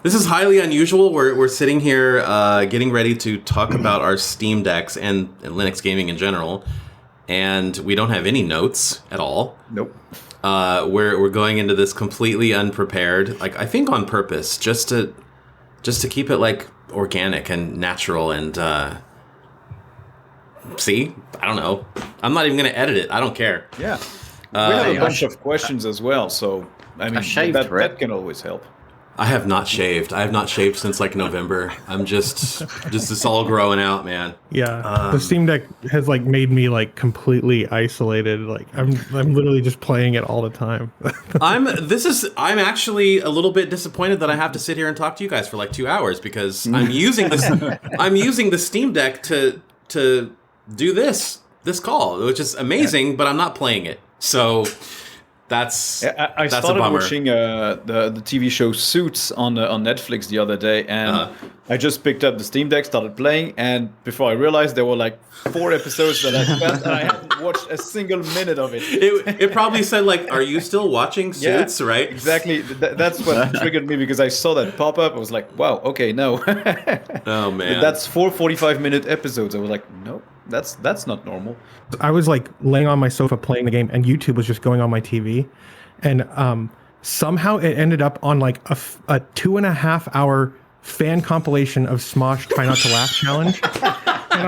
This is highly unusual. We're sitting here getting ready to talk about our Steam Decks and Linux gaming in general, and we don't have any notes at all. Nope. We're going into this completely unprepared, like I think on purpose, just to keep it like organic and natural and see, I don't know. I'm not even going to edit it. I don't care. Yeah. We have a bunch of questions as well, so I mean that can always help. I have not shaved. I have not shaved since like November. I'm just it's all growing out, man. Yeah, the Steam Deck has like made me like completely isolated. Like I'm literally just playing it all the time. I'm actually a little bit disappointed that I have to sit here and talk to you guys for like 2 hours because I'm using the Steam Deck to do this call, which is amazing, but I'm not playing it. So that's I started watching the TV show Suits on Netflix the other day, and I just picked up the Steam Deck, started playing, and before I realized there were like 4 episodes that I spent, and I hadn't watched a single minute of it. It probably said like, "Are you still watching Suits?" Yeah, right? Exactly. That's what triggered me because I saw that pop up. I was like, "Wow, okay, no." Oh man, but that's 4 45-minute episodes. I was like, "No, that's not normal." I was like laying on my sofa playing the game, and YouTube was just going on my TV, and somehow it ended up on like a 2.5 hour fan compilation of Smosh Try Not to Laugh challenge, and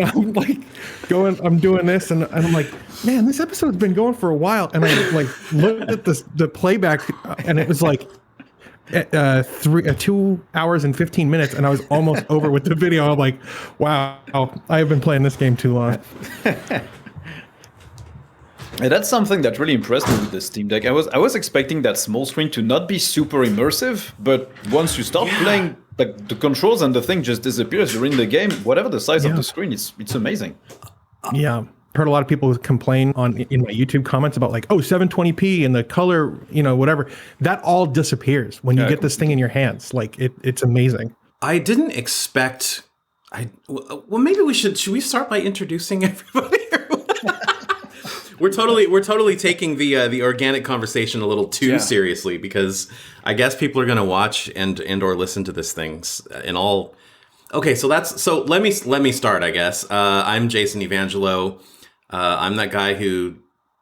I'm doing this, and I'm like, man, this episode's been going for a while, and I like looked at the playback, and it was like 2 hours and 15 minutes, and I was almost over with the video. I'm like, wow, I have been playing this game too long. And that's something that really impressed me with the Steam Deck. I was expecting that small screen to not be super immersive, but once you start playing, like the controls and the thing just disappears. You're in the game, whatever the size of the screen, it's amazing. Yeah. Heard a lot of people complain in my YouTube comments about like, 720p and the color, whatever. That all disappears when you get this thing in your hands. Like it's amazing. I didn't expect. Well, maybe should we start by introducing everybody? We're totally taking the organic conversation a little too seriously because I guess people are going to watch and or listen to this things in all. Okay, so let me start. I guess I'm Jason Evangelo. I'm that guy who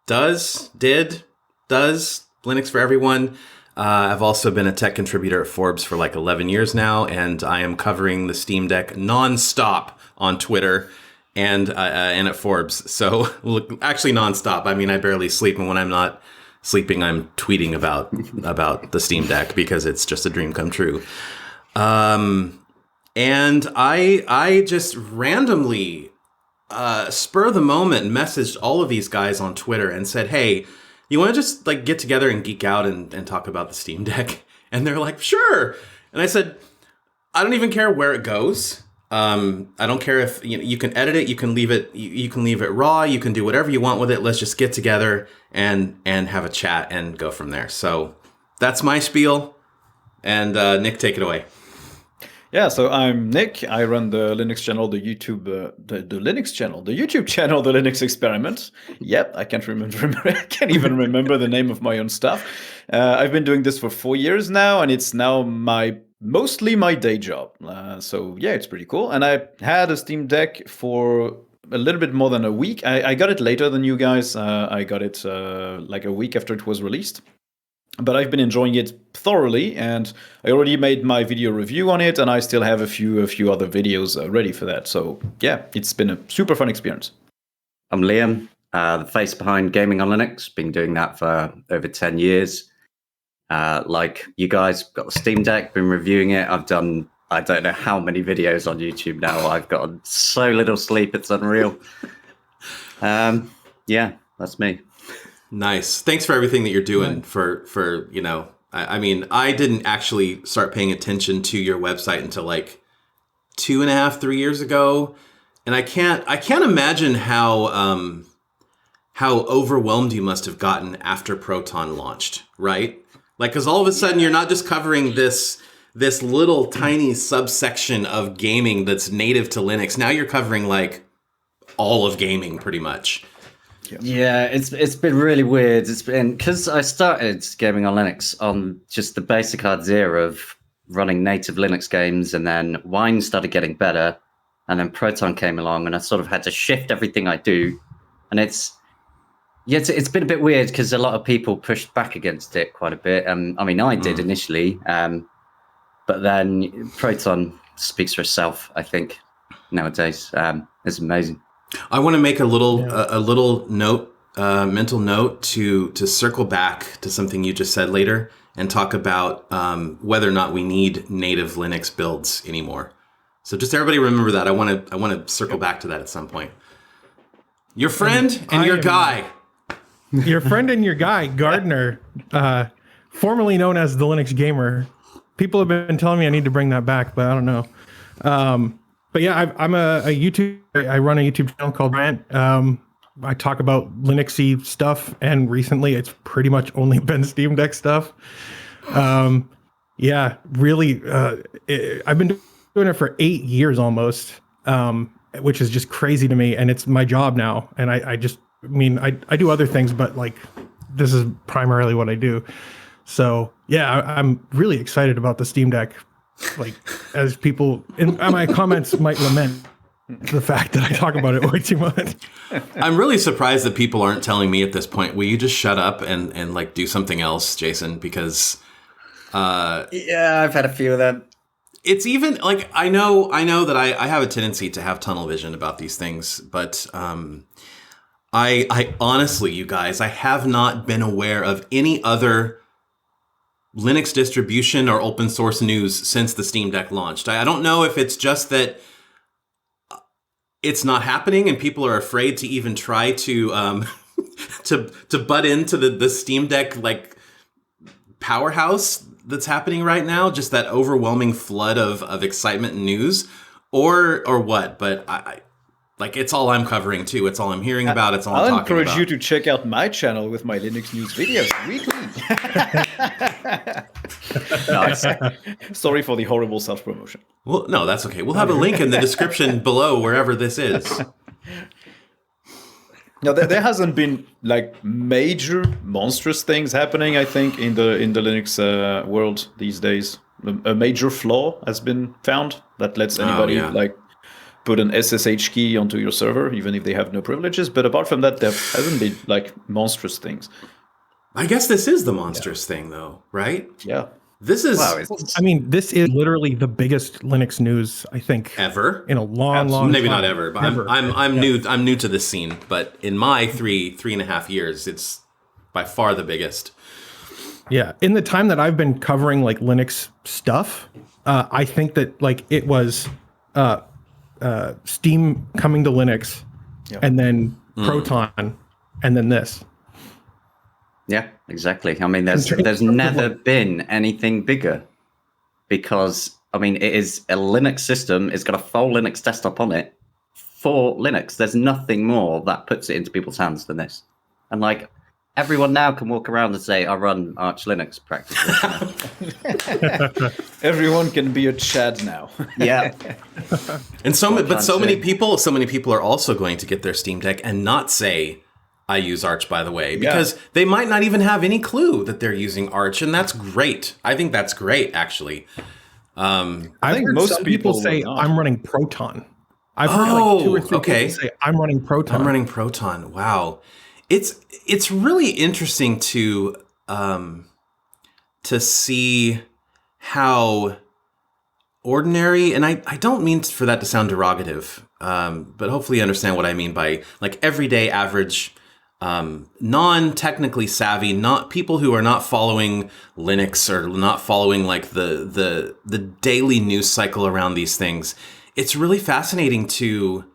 does Linux for everyone. I've also been a tech contributor at Forbes for like 11 years now, and I am covering the Steam Deck nonstop on Twitter and at Forbes. So actually nonstop. I mean, I barely sleep, and when I'm not sleeping, I'm tweeting about the Steam Deck because it's just a dream come true. And I just randomly spur of the moment messaged all of these guys on Twitter and said, "Hey, you want to just like get together and geek out and talk about the Steam Deck?" And they're like, "Sure." And I said, "I don't even care where it goes. I don't care if you can edit it, you can leave it, you can leave it raw, you can do whatever you want with it. Let's just get together and have a chat and go from there." So that's my spiel. And Nick, take it away. Yeah, so I'm Nick. I run the Linux channel, the YouTube channel, the Linux Experiment. Yep, I can't even remember the name of my own stuff. I've been doing this for 4 years now, and it's now mostly my day job. So yeah, it's pretty cool. And I had a Steam Deck for a little bit more than a week. I got it later than you guys. I got it like a week after it was released. But I've been enjoying it thoroughly, and I already made my video review on it, and I still have a few other videos ready for that. So yeah, it's been a super fun experience. I'm Liam, the face behind Gaming on Linux. Been doing that for over 10 years. Like you guys, got the Steam Deck, been reviewing it. I've done, I don't know how many videos on YouTube now. I've got so little sleep, it's unreal. Yeah, that's me. Nice. Thanks for everything that you're doing for I mean, I didn't actually start paying attention to your website until like 2.5, 3 years ago. And I can't imagine how overwhelmed you must have gotten after Proton launched, right? Like, cause all of a sudden you're not just covering this little tiny subsection of gaming that's native to Linux. Now you're covering like all of gaming pretty much. Yeah, it's been really weird. It's been because I started Gaming on Linux on just the basic idea of running native Linux games, and then Wine started getting better, and then Proton came along, and I sort of had to shift everything I do. And it's been a bit weird because a lot of people pushed back against it quite a bit. I mean, I did initially, but then Proton speaks for itself, I think, nowadays. It's amazing. I want to make a little note, mental note to circle back to something you just said later and talk about whether or not we need native Linux builds anymore. So just everybody remember that. I want to circle back to that at some point. Your friend and your guy. Your friend and your guy, Gardner, formerly known as the Linux Gamer. People have been telling me I need to bring that back, but I don't know. But yeah, I'm a YouTuber. I run a YouTube channel called Rant. I talk about Linuxy stuff, and recently it's pretty much only been Steam Deck stuff. Yeah, really, I've been doing it for 8 years almost, which is just crazy to me, and it's my job now. And I do other things, but like this is primarily what I do. So yeah, I'm really excited about the Steam Deck. Like, as people in my comments might lament the fact that I talk about it way too much. I'm really surprised that people aren't telling me at this point, will you just shut up and like do something else, Jason? Because yeah, I've had a few of them. It's even like I know that I have a tendency to have tunnel vision about these things, but I honestly, you guys, I have not been aware of any other Linux distribution or open source news since the Steam Deck launched. I don't know if it's just that it's not happening and people are afraid to even try to to butt into the Steam Deck like powerhouse that's happening right now, just that overwhelming flood of excitement and news, or what. But I like, it's all I'm covering too. It's all I'm hearing about. It's all I'm talking about. I'll encourage you to check out my channel with my Linux news videos weekly. Nice. Sorry for the horrible self-promotion. Well, no, that's okay. We'll have a link in the description below wherever this is. Now, there hasn't been like major monstrous things happening, I think, in the Linux world these days. A major flaw has been found that lets anybody like put an SSH key onto your server, even if they have no privileges. But apart from that, there hasn't been like monstrous things. I guess this is the monstrous thing, though, right? Yeah. This is. Wow, I mean, this is literally the biggest Linux news, I think, ever in a long maybe time. not ever, but Ever. I'm new to this scene. But in my three and a half years, it's by far the biggest. Yeah, in the time that I've been covering like Linux stuff, I think that like it was Steam coming to Linux, and then Proton, and then this. Yeah, exactly. I mean, there's never been anything bigger, because I mean, it is a Linux system. It's got a full Linux desktop on it for Linux. There's nothing more that puts it into people's hands than this. And like, everyone now can walk around and say, I run Arch Linux practically. Everyone can be a Chad now. Yeah. And so many people are also going to get their Steam Deck and not say, I use Arch, by the way, because they might not even have any clue that they're using Arch, and that's great. I think that's great, actually. I've heard most people say I'm running Proton. I've heard like 2 or 3 people say I'm running Proton. I'm running Proton. Wow, it's really interesting to see how ordinary, and I don't mean for that to sound derogative, but hopefully you understand what I mean by like everyday average, non-technically savvy, not people who are not following Linux or not following like the daily news cycle around these things. It's really fascinating to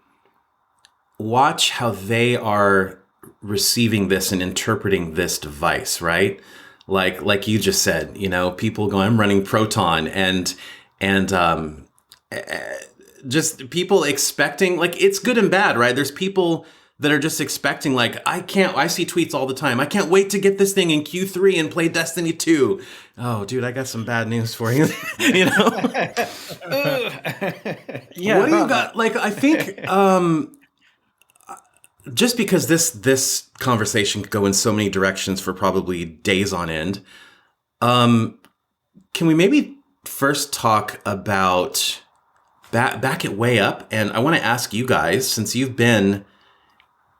watch how they are receiving this and interpreting this device, right? Like you just said, you know, people go, I'm running Proton, and just people expecting, like, it's good and bad, right? There's people that are just expecting, like, I see tweets all the time. I can't wait to get this thing in Q3 and play Destiny 2. Oh, dude, I got some bad news for you. You know? Yeah. What do you got? Like, I think, just because this conversation could go in so many directions for probably days on end, can we maybe first talk about back at Way Up, and I want to ask you guys, since you've been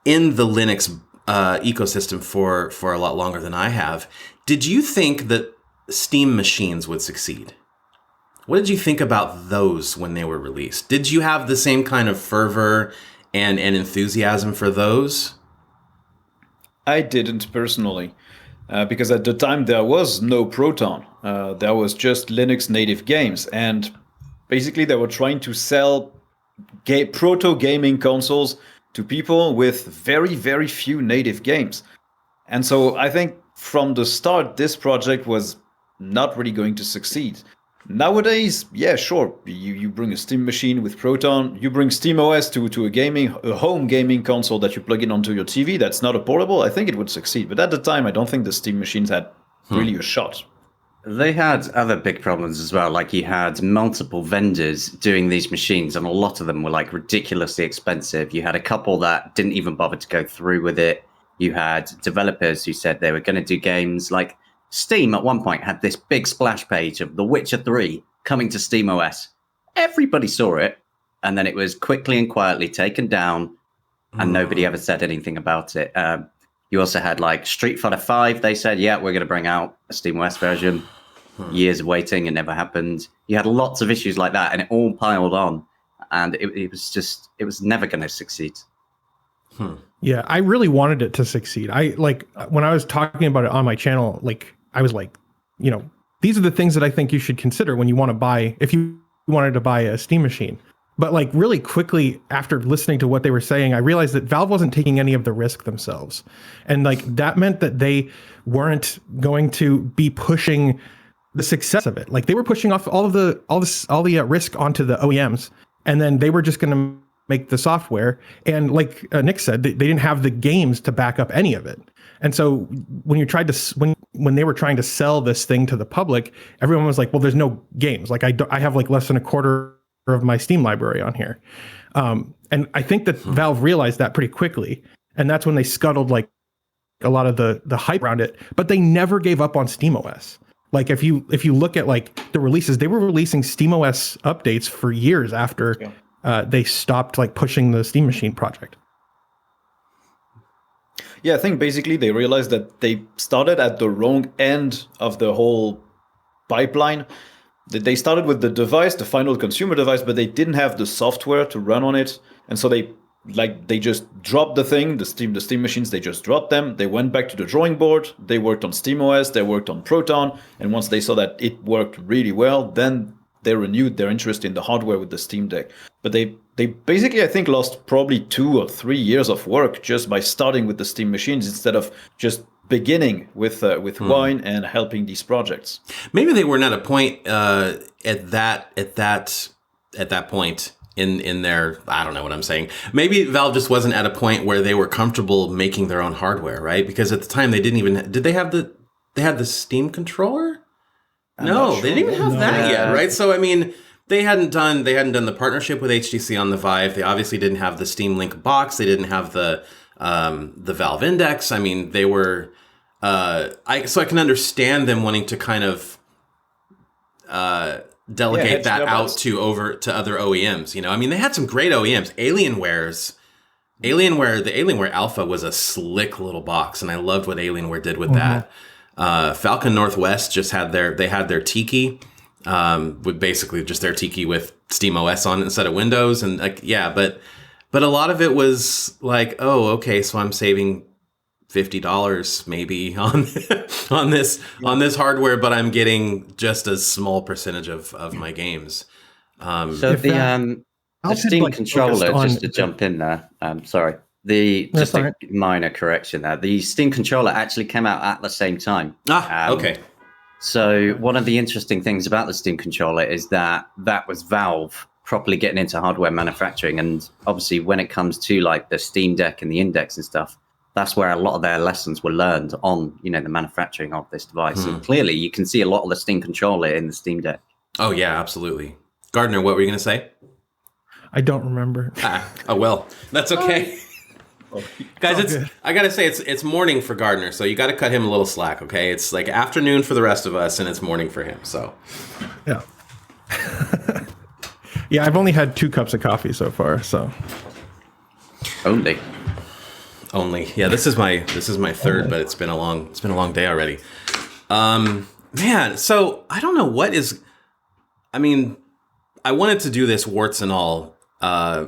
in the Linux ecosystem for a lot longer than I have, did you think that Steam machines would succeed? What did you think about those when they were released? Did you have the same kind of fervor and enthusiasm for those? I didn't personally, because at the time there was no Proton. There was just Linux native games, and basically they were trying to sell proto gaming consoles to people with very, very few native games. And so I think from the start, this project was not really going to succeed. Nowadays, yeah, sure, you bring a Steam machine with Proton, you bring SteamOS to a home gaming console that you plug in onto your TV, that's not a portable, I think it would succeed. But at the time, I don't think the Steam machines had really a shot. They had other big problems as well. Like, you had multiple vendors doing these machines, and a lot of them were like ridiculously expensive. You had a couple that didn't even bother to go through with it. You had developers who said they were going to do games. Like, Steam at one point had this big splash page of The Witcher 3 coming to SteamOS. Everybody saw it, and then it was quickly and quietly taken down, and nobody ever said anything about it. You also had like Street Fighter 5. They said, yeah, we're going to bring out a SteamOS version. Years of waiting, it never happened. You had lots of issues like that, and it all piled on, and it was never going to succeed. Yeah, I really wanted it to succeed. When I was talking about it on my channel, I was like, these are the things that I think you should consider when you want to buy, if you wanted to buy a Steam machine. But really quickly after listening to what they were saying, I realized that Valve wasn't taking any of the risk themselves. And that meant that they weren't going to be pushing the success of it. They were pushing off all the risk onto the OEMs, and then they were just going to make the software. And like Nick said, they didn't have the games to back up any of it. And so when when they were trying to sell this thing to the public, everyone was like, "Well, there's no games. I have less than a quarter of my Steam library on here." And I think that Valve realized that pretty quickly, and that's when they scuttled a lot of the hype around it. But they never gave up on SteamOS. If you look at the releases, they were releasing SteamOS updates for years after they stopped pushing the Steam Machine project. Yeah, I think basically they realized that they started at the wrong end of the whole pipeline. They started with the device, the final consumer device, but they didn't have the software to run on it, and so they just dropped the thing, the Steam machines, they just dropped them. They went back to the drawing board. They worked on SteamOS, they worked on Proton, and once they saw that it worked really well, then they renewed their interest in the hardware with the Steam Deck. But they basically, I think, lost probably 2 or 3 years of work just by starting with the Steam machines instead of just beginning with Wine and helping these projects. Maybe they weren't at a point at that point in their, I don't know what I'm saying. Maybe Valve just wasn't at a point where they were comfortable making their own hardware, right? Because at the time they didn't even, they had the Steam controller? No, they didn't even have that yet, right? So I mean, they hadn't done the partnership with HTC on the Vive. They obviously didn't have the Steam Link box. They didn't have the Valve Index. I mean, they were so I can understand them wanting to kind of delegate that out to other OEMs. I mean, they had some great OEMs. The Alienware Alpha was a slick little box, and I loved what Alienware did with that. Falcon Northwest just had their Tiki, with basically just their Tiki with SteamOS on it instead of Windows, and but a lot of it was oh, okay, so I'm saving $50 maybe on this hardware, but I'm getting just a small percentage of my games. So the Steam controller, just to jump in there, sorry. Just a minor correction there. The Steam controller actually came out at the same time. Okay. So one of the interesting things about the Steam controller is that was Valve properly getting into hardware manufacturing. And obviously when it comes to the Steam Deck and the Index and stuff, that's where a lot of their lessons were learned on, the manufacturing of this device. And clearly you can see a lot of the Steam controller in the Steam Deck. Oh, yeah, absolutely. Gardner, what were you going to say? I don't remember. Oh, well, that's okay. Guys, I gotta say it's morning for Gardner, so you got to cut him a little slack, okay? It's afternoon for the rest of us, and it's morning for him. So, yeah. Yeah, I've only had 2 cups of coffee so far, so. Only. Yeah, this is my third, but it's been a long day already. Man, so I don't know what is. I mean, I wanted to do this warts and all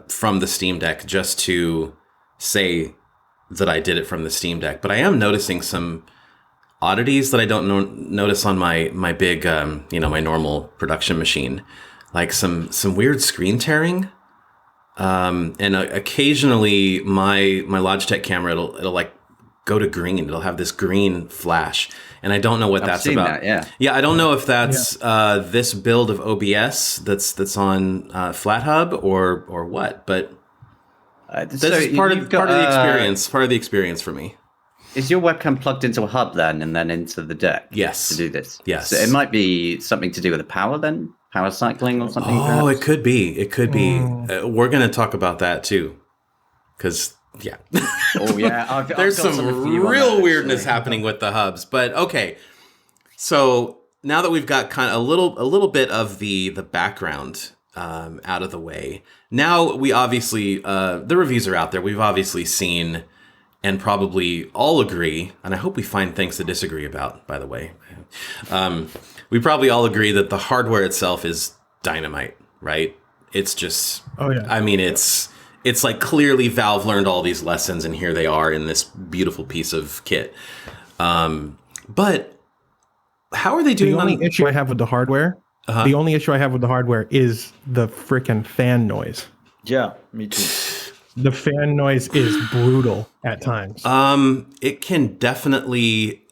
from the Steam Deck just to say that I did it from the Steam Deck, but I am noticing some oddities that I don't notice on my big, my normal production machine, like some weird screen tearing. And occasionally my Logitech camera, it'll like go to green. It'll have this green flash, and I don't know what that's about. Yeah, I don't know if that's this build of OBS that's on FlatHub or what. But this is part of the experience. Part of the experience for me. Is your webcam plugged into a hub then, and then into the deck? Yes. To do this. Yes. So it might be something to do with the power then. Power cycling or something? Oh, perhaps? it could be. It could be. We're going to talk about that too. Because, yeah. Oh, yeah. There's some real weirdness happening with the hubs. But, okay. So, now that we've got kind of a little bit of the background out of the way, now we obviously, the reviews are out there. We've obviously seen and probably all agree, and I hope we find things to disagree about, by the way. We probably all agree that the hardware itself is dynamite, right? It's just, oh yeah. I mean, it's like clearly Valve learned all these lessons, and here they are in this beautiful piece of kit. But how are they doing? The only issue I have with the hardware, the only issue I have with the hardware is the frickin' fan noise. Yeah, me too. The fan noise is brutal at times. It can definitely.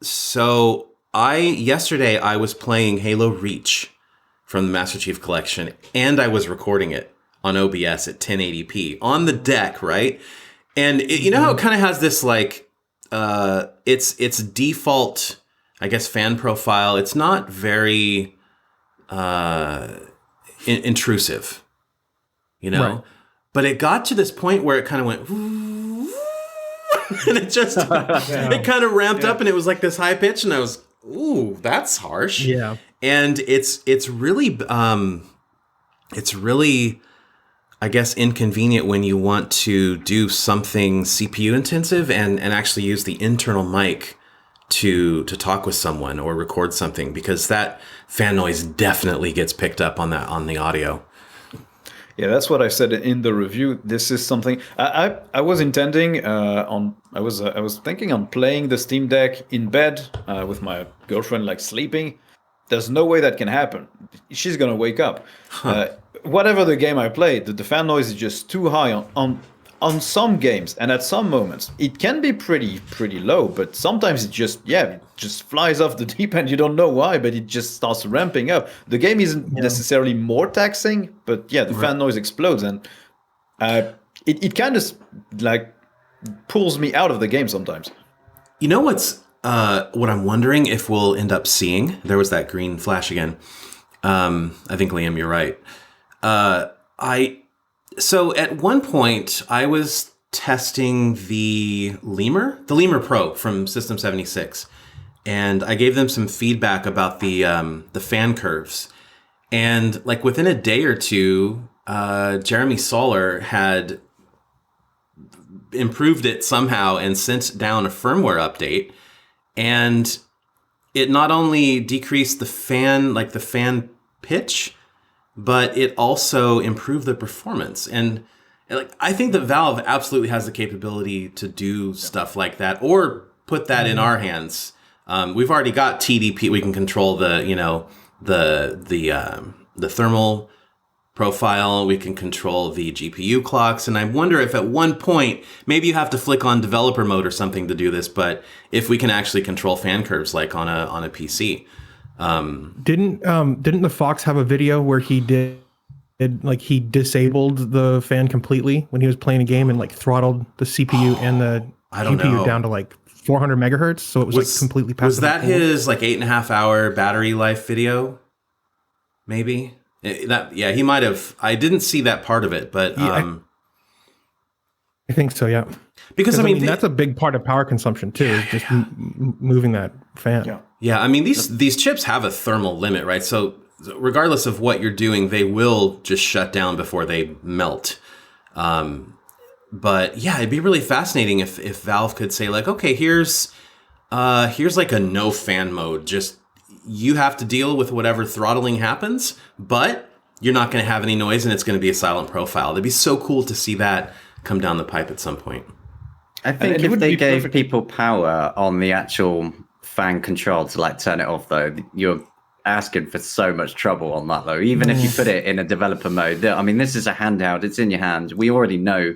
So yesterday I was playing Halo Reach from the Master Chief Collection, and I was recording it on OBS at 1080p on the deck, right? And you know how it kind of has this like, its default, I guess, fan profile. It's not very intrusive, you know. Right. But it got to this point where it kind of went, and it just, it kind of ramped up, and it was like this high pitch, and I was, ooh, that's harsh. Yeah. And it's really, I guess, inconvenient when you want to do something CPU intensive and actually use the internal mic to talk with someone or record something, because that fan noise definitely gets picked up on the audio. Yeah, that's what I said in the review. This is something I was intending on. I was thinking on playing the Steam Deck in bed with my girlfriend, like sleeping. There's no way that can happen. She's gonna wake up. Whatever the game I play, the fan noise is just too high on some games, and at some moments it can be pretty low. But sometimes it just flies off the deep end. You don't know why, but it just starts ramping up. The game isn't necessarily more taxing, but the fan noise explodes, and it kind of like pulls me out of the game sometimes. You know what I'm wondering if we'll end up seeing? There was that green flash again. I think, Liam, you're right. So at one point, I was testing the Lemur Pro from System 76, and I gave them some feedback about the fan curves. And like within a day or two, Jeremy Soller had improved it somehow and sent down a firmware update, and it not only decreased the fan pitch, but it also improved the performance. And like, I think that Valve absolutely has the capability to do stuff like that, or put that in our hands. We've already got TDP. We can control the thermal profile. We can control the GPU clocks. And I wonder if at one point, maybe you have to flick on developer mode or something to do this, but if we can actually control fan curves like on a PC. Didn't the Fox have a video where he he disabled the fan completely when he was playing a game and like throttled the CPU and the GPU down to like 400 megahertz, so it was like completely passive. Was that his like 8.5 hour battery life video? Maybe he might have. I didn't see that part of it, but I think so. Yeah, because I mean that's a big part of power consumption too. Is just moving that fan. Yeah, I mean these chips have a thermal limit, right? So regardless of what you're doing, they will just shut down before they melt. But yeah, it'd be really fascinating if Valve could say like, okay, here's like a no fan mode. Just you have to deal with whatever throttling happens, but you're not going to have any noise and it's going to be a silent profile. It'd be so cool to see that come down the pipe at some point. I think if they gave people power on the actual fan control to like turn it off, though, you're asking for so much trouble on that, though. Even if you put it in a developer mode, I mean, this is a handheld, it's in your hand. We already know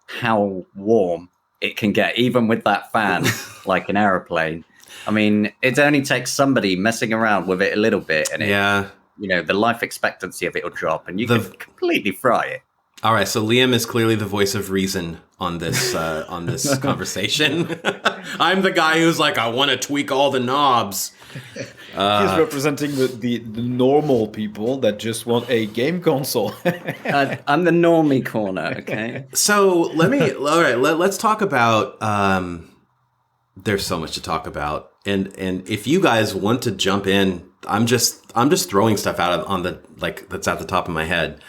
how warm it can get, even with that fan, like an aeroplane. I mean, it only takes somebody messing around with it a little bit, and the life expectancy of it will drop, and you can completely fry it. All right, so Liam is clearly the voice of reason on this conversation. I'm the guy who's like, I want to tweak all the knobs. He's representing the normal people that just want a game console. I'm the normie corner, okay? So let's talk about. There's so much to talk about, and if you guys want to jump in, I'm just throwing stuff out on the that's at the top of my head.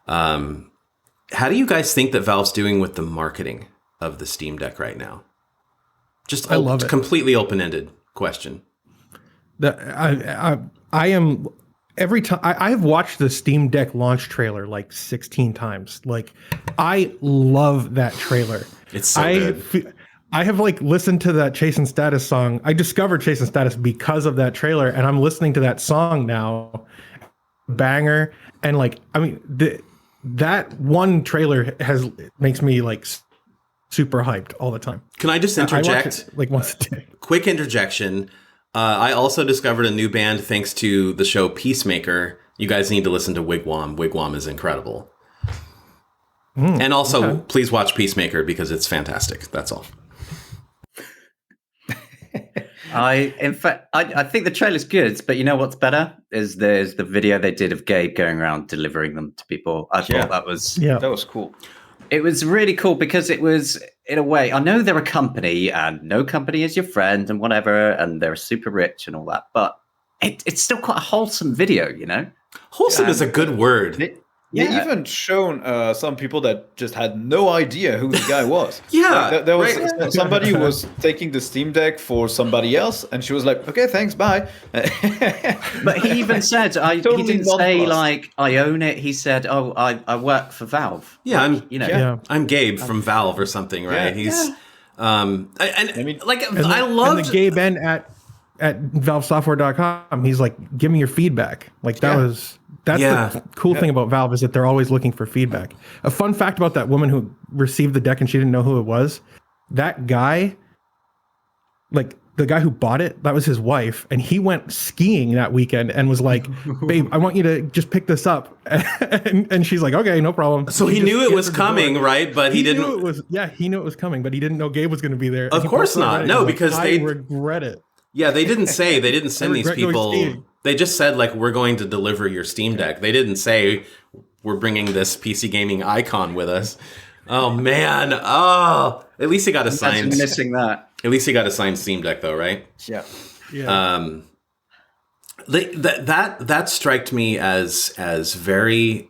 How do you guys think that Valve's doing with the marketing of the Steam Deck right now? Just I love it. Completely open-ended question. I am every time I have watched the Steam Deck launch trailer like 16 times. Like, I love that trailer. It's so good. I have like listened to that Chase and Status song. I discovered Chase and Status because of that trailer, and I'm listening to that song now. Banger. And like, I mean, that one trailer makes me like super hyped all the time. Can I just interject? I watch it, like, once a day. Quick interjection. I also discovered a new band thanks to the show Peacemaker. You guys need to listen to Wigwam. Wigwam is incredible. And also, please watch Peacemaker because it's fantastic. That's all. I think the trailer's good, but you know what's better is there's the video they did of Gabe going around delivering them to people. I thought that was cool. It was really cool because it was, in a way, I know they're a company and no company is your friend and whatever, and they're super rich and all that, but it's still quite a wholesome video, you know? Wholesome is a good word. They even shown some people that just had no idea who the guy was. There was somebody who was taking the Steam Deck for somebody else, and she was like, "Okay, thanks, bye." But he even said, he didn't say like, "I own it." He said, "Oh, I work for Valve." Yeah, like, I'm Gabe from Valve or something, right? He's I loved the Gabe N at valvesoftware.com. He's like, "Give me your feedback." Like that's the cool thing about Valve is that they're always looking for feedback. A fun fact about that woman who received the deck and she didn't know who it was, that guy, like the guy who bought it, that was his wife, and he went skiing that weekend and was like, "Babe, I want you to just pick this up." and she's like, "Okay, no problem." So he knew it was coming, right? But he didn't. He knew it was coming, but he didn't know Gabe was going to be there. Of course not. No, because I regret it. Yeah, they didn't send these people. They just said, like, we're going to deliver your Steam Deck. They didn't say, we're bringing this PC gaming icon with us. Oh, man. Oh, at least he got a signed... missing that. At least he got a signed Steam Deck, though, right? Yeah. That striked me as very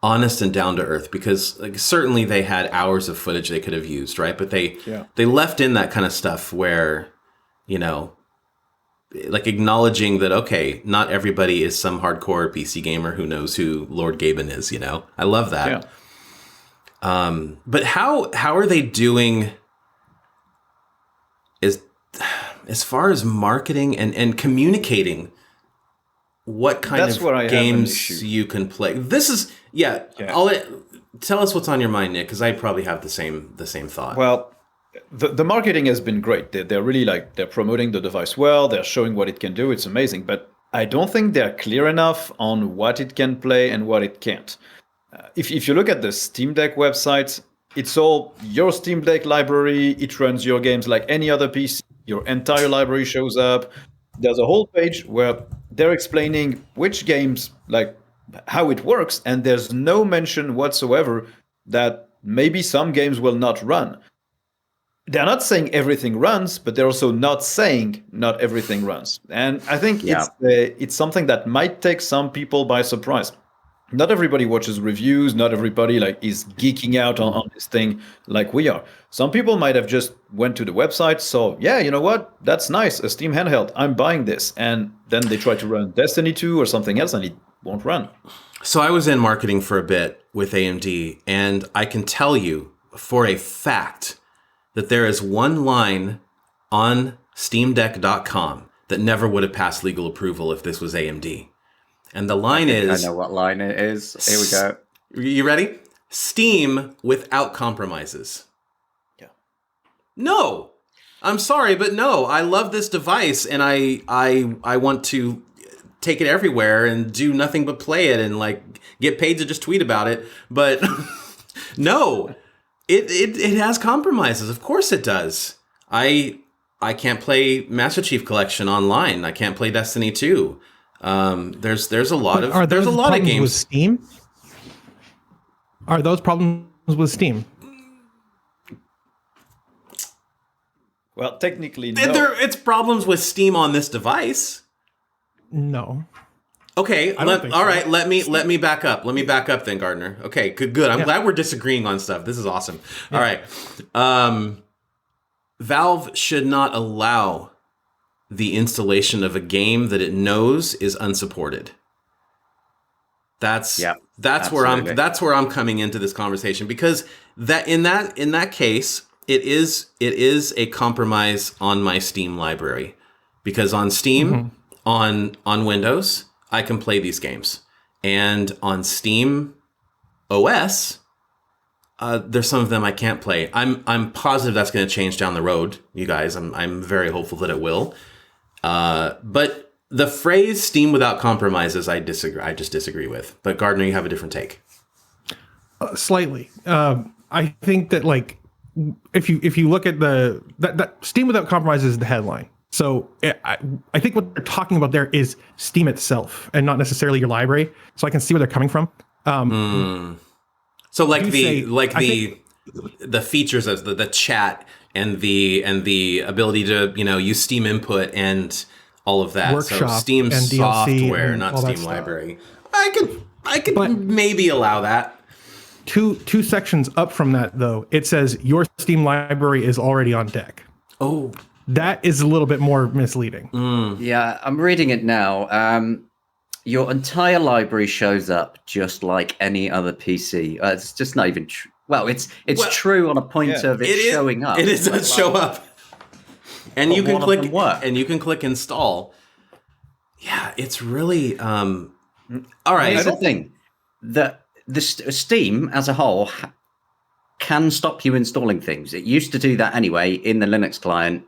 honest and down to earth, because like, certainly they had hours of footage they could have used, right? But they left in that kind of stuff where, you know, like acknowledging that, okay, not everybody is some hardcore PC gamer who knows who Lord Gaben is, you know? I love that. Yeah. But how are they doing as far as marketing and communicating what kind of games you can play? This is, tell us what's on your mind, Nick, because I probably have the same thought. Well, the marketing has been great. They're really they're promoting the device well. They're showing what it can do. It's amazing. But I don't think they're clear enough on what it can play and what it can't. If you look at the Steam Deck website, it's all your Steam Deck library. It runs your games like any other PC. Your entire library shows up. There's a whole page where they're explaining which games, like how it works, and there's no mention whatsoever that maybe some games will not run. they're not saying everything runs, but they're also not saying not everything runs. And I think it's something that might take some people by surprise. Not everybody watches reviews. Not everybody is geeking out on this thing like we are. Some people might have just went to the website, saw, yeah, you know what? That's nice, a Steam handheld. I'm buying this. And then they try to run Destiny 2 or something else, and it won't run. So I was in marketing for a bit with AMD, and I can tell you for a fact that there is one line on SteamDeck.com that never would have passed legal approval if this was AMD. And the line is... I know what line it is. Here we go. You ready? Steam without compromises. Yeah. No! I'm sorry, but no. I love this device, and I want to take it everywhere and do nothing but play it and get paid to just tweet about it. But no, it has compromises. Of course it does. I can't play Master Chief Collection online. I can't play Destiny 2. There's a lot of games with Steam. Are those problems with Steam? Well, technically, no. It's problems with Steam on this device. No. Okay. All right. Let me back up. Let me back up then, Gardner. Okay. Good. I'm glad we're disagreeing on stuff. This is awesome. Yeah. All right. Valve should not allow the installation of a game that it knows is unsupported. That's where I'm coming into this conversation, because that in that case it is a compromise on my Steam library, because on Steam on Windows I can play these games, and on Steam OS there's some of them I can't play. I'm positive that's going to change down the road, you guys. I'm very hopeful that it will. But the phrase "Steam without compromises," I just disagree with. But Gardner, you have a different take. Slightly. I think that if you look at that Steam without compromises is the headline. So I think what they're talking about there is Steam itself, and not necessarily your library. So I can see where they're coming from. So the features of the chat and the ability to use Steam input and all of that. Workshop, so Steam and software, and not Steam library. I could maybe allow that. Two sections up from that, though, it says your Steam library is already on deck. Oh, that is a little bit more misleading. Yeah, I'm reading it now. Your entire library shows up just like any other PC. It's just not even true. Well, it's true on a point of it showing up. It does show up, and you can click install. Yeah, it's really all right. Here's the thing: the Steam as a whole can stop you installing things. It used to do that anyway in the Linux client.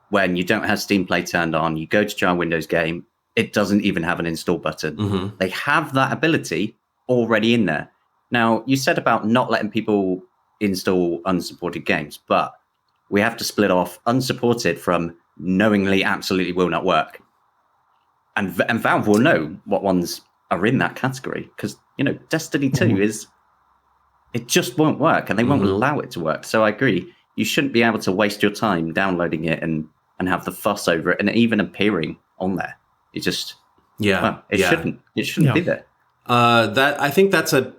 When you don't have Steam Play turned on, you go to try a Windows game. It doesn't even have an install button. They have that ability already in there. Now, you said about not letting people install unsupported games, but we have to split off unsupported from knowingly absolutely will not work. And Valve will know what ones are in that category, because, Destiny 2 it just won't work, and they won't allow it to work. So I agree. You shouldn't be able to waste your time downloading it and have the fuss over it and even appearing on there. It just shouldn't be there. I think that's a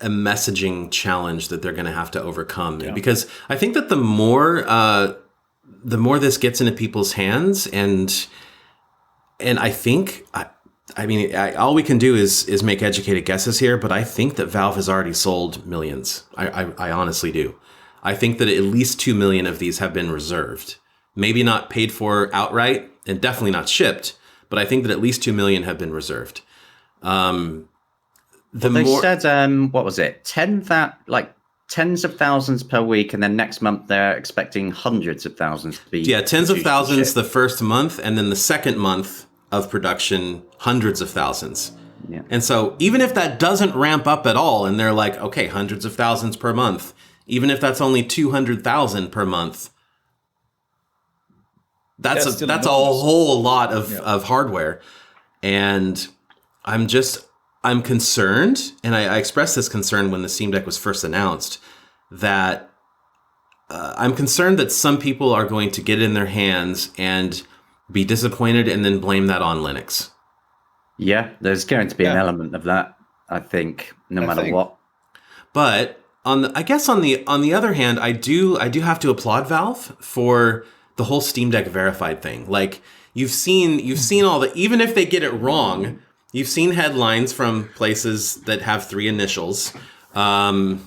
messaging challenge that they're going to have to overcome, because I think that the more this gets into people's hands, and I think all we can do is make educated guesses here, but I think that Valve has already sold millions. I honestly do. I think that at least 2 million of these have been reserved. Maybe not paid for outright, and definitely not shipped, but I think that at least 2 million have been reserved. They said, what was it? Tens of thousands per week, and then next month they're expecting hundreds of thousands to be. Yeah, tens of thousands the first month, and then the second month of production, hundreds of thousands. Yeah. And so even if that doesn't ramp up at all, and they're like, okay, hundreds of thousands per month, even if that's only 200,000 per month, that's a whole lot of hardware. And I'm concerned, and I expressed this concern when the Steam Deck was first announced, that I'm concerned that some people are going to get it in their hands and be disappointed and then blame that on Linux. Yeah, there's going to be an element of that, I think, no matter what. But on the other hand, I do have to applaud Valve for the whole Steam Deck verified thing. Like you've seen all the, even if they get it wrong, you've seen headlines from places that have 3 initials, where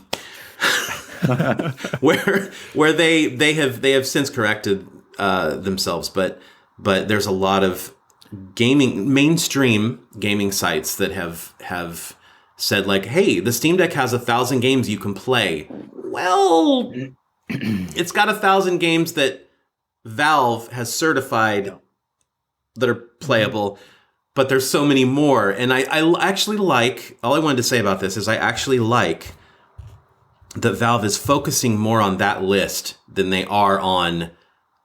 they have since corrected themselves, but there's a lot of mainstream gaming sites that have said like, hey, the Steam Deck has 1,000 games you can play. Well, it's got 1,000 games that Valve has certified that are playable, but there's so many more. And I actually like, all I wanted to say about this is I actually like that Valve is focusing more on that list than they are on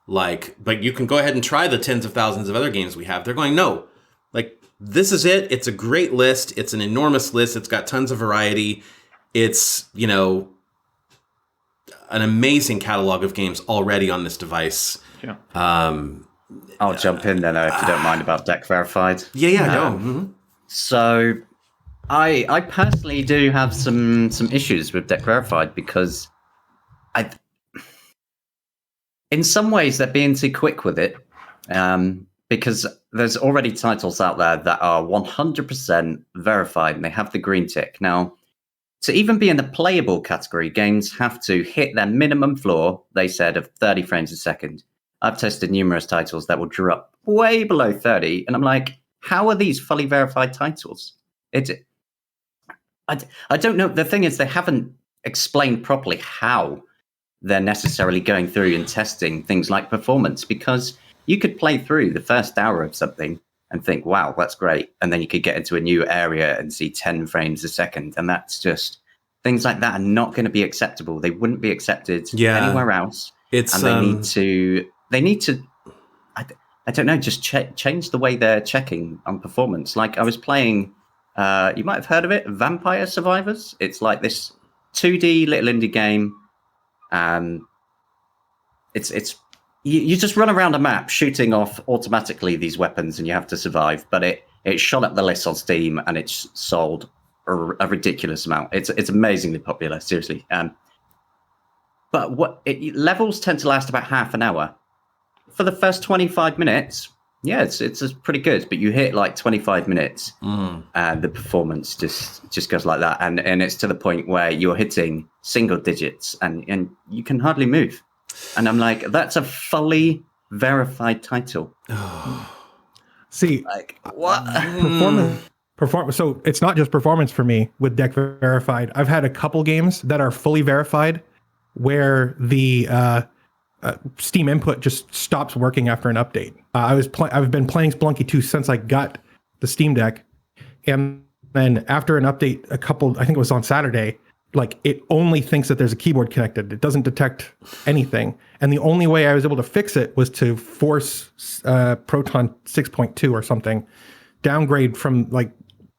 like, but you can go ahead and try the tens of thousands of other games we have. They're going, no, like, this is it. It's a great list. It's an enormous list. It's got tons of variety. It's, an amazing catalog of games already on this device. Yeah. I'll jump in then, if you don't mind, about Deck Verified. Yeah, go. Mm-hmm. So I personally do have some issues with Deck Verified because in some ways they're being too quick with it. Because there's already titles out there that are 100% verified and they have the green tick. Now, to even be in the playable category, games have to hit their minimum floor, they said, of 30 frames a second. I've tested numerous titles that will drop way below 30, and I'm like, how are these fully verified titles? I don't know. The thing is, they haven't explained properly how they're necessarily going through and testing things like performance, because you could play through the first hour of something and think, wow, that's great. And then you could get into a new area and see 10 frames a second. And that's just, things like that are not going to be acceptable. They wouldn't be accepted anywhere else. And they need to, I don't know, just change the way they're checking on performance. Like I was playing, you might have heard of it, Vampire Survivors. It's like this 2D little indie game. You just run around a map shooting off automatically these weapons and you have to survive. But it shot up the list on Steam and it's sold a ridiculous amount. It's amazingly popular, seriously. But levels tend to last about half an hour. For the first 25 minutes, yeah, it's pretty good. But you hit like 25 minutes and the performance just goes like that. And it's to the point where you're hitting single digits and you can hardly move. And I'm like, that's a fully verified title. See, like what? Performance. So it's not just performance for me with Deck Verified. I've had a couple games that are fully verified where the Steam input just stops working after an update. I've been playing Spelunky 2 since I got the Steam Deck, and then after an update, I think it was on Saturday. Like, it only thinks that there's a keyboard connected. It doesn't detect anything. And the only way I was able to fix it was to force Proton 6.2 or something, downgrade from, like,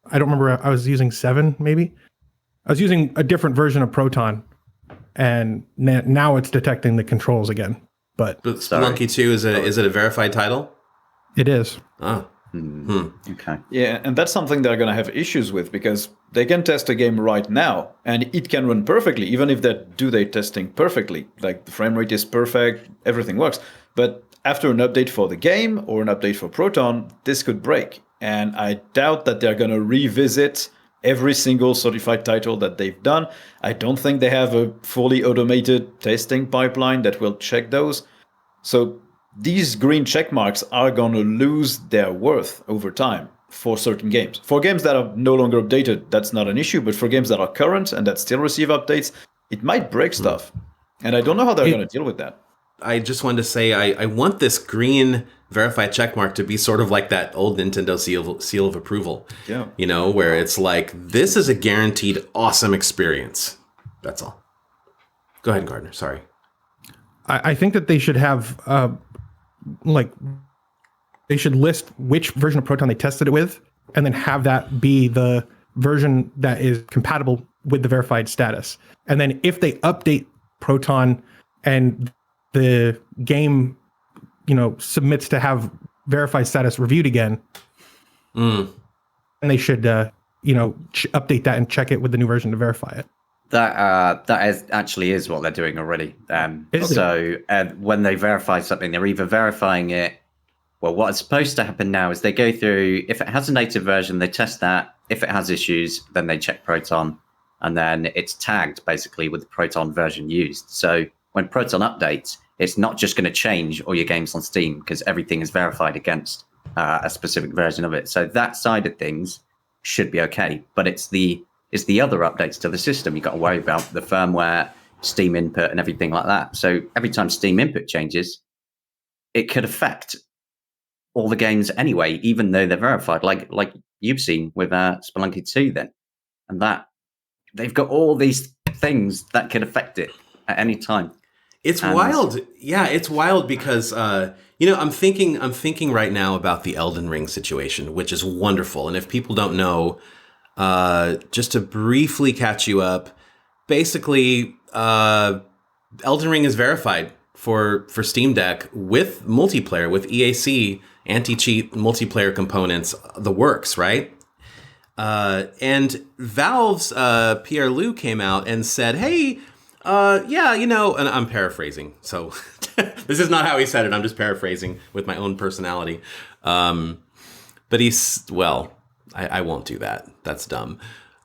I don't remember, I was using 7 maybe. I was using a different version of Proton, and now it's detecting the controls again. But Spelunky 2, is it a verified title? It is. Oh. Okay. Yeah, and that's something they're going to have issues with, because they can test a game right now and it can run perfectly, even if they do their testing perfectly. Like, the frame rate is perfect, everything works. But after an update for the game or an update for Proton, this could break. And I doubt that they're going to revisit every single certified title that they've done. I don't think they have a fully automated testing pipeline that will check those. So these green check marks are going to lose their worth over time for certain games. For games that are no longer updated, that's not an issue. But for games that are current and that still receive updates, it might break stuff. And I don't know how they're going to deal with that. I just wanted to say I want this green verified checkmark to be sort of like that old Nintendo seal of approval. Yeah. Where it's like, this is a guaranteed awesome experience. That's all. Go ahead, Gardner. Sorry. I think that they should have, they should list which version of Proton they tested it with, and then have that be the version that is compatible with the verified status. And then if they update Proton and the game, submits to have verified status reviewed again, and they should, update that and check it with the new version to verify it. Actually is what they're doing already. Is it? When they verify something, they're either verifying it. Well, what is supposed to happen now is they go through. If it has a native version, they test that. If it has issues, then they check Proton, and then it's tagged basically with the Proton version used. So when Proton updates, it's not just going to change all your games on Steam because everything is verified against a specific version of it. So that side of things should be okay. But it's the other updates to the system you got to worry about, the firmware, Steam input, and everything like that. So every time Steam input changes, it could affect all the games anyway, even though they're verified, like you've seen with Spelunky 2 then. And that they've got all these things that could affect it at any time. It's wild. Yeah, it's wild because I'm thinking right now about the Elden Ring situation, which is wonderful. And if people don't know, just to briefly catch you up, basically, Elden Ring is verified for Steam Deck with multiplayer, with EAC, anti-cheat multiplayer components, the works, right? And Valve's Pierre Liu came out and said, hey, and I'm paraphrasing, so this is not how he said it. I'm just paraphrasing with my own personality. But I won't do that. That's dumb.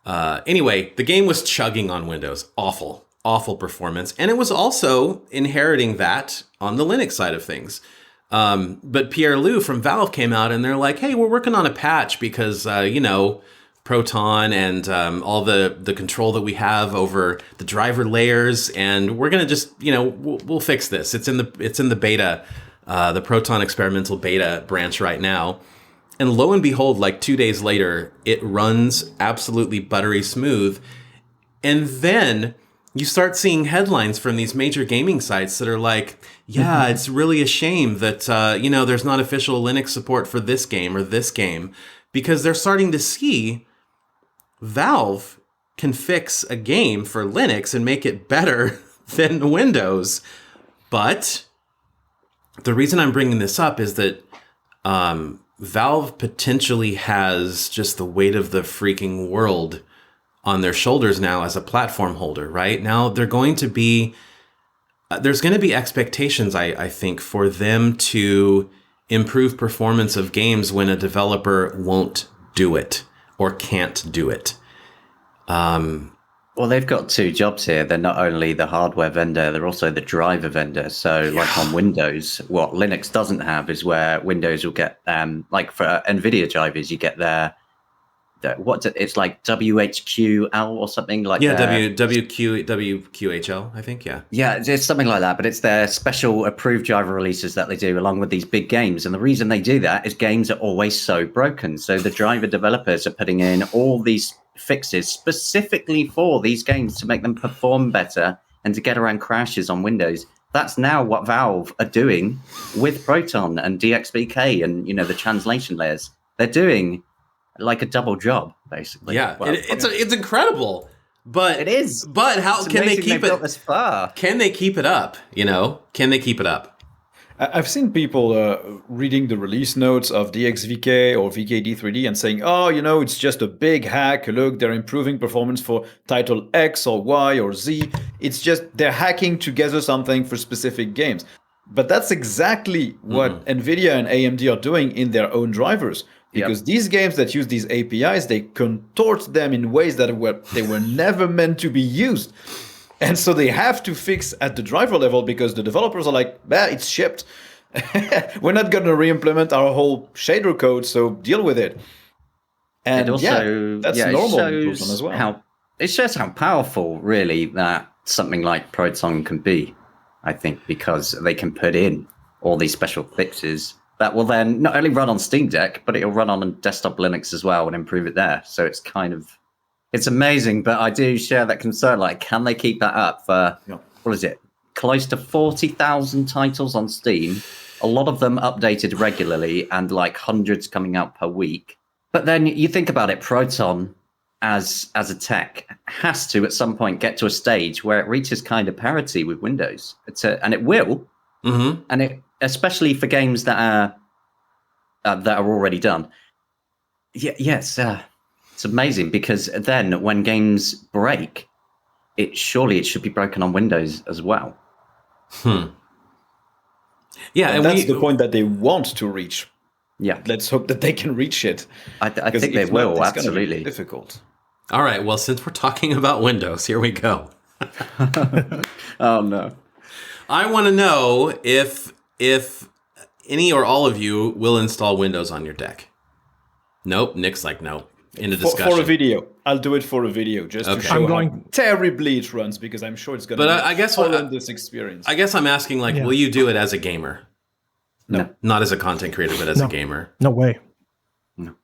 Anyway, the game was chugging on Windows. Awful performance. And it was also inheriting that on the Linux side of things. But Pierre Liu from Valve came out and they're like, hey, we're working on a patch because, Proton and all the control that we have over the driver layers. And we're going to just, we'll fix this. It's in the beta, the Proton experimental beta branch right now. And lo and behold, like 2 days later, it runs absolutely buttery smooth. And then you start seeing headlines from these major gaming sites that are like, yeah, it's really a shame that, there's not official Linux support for this game or this game, because they're starting to see Valve can fix a game for Linux and make it better than Windows. But the reason I'm bringing this up is that Valve potentially has just the weight of the freaking world on their shoulders now as a platform holder, right? Now there's going to be expectations, I think, for them to improve performance of games when a developer won't do it or can't do it. Well, they've got two jobs here. They're not only the hardware vendor, they're also the driver vendor. So like on Windows, what Linux doesn't have is where Windows will get, like for NVIDIA drivers, you get it's like WHQL or something like that. Yeah, WQHL, I think, yeah. Yeah, it's something like that, but it's their special approved driver releases that they do along with these big games. And the reason they do that is games are always so broken. So the driver developers are putting in all these fixes specifically for these games to make them perform better and to get around crashes on Windows. That's now what Valve are doing with Proton and DXVK and, the translation layers. They're doing like a double job, basically. Yeah, well, it's incredible, but it is. But how can they keep it this far? Can they keep it up? Can they keep it up? I've seen people reading the release notes of DXVK or VKD3D and saying, "Oh, it's just a big hack. Look, they're improving performance for title X or Y or Z. It's just they're hacking together something for specific games." But that's exactly what NVIDIA and AMD are doing in their own drivers. Because these games that use these APIs, they contort them in ways that they were never meant to be used. And so they have to fix at the driver level because the developers are like, it's shipped. We're not going to re-implement our whole shader code, so deal with it. And also, that's normal in Proton as well. It shows how powerful, really, that something like Proton can be, I think, because they can put in all these special fixes that will then not only run on Steam Deck, but it'll run on desktop Linux as well and improve it there. So it's amazing, but I do share that concern. Like, can they keep that up for, what is it, close to 40,000 titles on Steam? A lot of them updated regularly and like hundreds coming out per week. But then you think about it, Proton as a tech has to at some point get to a stage where it reaches kind of parity with Windows. And it will, and it especially for games that are already done. Yes, it's amazing because then when games break, it should be broken on Windows as well. Yeah, and that's the point that they want to reach. Yeah, let's hope that they can reach it. I think they will. It's absolutely be difficult. All right. Well, since we're talking about Windows, here we go. Oh no! I want to know if any or all of you will install Windows on your deck. Nope. Nick's like, no. In a discussion. For a video. I'll do it for a video just to show how terribly it runs, because I'm sure it's going to I guess this experience. I guess I'm asking, like, will you do it as a gamer? No. Not as a content creator, but as a gamer. No way. No.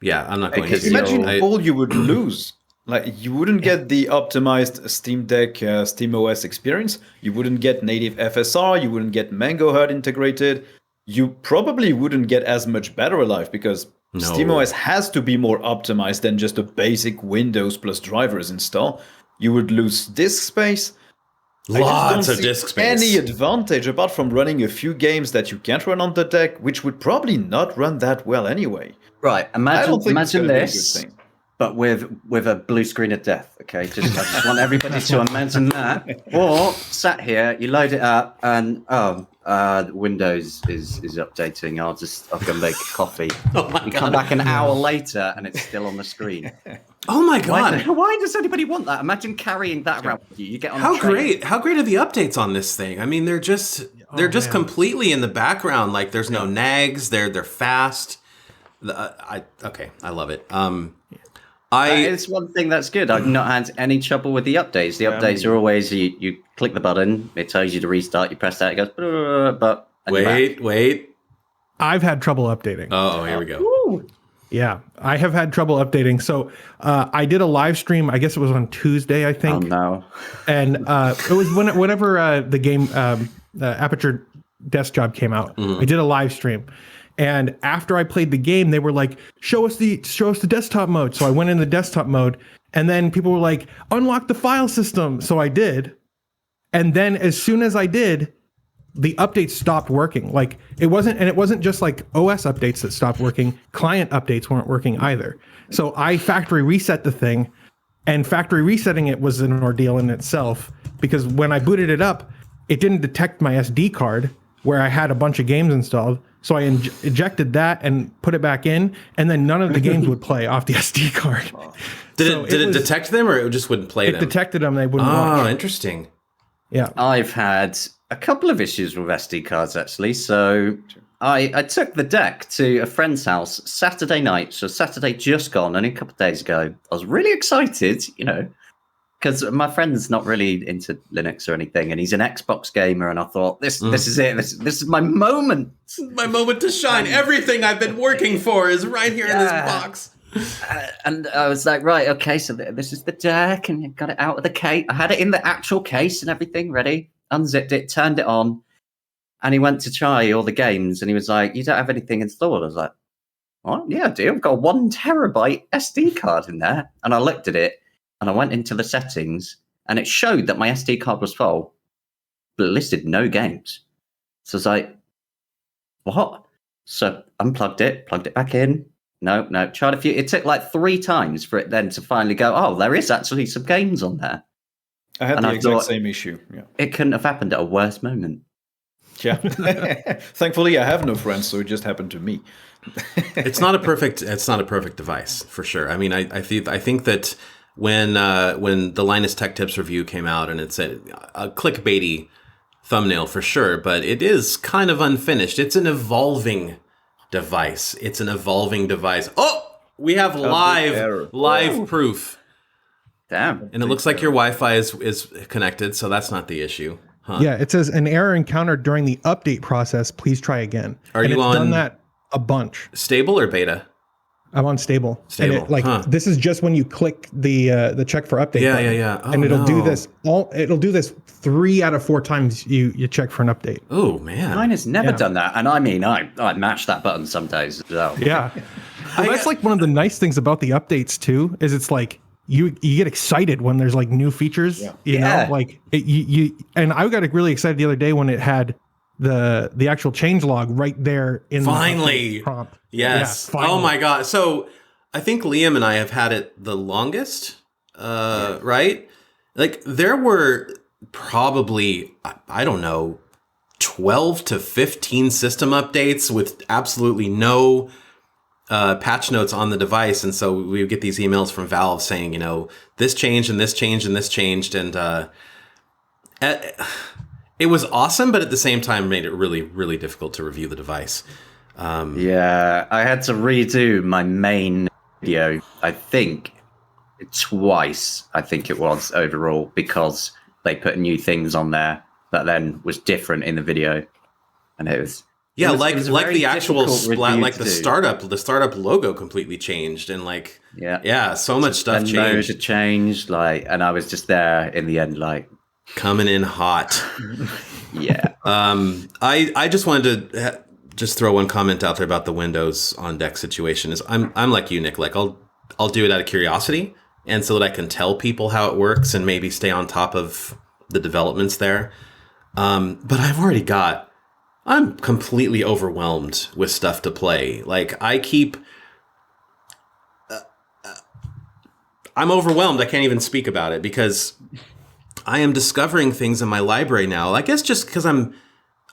Yeah, I'm not going to. Imagine all you would lose. Like, you wouldn't get the optimized Steam Deck, Steam OS experience. You wouldn't get native FSR. You wouldn't get Mango HUD integrated. You probably wouldn't get as much Battery Life, because SteamOS has to be more optimized than just a basic Windows plus drivers install. You would lose disk space. Lots of disk space. Any advantage apart from running a few games that you can't run on the deck, which would probably not run that well anyway. Right. Imagine this, thing. but with a blue screen of death. Okay, I just want everybody to imagine that. Or sat here, you load it up, and Windows is updating. I'll go make coffee. You come back an hour later, and it's still on the screen. Oh my god! Why does anybody want that? Imagine carrying that around with you. You get on. How great are the updates on this thing? I mean, they're just completely in the background. Like, there's no nags. They're fast. I love it. It's one thing that's good. I've not had any trouble with the updates. The updates are always you click the button, it tells you to restart. You press that, it goes. But wait. I've had trouble updating. Oh, here we go. Woo. Yeah, I have had trouble updating. So I did a live stream. I guess it was on Tuesday, I think. Oh no! And it was whenever the game Aperture Desk Job came out. I did a live stream. And after I played the game, they were like, show us the desktop mode. So I went in the desktop mode, and then people were like, unlock the file system. So I did. And then as soon as I did, the updates stopped working. Like, it wasn't just like OS updates that stopped working. Client updates weren't working either. So I factory reset the thing, and factory resetting it was an ordeal in itself, because when I booted it up, it didn't detect my SD card where I had a bunch of games installed. So I ejected that and put it back in, and then none of the games would play off the SD card. Did it detect them, or it just wouldn't play them? It detected them. They wouldn't watch. Oh, interesting. Yeah. I've had a couple of issues with SD cards, actually. So I took the deck to a friend's house Saturday night. So Saturday just gone, only a couple of days ago. I was really excited, because my friend's not really into Linux or anything, and he's an Xbox gamer, and I thought, this is it. This is my moment. This is my moment to shine. Everything I've been working for is right here in this box. And I was like, right, okay, so this is the deck, and I got it out of the case. I had it in the actual case and everything ready, unzipped it, turned it on, and he went to try all the games, and he was like, you don't have anything installed? I was like, what? Yeah, I do. I've got a 1 terabyte SD card in there. And I looked at it, and I went into the settings, and it showed that my SD card was full, but it listed no games. So I was like, what? So unplugged it, plugged it back in. No, tried a few. It took like 3 times for it then to finally go, oh, there is actually some games on there. I had the exact same issue. Yeah. It couldn't have happened at a worse moment. Yeah. Thankfully, I have no friends, so it just happened to me. It's not a perfect device, for sure. I mean, I think that when the Linus Tech Tips review came out, and it said a clickbaity thumbnail for sure, but it is kind of unfinished. It's an evolving device. Oh, we have live proof. Damn. And it looks like your Wi-Fi is connected, so that's not the issue. Huh. Yeah, it says an error encountered during the update process. Please try again. It's done that a bunch. Stable or beta? I'm on stable. Stable. And this is just when you click the check for update. button. Yeah. Oh, and it'll do this. It'll do this 3 out of 4 times you check for an update. Oh man, mine has never done that. And I mean, I mash that button some days as well. Yeah. that's like one of the nice things about the updates too, is it's like you get excited when there's like new features, you know, like you and I got really excited the other day when it had the actual changelog right there in finally the prompt. Yes. Yeah, oh my God. So I think Liam and I have had it the longest, right? Like there were probably, I don't know, 12 to 15 system updates with absolutely no patch notes on the device. And so we would get these emails from Valve saying, you know, this changed and this changed and this changed. And it was awesome, but at the same time made it really, really difficult to review the device. Yeah, I had to redo my main video, I think, twice, I think it was, overall, because they put new things on there that then was different in the video. And it was... Yeah, it was like the actual splat, like the startup logo completely changed, and like so much stuff changed. It changed, like, and I was just there in the end, like coming in hot. Yeah. I just wanted to just throw one comment out there about the Windows on deck situation. Is I'm like you, Nick. Like I'll do it out of curiosity, and so that I can tell people how it works and maybe stay on top of the developments there. But I'm completely overwhelmed with stuff to play. Like I'm overwhelmed. I can't even speak about it because I am discovering things in my library now. I guess just because I'm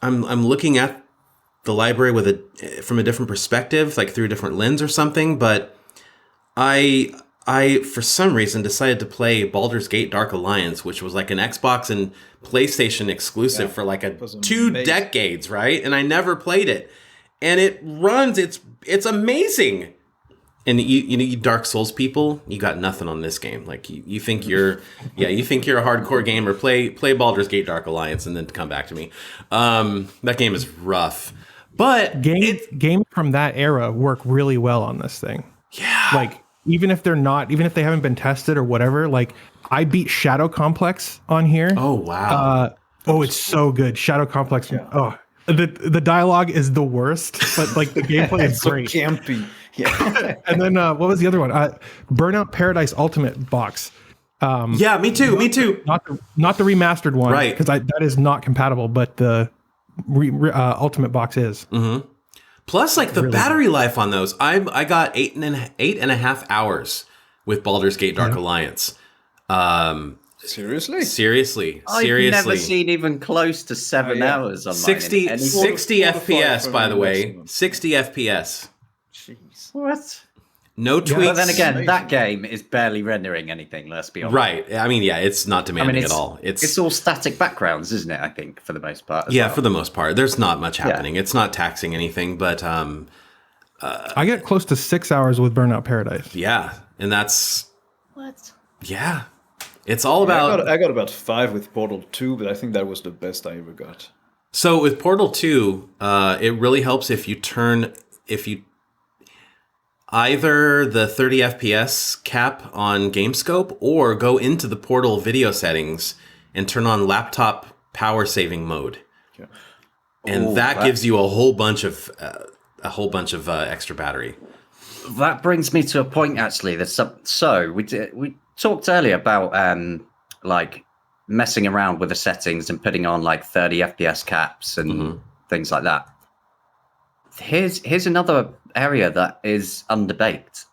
looking at the library from a different perspective, like through a different lens or something. But I for some reason decided to play Baldur's Gate Dark Alliance, which was like an Xbox and PlayStation exclusive for like two decades, right? And I never played it. And it runs, it's amazing. And you Dark Souls people, you got nothing on this game. Like you think you're a hardcore gamer, play Baldur's Gate Dark Alliance and then come back to me. That game is rough. But games from that era work really well on this thing. Yeah. Like even if they haven't been tested or whatever, like I beat Shadow Complex on here. Oh wow. It's so good. Shadow Complex. Yeah. Oh, the dialogue is the worst, but like the gameplay is great. So campy. Yeah. And then what was the other one? Burnout Paradise Ultimate box. Yeah, me too. Not the remastered one, right? Because that is not compatible, but the Ultimate box is. Mm-hmm. Plus, like the really battery life on those, I got 8.5 hours with Baldur's Gate Dark Alliance. Seriously. I've never seen even close to 7 hours on 60 FPS, by the way. 60 FPS. Jeez. What? No tweaks. But then again, that game is barely rendering anything, let's be honest. Right. I mean, yeah, it's not demanding at all. It's all static backgrounds, isn't it, I think, for the most part? For the most part. There's not much happening. It's not taxing anything, but... I get close to 6 hours with Burnout Paradise. Yeah, and that's... What? Yeah. It's all about... I got about 5 with Portal 2, but I think that was the best I ever got. So with Portal 2, it really helps if you either the 30 FPS cap on GameScope or go into the Portal video settings and turn on laptop power saving mode. Yeah. And that gives you a whole bunch of extra battery. That brings me to a point actually. So we talked earlier about like messing around with the settings and putting on like 30 FPS caps and things like that. Here's another area that is underbaked.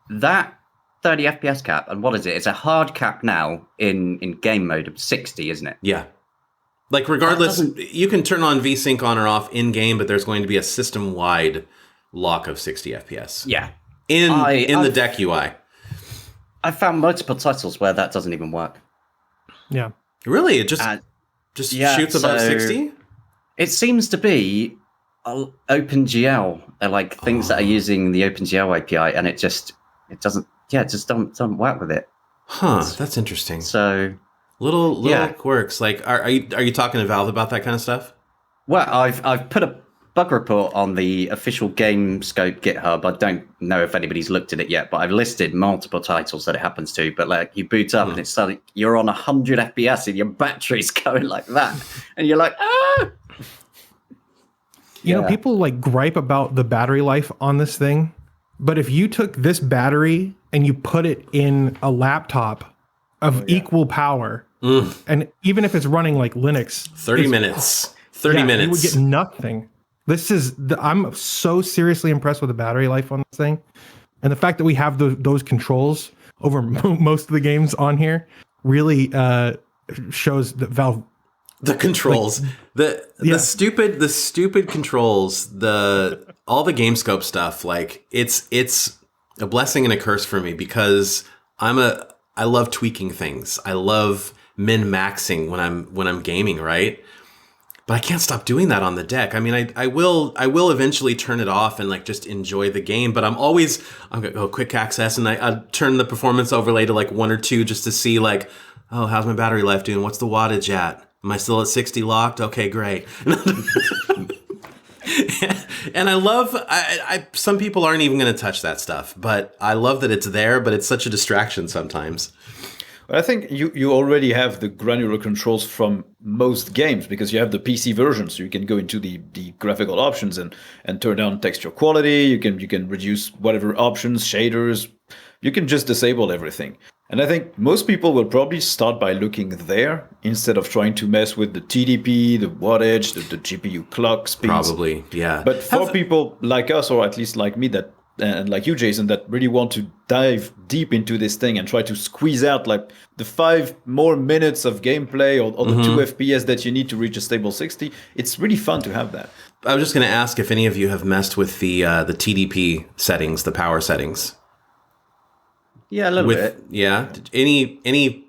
That 30 FPS cap, and what is it? It's a hard cap now in game mode of 60, isn't it? Yeah. Like regardless, you can turn on VSync on or off in game, but there's going to be a system-wide lock of 60 FPS. Yeah. In the deck UI. I found multiple titles where that doesn't even work. Yeah. Really? It just shoots above 60? It seems to be OpenGL, like things that are using the OpenGL API, and it doesn't work with it. Huh, that's interesting. So little quirks. Like, are you talking to Valve about that kind of stuff? Well, I've put a bug report on the official GameScope GitHub. I don't know if anybody's looked at it yet, but I've listed multiple titles that it happens to. But like, you boot up and it's like you're on 100 FPS and your battery's going like that, and you're like, ah. You know, people like gripe about the battery life on this thing, But if you took this battery and you put it in a laptop of equal power, and even if it's running like Linux, 30 minutes. 30 minutes. you would get nothing. I'm so seriously impressed with the battery life on this thing. And the fact that we have those controls over most of the games on here really shows that Valve. The controls, the stupid controls, all the GameScope stuff. Like it's a blessing and a curse for me because I love tweaking things. I love min-maxing when I'm gaming, right? But I can't stop doing that on the deck. I mean, I will eventually turn it off and like just enjoy the game. But I'm gonna go quick access and I turn the performance overlay to like 1 or 2 just to see like, oh, how's my battery life doing? What's the wattage at? Am I still at 60 locked? Okay, great. And I love, some people aren't even going to touch that stuff, but I love that it's there, but it's such a distraction sometimes. But I think you already have the granular controls from most games because you have the PC version, so you can go into the graphical options and turn down texture quality. You can reduce whatever options, shaders. You can just disable everything. And I think most people will probably start by looking there instead of trying to mess with the TDP, the wattage, the GPU clock speeds. Probably, yeah. But for people like us, or at least like me, and like you, Jason, that really want to dive deep into this thing and try to squeeze out like the 5 more minutes of gameplay or the 2 FPS that you need to reach a stable 60, it's really fun to have that. I was just going to ask if any of you have messed with the TDP settings, the power settings. Yeah, a little bit. Yeah. Any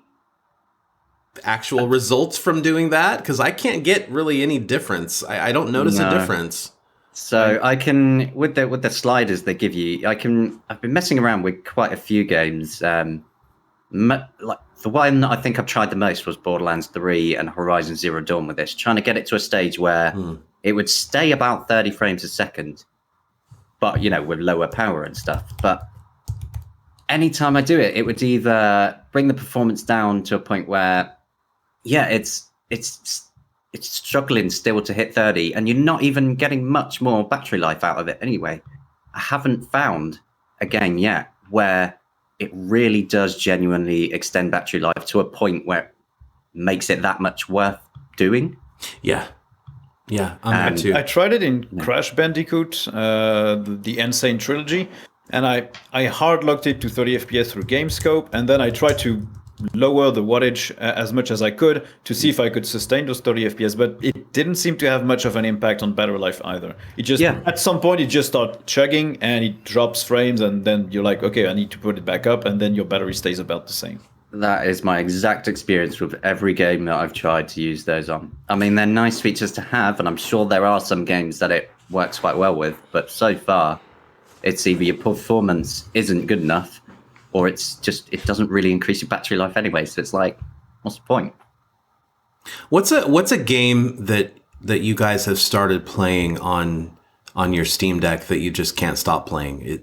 actual results from doing that? Because I can't get really any difference. I don't notice a difference. So I can with the sliders they give you. I've been messing around with quite a few games. Like the one I think I've tried the most was Borderlands 3 and Horizon Zero Dawn with this, trying to get it to a stage where it would stay about 30 frames a second, but with lower power and stuff. But anytime I do it, it would either bring the performance down to a point where, it's struggling still to hit 30, and you're not even getting much more battery life out of it anyway. I haven't found a game yet where it really does genuinely extend battery life to a point where it makes it that much worth doing. Yeah. Yeah, I'm there too. I tried it in Crash Bandicoot, the Insane Trilogy, and I hard locked it to 30 FPS through GameScope, and then I tried to lower the wattage as much as I could to see if I could sustain those 30 FPS, but it didn't seem to have much of an impact on battery life either. It just, at some point, it just starts chugging and it drops frames, and then you're like, okay, I need to put it back up, and then your battery stays about the same. That is my exact experience with every game that I've tried to use those on. I mean, they're nice features to have, and I'm sure there are some games that it works quite well with, but so far, it's either your performance isn't good enough, or it's just, it doesn't really increase your battery life anyway. So it's like, what's the point? What's a game that you guys have started playing on your Steam Deck that you just can't stop playing?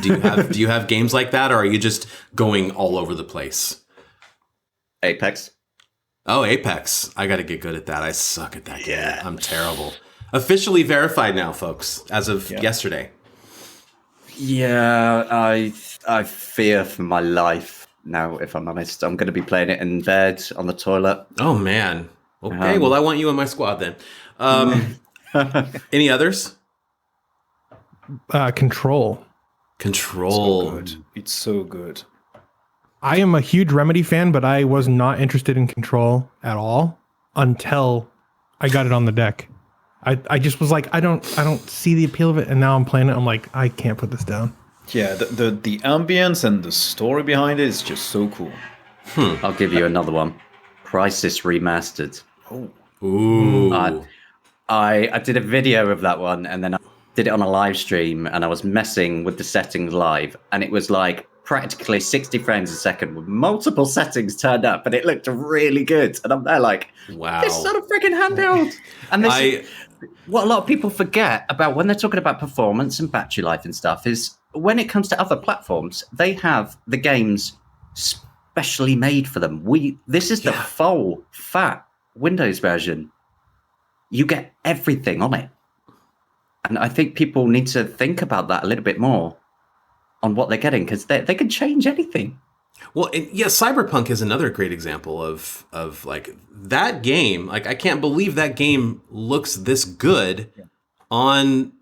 Do you have games like that, or are you just going all over the place? Apex. Oh, Apex. I got to get good at that. I suck at that game. I'm terrible. Officially verified now, folks, as of yesterday. Yeah, I fear for my life now, if I'm honest. I'm going to be playing it in bed, on the toilet. Oh, man. Okay, well, I want you in my squad then. Any others? Control. Control. So good. It's so good. I am a huge Remedy fan, but I was not interested in Control at all until I got it on the deck. I just was like, I don't see the appeal of it, and now I'm playing it. I'm like, I can't put this down. Yeah, the ambience and the story behind it is just so cool. I'll give you another one. Crysis Remastered. Oh. Ooh. I did a video of that one, and then I did it on a live stream, and I was messing with the settings live, and it was like practically 60 frames a second with multiple settings turned up, and it looked really good. And I'm there like, wow, this is on a freaking handheld. And this what a lot of people forget about when they're talking about performance and battery life and stuff is when it comes to other platforms, they have the games specially made for them. This is the full fat Windows version. You get everything on it. And I think people need to think about that a little bit more. on what they're getting, because they can change anything. Well, yeah, Cyberpunk is another great example of like that game. Like, I can't believe that game looks this good on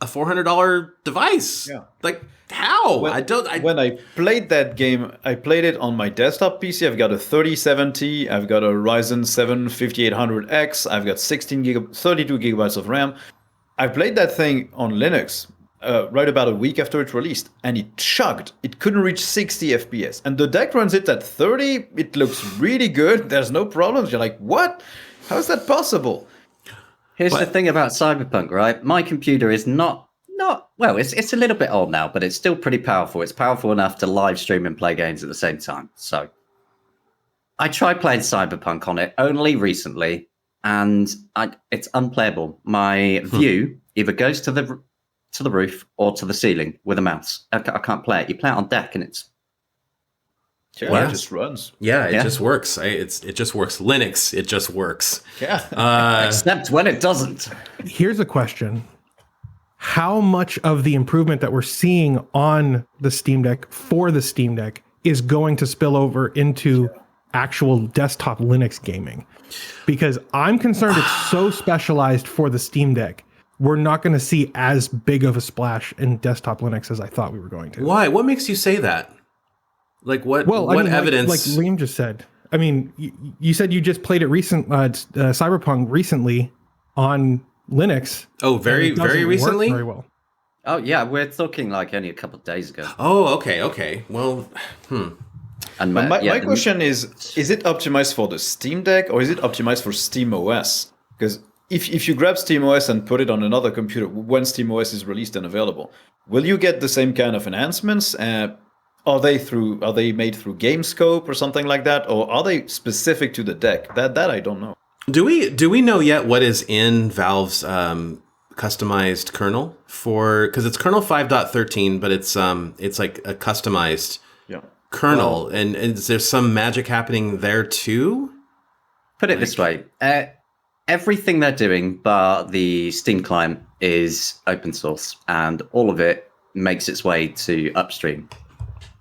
a $400 device. Yeah. Like, how? When I played that game, I played it on my desktop PC. I've got a 3070. I've got a Ryzen 7 5800X. I've got 32 gigabytes of RAM. I played that thing on Linux right about a week after it released, and it chugged. It couldn't reach 60 FPS. And the deck runs it at 30. It looks really good. There's no problems. You're like, what? How is that possible? Here's the thing about Cyberpunk, right? My computer is not well, it's a little bit old now, but it's still pretty powerful. It's powerful enough to live stream and play games at the same time. So I tried playing Cyberpunk on it only recently, and it's unplayable. My view either goes to the roof or to the ceiling with a mouse. I can't play it. You play it on deck, and it's It just runs. Yeah, it just works. It just works. Linux, it just works. Yeah. except when it doesn't. Here's a question. How much of the improvement that we're seeing on the Steam Deck for the Steam Deck is going to spill over into actual desktop Linux gaming? Because I'm concerned it's so specialized for the Steam Deck, we're not going to see as big of a splash in desktop Linux as I thought we were going to. Why? What makes you say that? Like, what evidence? Like Liam just said. I mean, you said you just played it Cyberpunk recently on Linux. Oh, very recently? Very well. Oh yeah, we're talking like only a couple of days ago. Oh, okay. Well, And my question is it optimized for the Steam Deck or is it optimized for SteamOS? Because if you grab SteamOS and put it on another computer when SteamOS is released and available, will you get the same kind of enhancements? Are they made through GameScope or something like that, or are they specific to the deck? That I don't know. do we know yet what is in Valve's customized kernel for? Because it's kernel 5.13, but it's like a customized kernel, and is there some magic happening there too? Put it this way: everything they're doing, bar the Steam client, is open source, and all of it makes its way to upstream.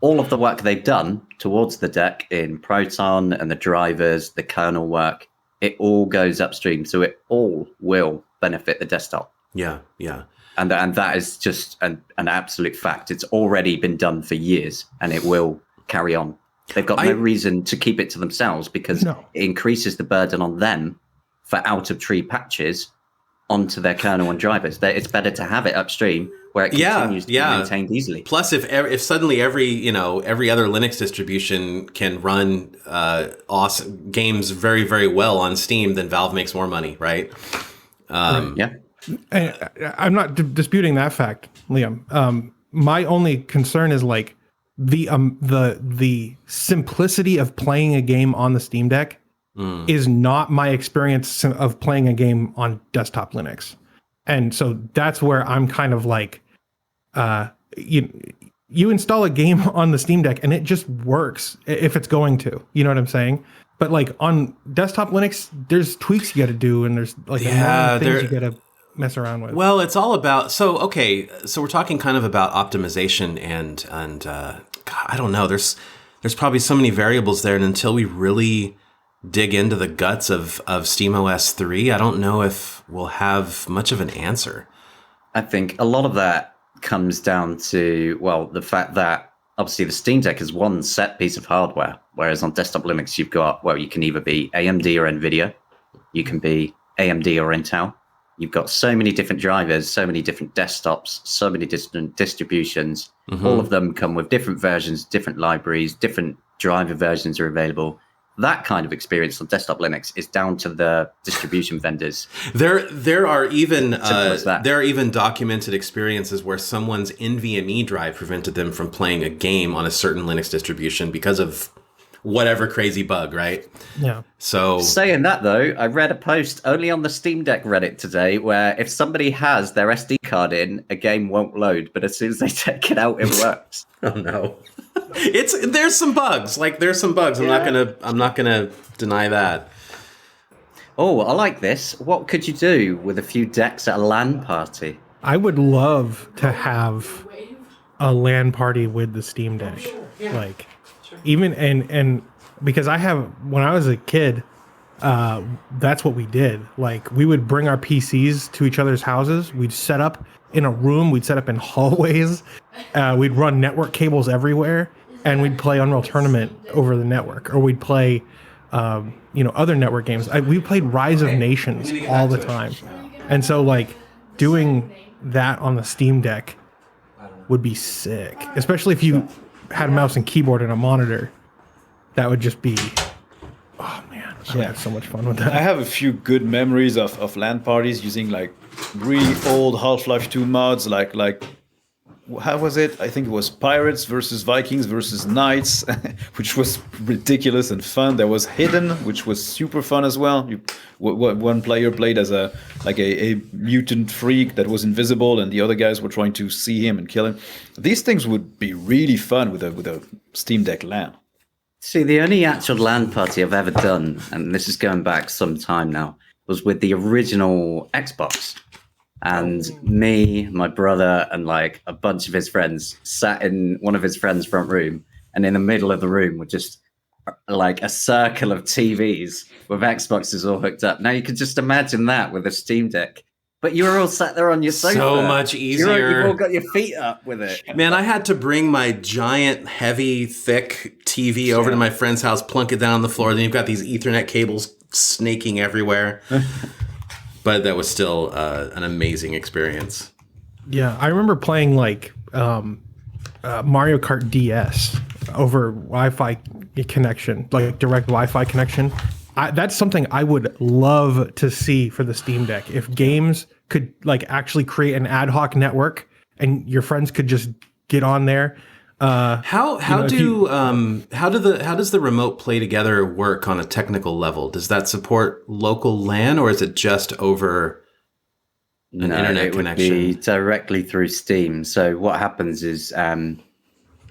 All of the work they've done towards the deck in Proton and the drivers, the kernel work, it all goes upstream. So it all will benefit the desktop. Yeah. And that is just an absolute fact. It's already been done for years, and it will carry on. They've got no reason to keep it to themselves, because it increases the burden on them for out-of-tree patches onto their kernel and drivers. It's better to have it upstream where it continues to be maintained easily. Plus, if suddenly every other Linux distribution can run awesome games very, very well on Steam, then Valve makes more money, right? I'm not disputing that fact, Liam. My only concern is like the simplicity of playing a game on the Steam Deck is not my experience of playing a game on desktop Linux. And so that's where I'm kind of like, you install a game on the Steam Deck and it just works if it's going to, you know what I'm saying? But like on desktop Linux, there's tweaks you got to do, and there's like things you got to mess around with. Well, it's all about, so we're talking kind of about optimization and God, I don't know. There's probably so many variables there, and until we really dig into the guts of SteamOS 3, I don't know if we'll have much of an answer. I think a lot of that comes down to, well, the fact that obviously the Steam Deck is one set piece of hardware, whereas on desktop Linux you've got, well, you can either be AMD or NVIDIA, you can be AMD or Intel. You've got so many different drivers, so many different desktops, so many different distributions. Mm-hmm. All of them come with different versions, different libraries, different driver versions are available. That kind of experience on desktop Linux is down to the distribution vendors. There are even documented experiences where someone's NVMe drive prevented them from playing a game on a certain Linux distribution because of whatever crazy bug, right? Yeah. So saying that though, I read a post only on the Steam Deck Reddit today where if somebody has their SD card in, a game won't load, but as soon as they take it out, it works. Oh no. There's some bugs. Yeah. I'm not gonna deny that. Oh, I like this. What could you do with a few decks at a LAN party? I would love to have a LAN party with the Steam Deck. Like, even and because when I was a kid, that's what we did. Like, we would bring our PCs to each other's houses. We'd set up in a room. We'd set up in hallways. We'd run network cables everywhere, and we'd play Unreal Tournament over the network, or we'd play, other network games. We played Rise of Nations all the time, and so like doing that on the Steam Deck would be sick, especially if you had a mouse and keyboard and a monitor. That would just be, oh man, I would have so much fun with that. I have a few good memories of LAN parties using like really old Half-Life 2 mods, like how was it? I think it was Pirates versus Vikings versus Knights, which was ridiculous and fun. There was Hidden, which was super fun as well. One player played as a mutant freak that was invisible, and the other guys were trying to see him and kill him. These things would be really fun with a Steam Deck LAN. See, the only actual LAN party I've ever done, and this is going back some time now, was with the original Xbox. And me, my brother, and like a bunch of his friends sat in one of his friends' front room, and in the middle of the room were just like a circle of TVs with Xboxes all hooked up. Now you can just imagine that with a Steam Deck. But you were all sat there on your sofa. So much easier. You've all got your feet up with it. Man, I had to bring my giant, heavy, thick TV over to my friend's house, plunk it down on the floor. Then you've got these Ethernet cables snaking everywhere. But that was still an amazing experience. Yeah, I remember playing like Mario Kart DS over Wi-Fi connection, like direct Wi-Fi connection. That's something I would love to see for the Steam Deck. If games could like actually create an ad hoc network and your friends could just get on there. How does the remote play together work on a technical level? Does that support local LAN, or is it just over an internet connection? It would be directly through Steam. So what happens is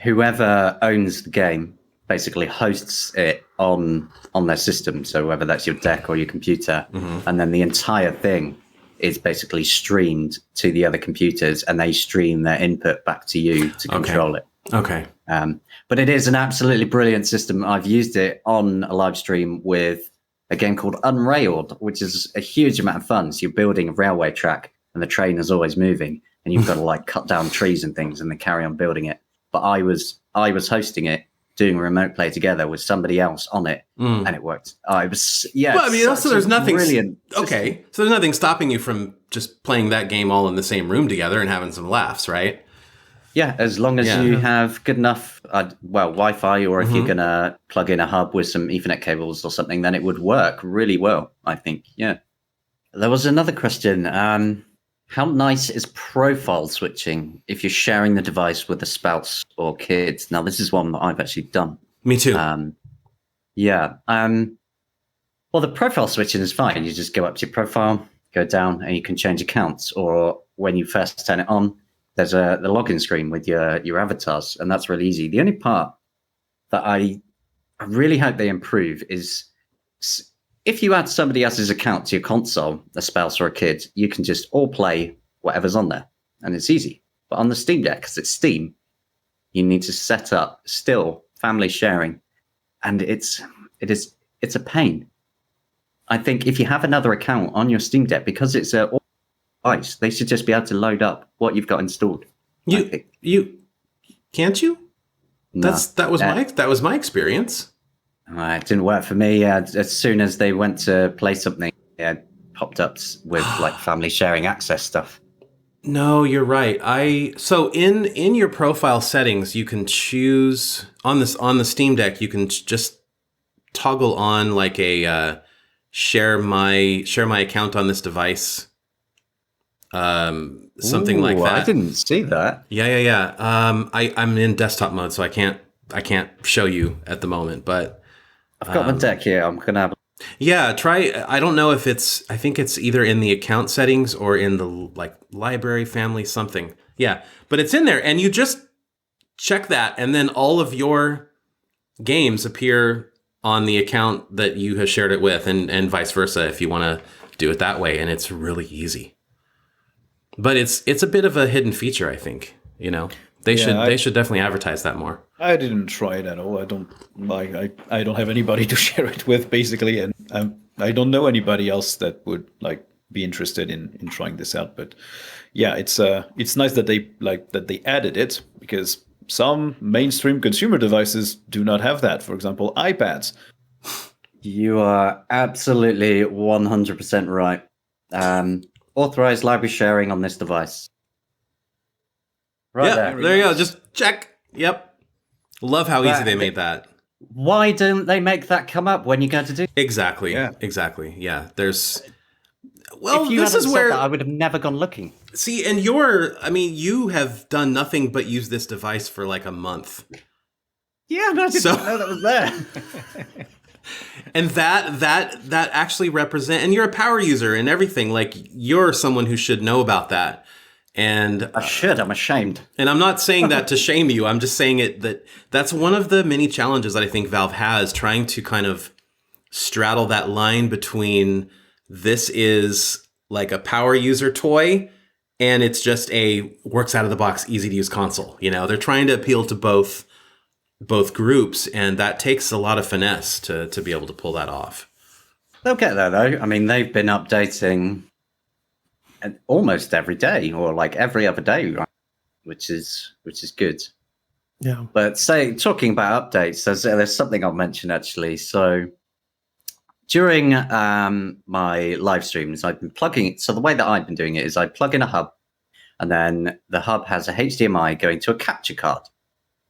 whoever owns the game basically hosts it on their system. So whether that's your deck or your computer, and then the entire thing is basically streamed to the other computers, and they stream their input back to you to control it. Okay. But it is an absolutely brilliant system. I've used it on a live stream with a game called Unrailed, which is a huge amount of fun. So you're building a railway track, and the train is always moving, and you've got to like cut down trees and things, and then carry on building it. But I was hosting it, doing a remote play together with somebody else on it, and it worked. Well, I mean, also there's nothing brilliant. Okay, so there's nothing stopping you from just playing that game all in the same room together and having some laughs, right? Yeah, as long as you have good enough, Wi-Fi, or if you're gonna plug in a hub with some Ethernet cables or something, then it would work really well, I think. Yeah. There was another question. How nice is profile switching if you're sharing the device with a spouse or kids? Now, this is one that I've actually done. Me too. Yeah. Well, the profile switching is fine. You just go up to your profile, go down, and you can change accounts. Or when you first turn it on, there's the login screen with your avatars, and that's really easy. The only part that I really hope they improve is if you add somebody else's account to your console, a spouse or a kid, you can just all play whatever's on there, and it's easy. But on the Steam Deck, because it's Steam, you need to set up still family sharing, and it's a pain. I think if you have another account on your Steam Deck, because it's a device, they should just be able to load up what you've got installed. You can't you? No. That was my experience. It didn't work for me. As soon as they went to play something, it popped up with like family sharing access stuff. No, you're right. So in your profile settings, you can choose on the Steam Deck. You can just toggle on like a share my account on this device. Something like that. I didn't see that. Yeah. I'm in desktop mode, so I can't show you at the moment, but I've got my deck here. I'm gonna have. Yeah, try. I don't know if I think it's either in the account settings or in the like library, family, something. Yeah, but it's in there, and you just check that, and then all of your games appear on the account that you have shared it with, and vice versa if you want to do it that way, and it's really easy. But it's a bit of a hidden feature, I think. You know. They should definitely advertise that more. I didn't try it at all. I don't have anybody to share it with, basically, and I don't know anybody else that would be interested in trying this out. But yeah, it's nice that they added it, because some mainstream consumer devices do not have that. For example, iPads. You are absolutely 100% right. Authorized library sharing on this device. Right there you go. Just check. Yep. Love how easy they made that. Why don't they make that come up when you go to do? Exactly. Yeah. Exactly. Yeah. Well, if you this is said where that, I would have never gone looking. See, and you have done nothing but use this device for like a month. Yeah, no, I didn't know that was there. And that actually and you're a power user and everything. Like, you're someone who should know about that. And I'm ashamed. And I'm not saying that to shame you. I'm just saying that's one of the many challenges that I think Valve has, trying to kind of straddle that line between this is like a power user toy and it's just a works out of the box, easy to use console. They're trying to appeal to both groups, and that takes a lot of finesse to be able to pull that off. They'll get there, though. I mean, they've been updating almost every day, or like every other day, right? which is good. Yeah. But talking about updates, there's something I'll mention, actually. So during my live streams, I've been plugging it. So the way that I've been doing it is I plug in a hub, and then the hub has a HDMI going to a capture card.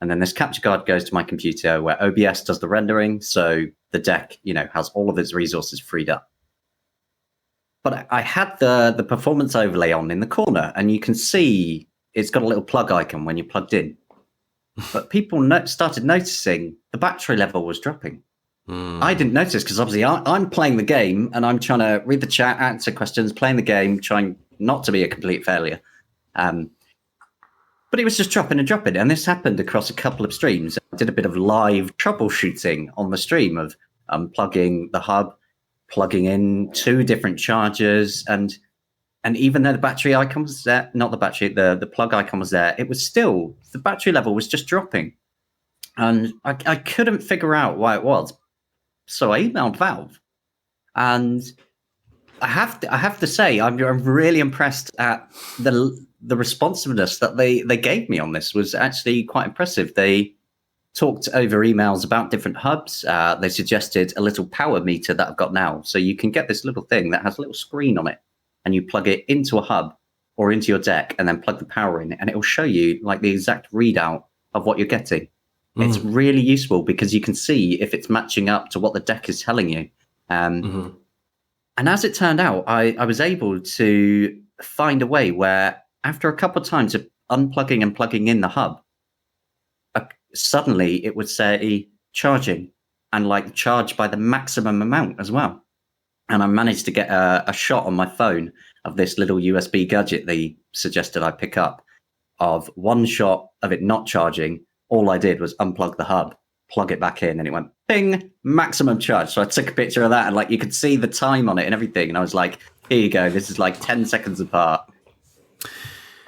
And then this capture card goes to my computer where OBS does the rendering. So the deck, has all of its resources freed up. But I had the performance overlay on in the corner, and you can see it's got a little plug icon when you're plugged in. But people started noticing the battery level was dropping. I didn't notice because obviously I'm playing the game and I'm trying to read the chat, answer questions, playing the game, trying not to be a complete failure. But it was just dropping and dropping. And this happened across a couple of streams. I did a bit of live troubleshooting on the stream of unplugging the hub, plugging in 2 different chargers. And even though the battery icon was there, not the battery, the plug icon was there, it was still, the battery level was just dropping. And I couldn't figure out why it was. So I emailed Valve. And I have to say, I'm really impressed at the responsiveness that they gave me on this. Was actually quite impressive. They talked over emails about different hubs. They suggested a little power meter that I've got now. So you can get this little thing that has a little screen on it, and you plug it into a hub or into your deck and then plug the power in, and it will show you like the exact readout of what you're getting. It's really useful because you can see if it's matching up to what the deck is telling you. And as it turned out, I was able to find a way where after a couple of times of unplugging and plugging in the hub, suddenly it would say charging, and like charge by the maximum amount as well. And I managed to get a shot on my phone of this little USB gadget they suggested I pick up, of one shot of it not charging. All I did was unplug the hub, plug it back in, and it went ping, maximum charge. So I took a picture of that, and like you could see the time on it and everything. And I was like, here you go. This is like 10 seconds apart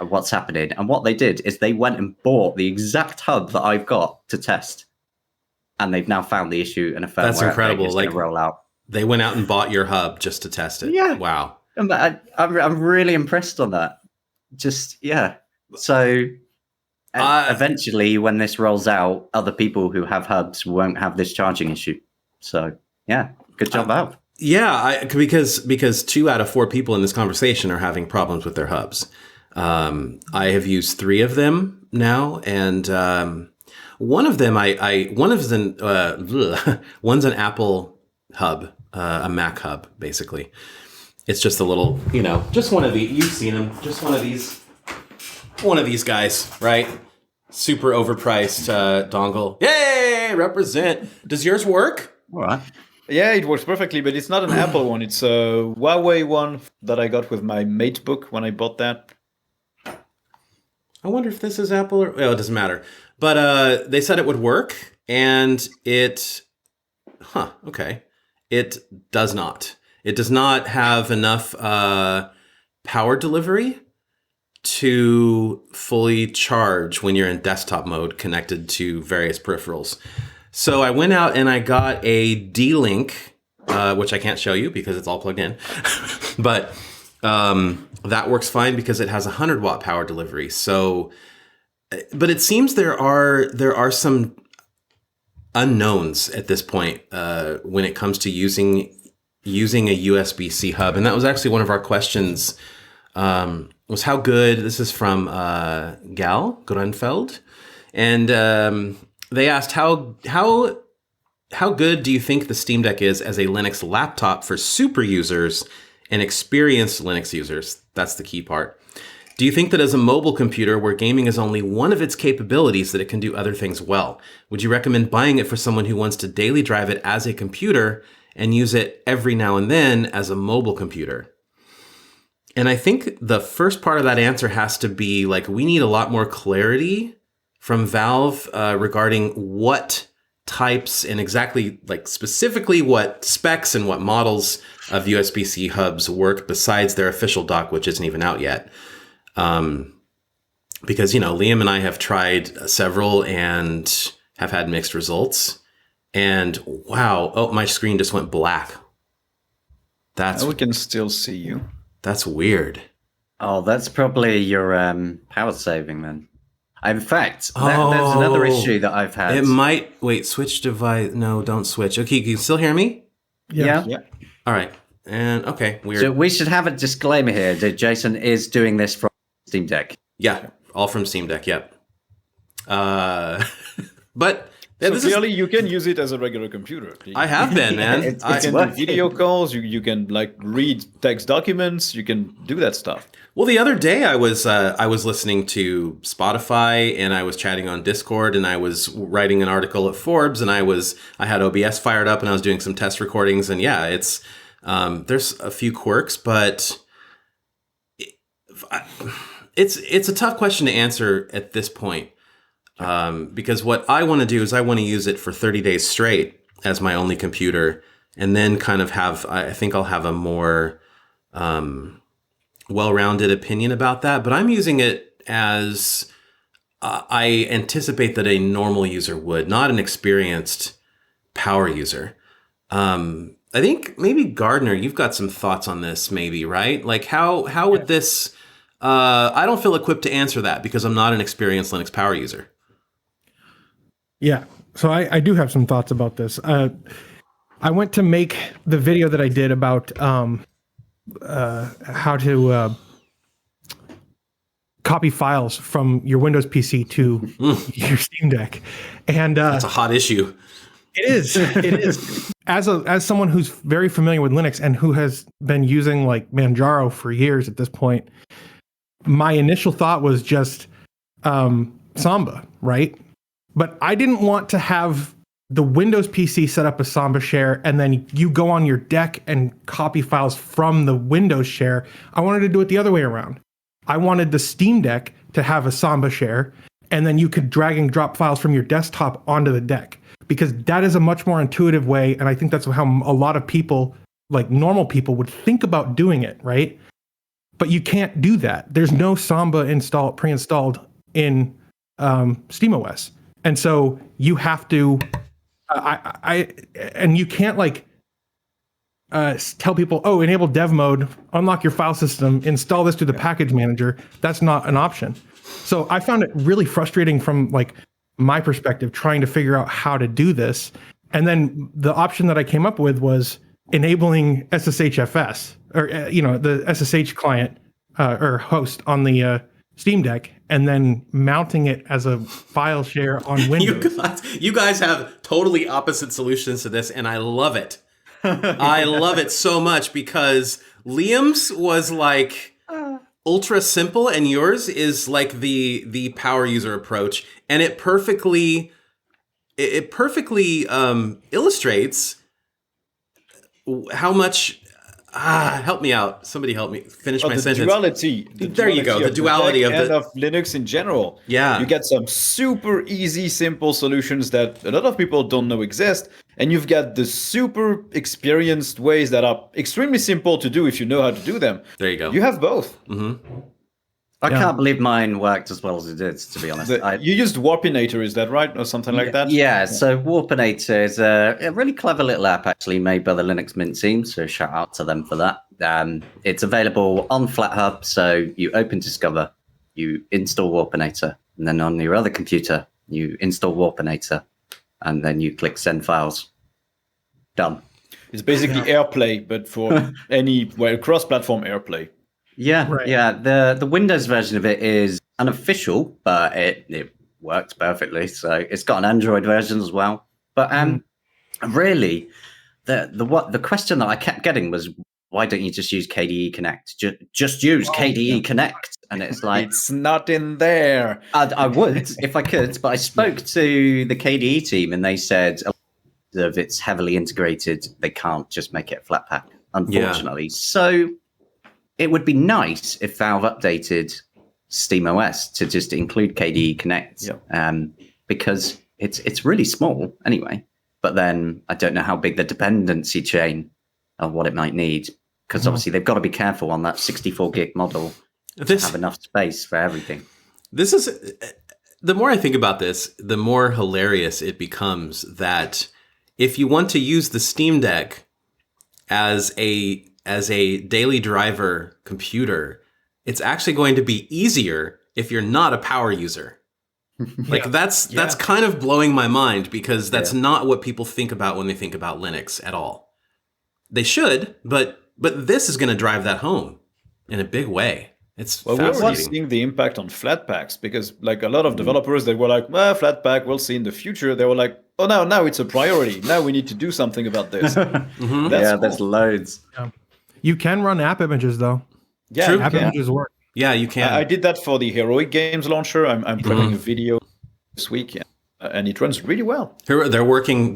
of what's happening. And what they did is they went and bought the exact hub that I've got to test. And they've now found the issue and a firmware. That's incredible. Like roll out. They went out and bought your hub just to test it. Yeah. Wow. And I'm really impressed on that. Just, yeah. So eventually, when this rolls out, other people who have hubs won't have this charging issue. So, yeah, good job, Valve. Yeah, because 2 out of 4 people in this conversation are having problems with their hubs. I have used 3 of them now, and one of them one's an Apple hub, a Mac hub, basically. It's just a little, just one of these. You've seen them, just one of these guys, right? Super overpriced dongle. Yay! Represent. Does yours work? All right. Yeah, it works perfectly, but it's not an Apple one. It's a Huawei one that I got with my MateBook when I bought that. I wonder if this is Apple or... Well, it doesn't matter. But they said it would work, and it... okay. It does not. It does not have enough power delivery to fully charge when you're in desktop mode connected to various peripherals. So I went out and I got a D-Link, which I can't show you because it's all plugged in. But that works fine because it has 100 watt power delivery. So, but it seems there are some unknowns at this point when it comes to using a USB-C hub. And that was actually one of our questions, was how good, this is from Gal Grunfeld. And they asked, how good do you think the Steam Deck is as a Linux laptop for super users and experienced Linux users? That's the key part. Do you think that as a mobile computer where gaming is only one of its capabilities, that it can do other things well? Would you recommend buying it for someone who wants to daily drive it as a computer and use it every now and then as a mobile computer? And I think the first part of that answer has to be like, we need a lot more clarity from Valve regarding what types and exactly like specifically what specs and what models of USB-C hubs work besides their official dock, which isn't even out yet. Because, Liam and I have tried several and have had mixed results. And wow, oh, my screen just went black. We can still see you. That's weird. Oh, that's probably your power saving then. In fact, there's another issue that I've had. It might... Wait, switch device. No, don't switch. Okay, can you still hear me? Yeah. All right. And okay, weird. So we should have a disclaimer here that Jason is doing this from Steam Deck. Yeah, all from Steam Deck, yep. But... So clearly, you can use it as a regular computer. I have been, man. You can do video calls. You can read text documents. You can do that stuff. Well, the other day I was listening to Spotify and I was chatting on Discord and I was writing an article at Forbes and I had OBS fired up and I was doing some test recordings and yeah, it's there's a few quirks, but it's a tough question to answer at this point. Because what I want to do is I want to use it for 30 days straight as my only computer and then kind of I think I'll have a more well-rounded opinion about that. But I'm using it as I anticipate that a normal user would, not an experienced power user. I think maybe Gardner, you've got some thoughts on this maybe, right? Like how would this... I don't feel equipped to answer that because I'm not an experienced Linux power user. Yeah, so I do have some thoughts about this. I went to make the video that I did about how to copy files from your Windows PC to your Steam Deck, and that's a hot issue. It is. It is. As someone who's very familiar with Linux and who has been using like Manjaro for years at this point, my initial thought was just Samba, right? But I didn't want to have the Windows PC set up a Samba share and then you go on your deck and copy files from the Windows share. I wanted to do it the other way around. I wanted the Steam Deck to have a Samba share and then you could drag and drop files from your desktop onto the deck because that is a much more intuitive way. And I think that's how a lot of people, like normal people, would think about doing it, right? But you can't do that. There's no Samba pre-installed in SteamOS. And so you have to, and you can't like tell people, oh, enable dev mode, unlock your file system, install this to the package manager. That's not an option. So I found it really frustrating from like my perspective, trying to figure out how to do this. And then the option that I came up with was enabling SSHFS or, the SSH client or host on the Steam Deck and then mounting it as a file share on Windows. You guys have totally opposite solutions to this, and I love it. I love it so much because Liam's was like ultra simple, and yours is like the power user approach, and it perfectly illustrates how much. Help me out. Somebody help me finish my sentence. There you go. The duality of Linux in general. Yeah. You get some super easy, simple solutions that a lot of people don't know exist. And you've got the super experienced ways that are extremely simple to do if you know how to do them. There you go. You have both. Mm-hmm. I can't believe mine worked as well as it did, to be honest. You used Warpinator, is that right? Or something like that? Yeah, so Warpinator is a really clever little app actually made by the Linux Mint team, so shout out to them for that. It's available on FlatHub, so you open Discover, you install Warpinator, and then on your other computer, you install Warpinator, and then you click Send Files. Done. It's basically AirPlay, but for cross-platform AirPlay. Yeah, Right. yeah. The Windows version of it is unofficial, but it works perfectly. So it's got an Android version as well. But really, the question that I kept getting was, why don't you just use KDE Connect? Just use KDE Connect, and it's like It's not in there. I would if I could, but I spoke to the KDE team, and they said if it's heavily integrated, they can't just make it Flatpak, unfortunately. So it would be nice if Valve updated SteamOS to just include KDE Connect, because it's really small anyway. But then I don't know how big the dependency chain of what it might need, because obviously they've got to be careful on that 64 gig model to have enough space for everything. This is the more I think about this, the more hilarious it becomes that if you want to use the Steam Deck as a daily driver computer, it's actually going to be easier if you're not a power user. Like that's kind of blowing my mind, because that's not what people think about when they think about Linux at all. They should, but this is going to drive that home in a big way. It's fascinating. We're seeing the impact on Flatpaks, because like a lot of developers that were like, well, Flatpak, we'll see in the future. They were like, oh, now it's a priority. Now we need to do something about this. There's loads. Yeah. You can run app images though. Yeah, True. App images work. Yeah, you can. I did that for the Heroic Games launcher. I'm prepping a video this week, and it runs really well. They're working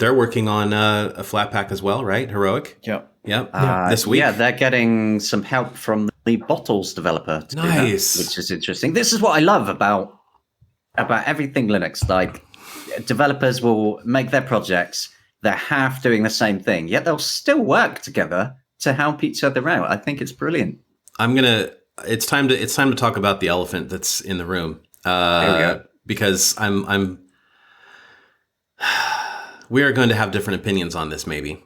on a Flatpak as well, right? Heroic. Yeah. Yep. This week. Yeah, they're getting some help from the Bottles developer to do that, which is interesting. This is what I love about everything Linux. Like, developers will make their projects, they're half doing the same thing, yet they'll still work together to help each other out. I think it's brilliant. It's time to talk about the elephant that's in the room. There we go. Because we are going to have different opinions on this, maybe.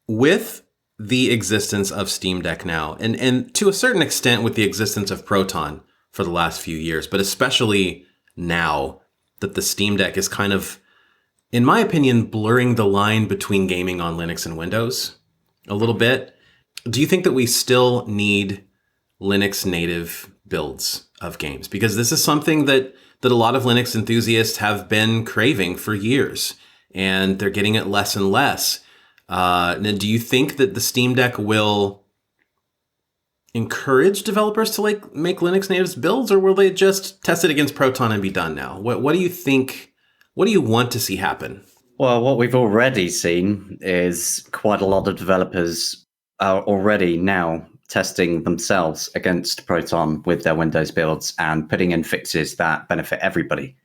With the existence of Steam Deck now, and to a certain extent with the existence of Proton for the last few years, but especially now that the Steam Deck is kind of, in my opinion, blurring the line between gaming on Linux and Windows a little bit. Do you think that we still need Linux native builds of games? Because this is something that a lot of Linux enthusiasts have been craving for years, and they're getting it less and less. Now, do you think that the Steam Deck will encourage developers to make Linux native builds, or will they just test it against Proton and be done now? What do you think? What do you want to see happen? Well, what we've already seen is quite a lot of developers are already now testing themselves against Proton with their Windows builds and putting in fixes that benefit everybody,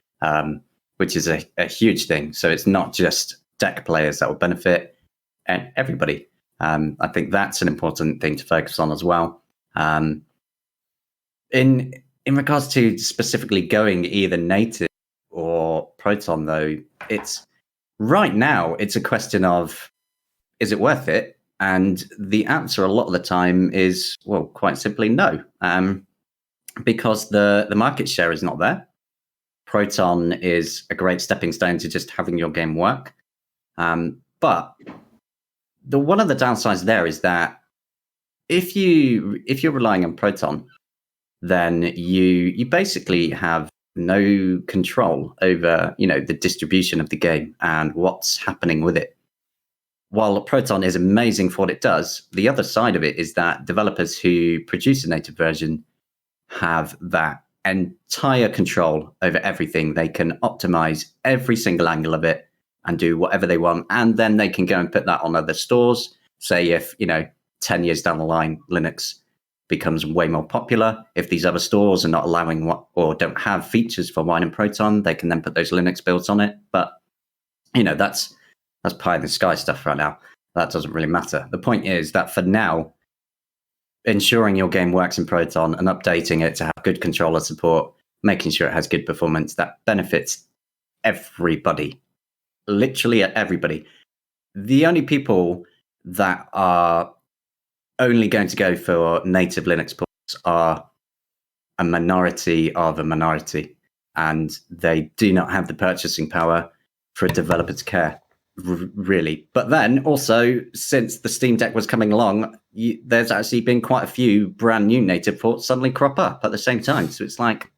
which is a huge thing. So it's not just deck players that will benefit, and everybody. I think that's an important thing to focus on as well. In regards to specifically going either native or Proton, though, it's right now it's a question of, is it worth it? And the answer a lot of the time is, well, quite simply no, because the market share is not there. Proton is a great stepping stone to just having your game work, but one of the downsides there is that if you're relying on Proton, then you basically have no control over the distribution of the game and what's happening with it. While Proton is amazing for what it does, the other side of it is that developers who produce a native version have that entire control over everything. They can optimize every single angle of it and do whatever they want. And then they can go and put that on other stores. Say if, 10 years down the line, Linux becomes way more popular. If these other stores are not allowing or don't have features for Wine and Proton, they can then put those Linux builds on it. But, that's pie in the sky stuff right now. That doesn't really matter. The point is that for now, ensuring your game works in Proton and updating it to have good controller support, making sure it has good performance, that benefits everybody. Literally everybody. The only people that are only going to go for native Linux ports are a minority of a minority, and they do not have the purchasing power for a developer to care, really. But then also, since the Steam Deck was coming along, there's actually been quite a few brand new native ports suddenly crop up at the same time. So it's like,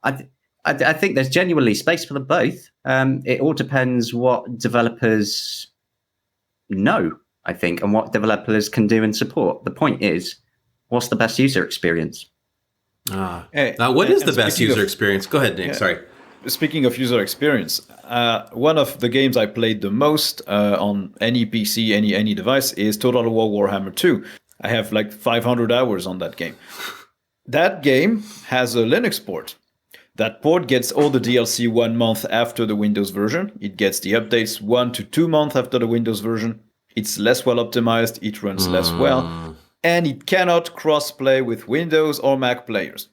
I think there's genuinely space for them both. It all depends what developers know, I think, and what developers can do and support. The point is, what's the best user experience? What is the best user experience? Go ahead, Nick. Yeah. Sorry. Speaking of user experience, one of the games I played the most on any PC, any device is Total War Warhammer 2. I have like 500 hours on that game. That game has a Linux port. That port gets all the DLC 1 month after the Windows version. It gets the updates 1 to 2 months after the Windows version. It's less well optimized. It runs less well. And it cannot cross-play with Windows or Mac players.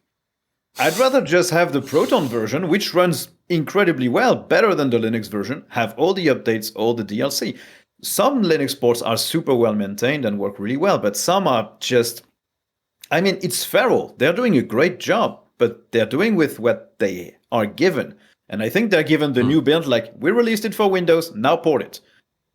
I'd rather just have the Proton version, which runs incredibly well, better than the Linux version, have all the updates, all the DLC. Some Linux ports are super well maintained and work really well, but some are just... I mean, it's feral. They're doing a great job, but they're doing with what they are given. And I think they're given the new build, like, we released it for Windows, now port it.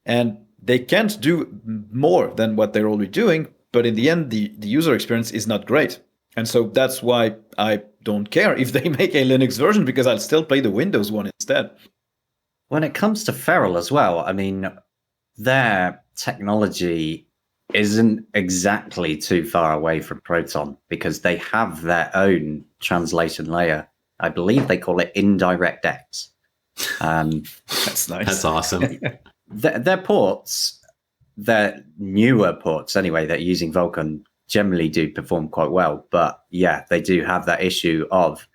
And they can't do more than what they're already doing, but in the end, the user experience is not great. And so that's why I don't care if they make a Linux version, because I'll still play the Windows one instead. When it comes to Feral as well, I mean, their technology isn't exactly too far away from Proton, because they have their own translation layer. I believe they call it Indirect X. That's nice. That's awesome. Their ports, their newer ports anyway, that are using Vulkan, generally do perform quite well. But yeah, they do have that issue of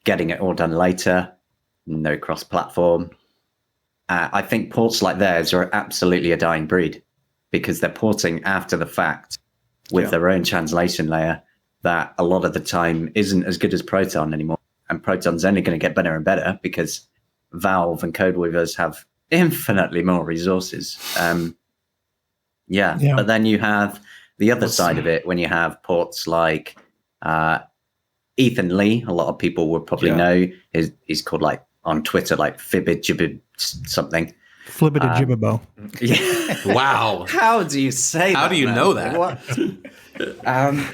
getting it all done later, no cross-platform. I think ports like theirs are absolutely a dying breed, because they're porting after the fact with their own translation layer that a lot of the time isn't as good as Proton anymore. And Proton's only going to get better and better because Valve and Codeweavers have infinitely more resources. But then you have the other side of it when you have ports like Ethan Lee. A lot of people would probably know he's called, like, on Twitter, like Fibbid something. Flibbida Jibbibo. Yeah. Wow. How do you say that? How do you know that? What?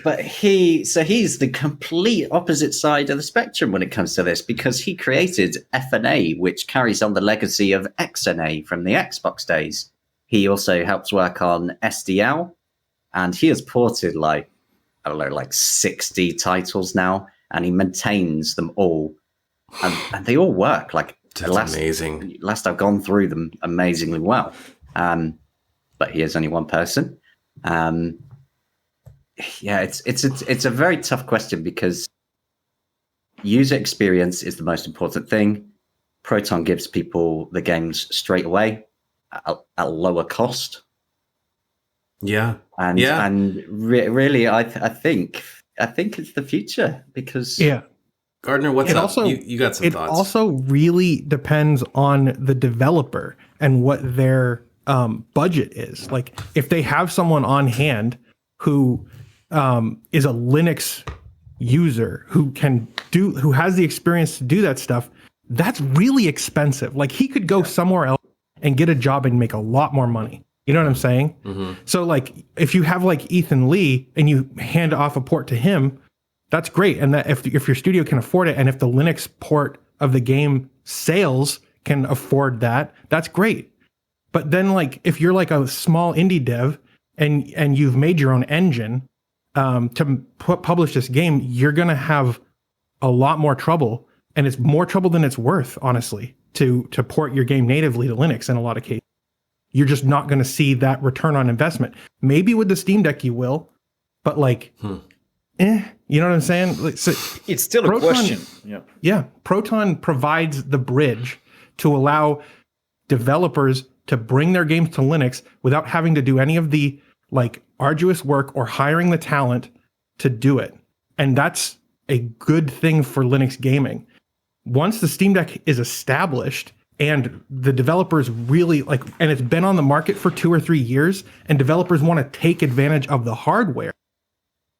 But he's the complete opposite side of the spectrum when it comes to this, because he created FNA, which carries on the legacy of XNA from the Xbox days. He also helps work on SDL, and he has ported like 60 titles now, and he maintains them all, and they all work. Like, that's amazing. Last I've gone through them amazingly well. But he is only one person. It's a very tough question, because user experience is the most important thing. Proton gives people the games straight away at a lower cost. Yeah. And really, I think it's the future, because Gardner, what's up? You got some thoughts. It also really depends on the developer and what their budget is. Like, if they have someone on hand who is a Linux user who has the experience to do that stuff, that's really expensive. Like, he could go somewhere else and get a job and make a lot more money. You know what I'm saying? Mm-hmm. So, like, if you have like Ethan Lee and you hand off a port to him, that's great. And that if your studio can afford it, and if the Linux port of the game sales can afford that, that's great. But then, like, if you're like a small indie dev and you've made your own engine to publish this game, you're going to have a lot more trouble, and it's more trouble than it's worth, honestly, to port your game natively to Linux in a lot of cases. You're just not going to see that return on investment. Maybe with the Steam Deck you will, but like, you know what I'm saying? Like, so it's still a question. Yeah. Proton provides the bridge to allow developers to bring their games to Linux without having to do any of the like arduous work or hiring the talent to do it. And that's a good thing for Linux gaming. Once the Steam Deck is established and the developers really like, and it's been on the market for 2 or 3 years, and developers want to take advantage of the hardware,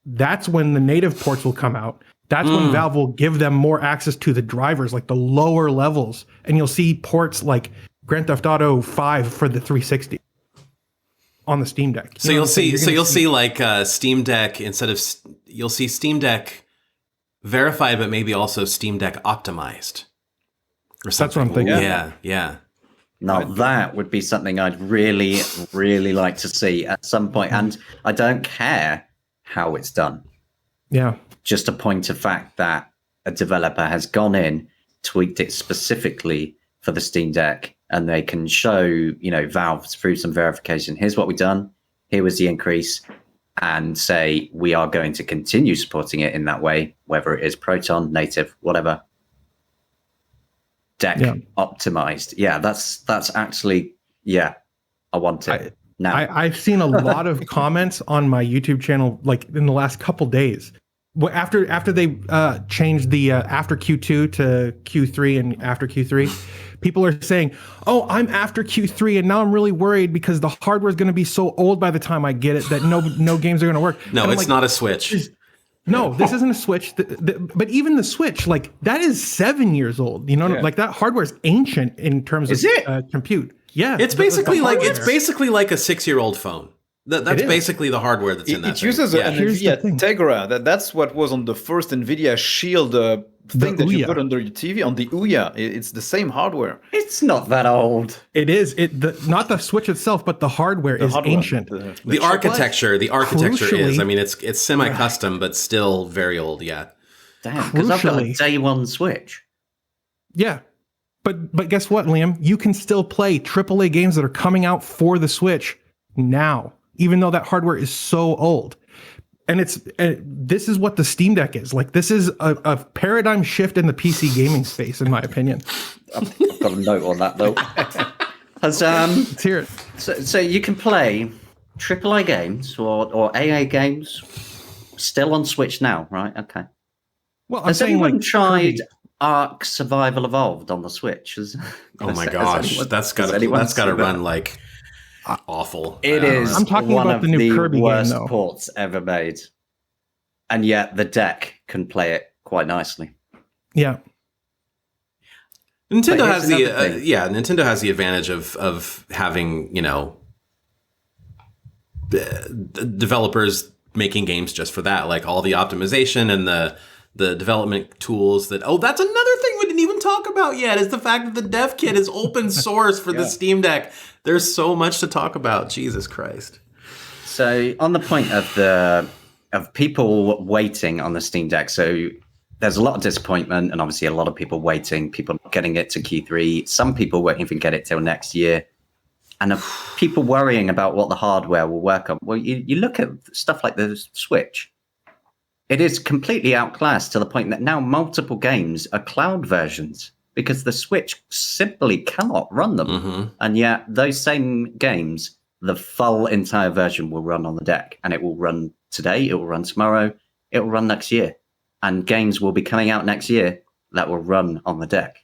that's when the native ports will come out. That's when Valve will give them more access to the drivers, like the lower levels. And you'll see ports like Grand Theft Auto 5 for the 360 on the Steam Deck. So you'll see like Steam Deck you'll see Steam Deck verified, but maybe also Steam Deck optimized. Or something. That's what I'm thinking. Yeah. Now that would be something I'd really, really like to see at some point. And I don't care how it's done. Yeah. Just a point of fact that a developer has gone in, tweaked it specifically for the Steam Deck, and they can show, Valve through some verification, here's what we've done, here was the increase, and say we are going to continue supporting it in that way, whether it is Proton, native, whatever. Deck optimized. Yeah, that's actually, I want it now. I've seen a lot of comments on my YouTube channel, like in the last couple days. After they changed the after Q2 to Q3 and after Q3, people are saying, "Oh, I'm after Q3, and now I'm really worried because the hardware is going to be so old by the time I get it that no games are going to work." No, it's not a Switch. No, this isn't a Switch. But even the Switch, like that is 7 years old. Like that hardware is ancient in terms of compute. Yeah, it's basically like a 6-year-old phone. That's basically the hardware that's in that. It uses an NVIDIA Tegra. That's what was on the first NVIDIA Shield thing that you put under your TV on the Ouya. It's the same hardware. It's not that old. It is. Not the Switch itself, but the hardware is ancient. The architecture is. I mean, it's semi-custom, but still very old. Yeah. Damn, because I've got a day one Switch. Yeah. But guess what, Liam? You can still play AAA games that are coming out for the Switch now, even though that hardware is so old. And this is what the Steam Deck is. Like, this is a paradigm shift in the PC gaming space, in my opinion. I've got a note on that, though. Let's hear it. So you can play AAA games or AA games still on Switch now, right? Okay. Well, has anyone tried Ark Survival Evolved on the Switch? Oh my gosh, that's got to run like awful. It is. I'm talking about the new Kirby worst game, though. Ports ever made, and yet the deck can play it quite nicely. Yeah. Nintendo has the advantage of having developers making games just for that, like all the optimization and the development tools that. Oh, that's another thing we didn't even talk about yet, is the fact that the dev kit is open source for the Steam Deck. There's so much to talk about. Jesus Christ. So on the point of people waiting on the Steam Deck, so there's a lot of disappointment and obviously a lot of people waiting, people not getting it to Q3. Some people won't even get it till next year. And people worrying about what the hardware will work on. Well, you look at stuff like the Switch. It is completely outclassed to the point that now multiple games are cloud versions because the Switch simply cannot run them. Mm-hmm. And yet those same games, the full entire version will run on the deck, and it will run today, it will run tomorrow, it will run next year. And games will be coming out next year that will run on the deck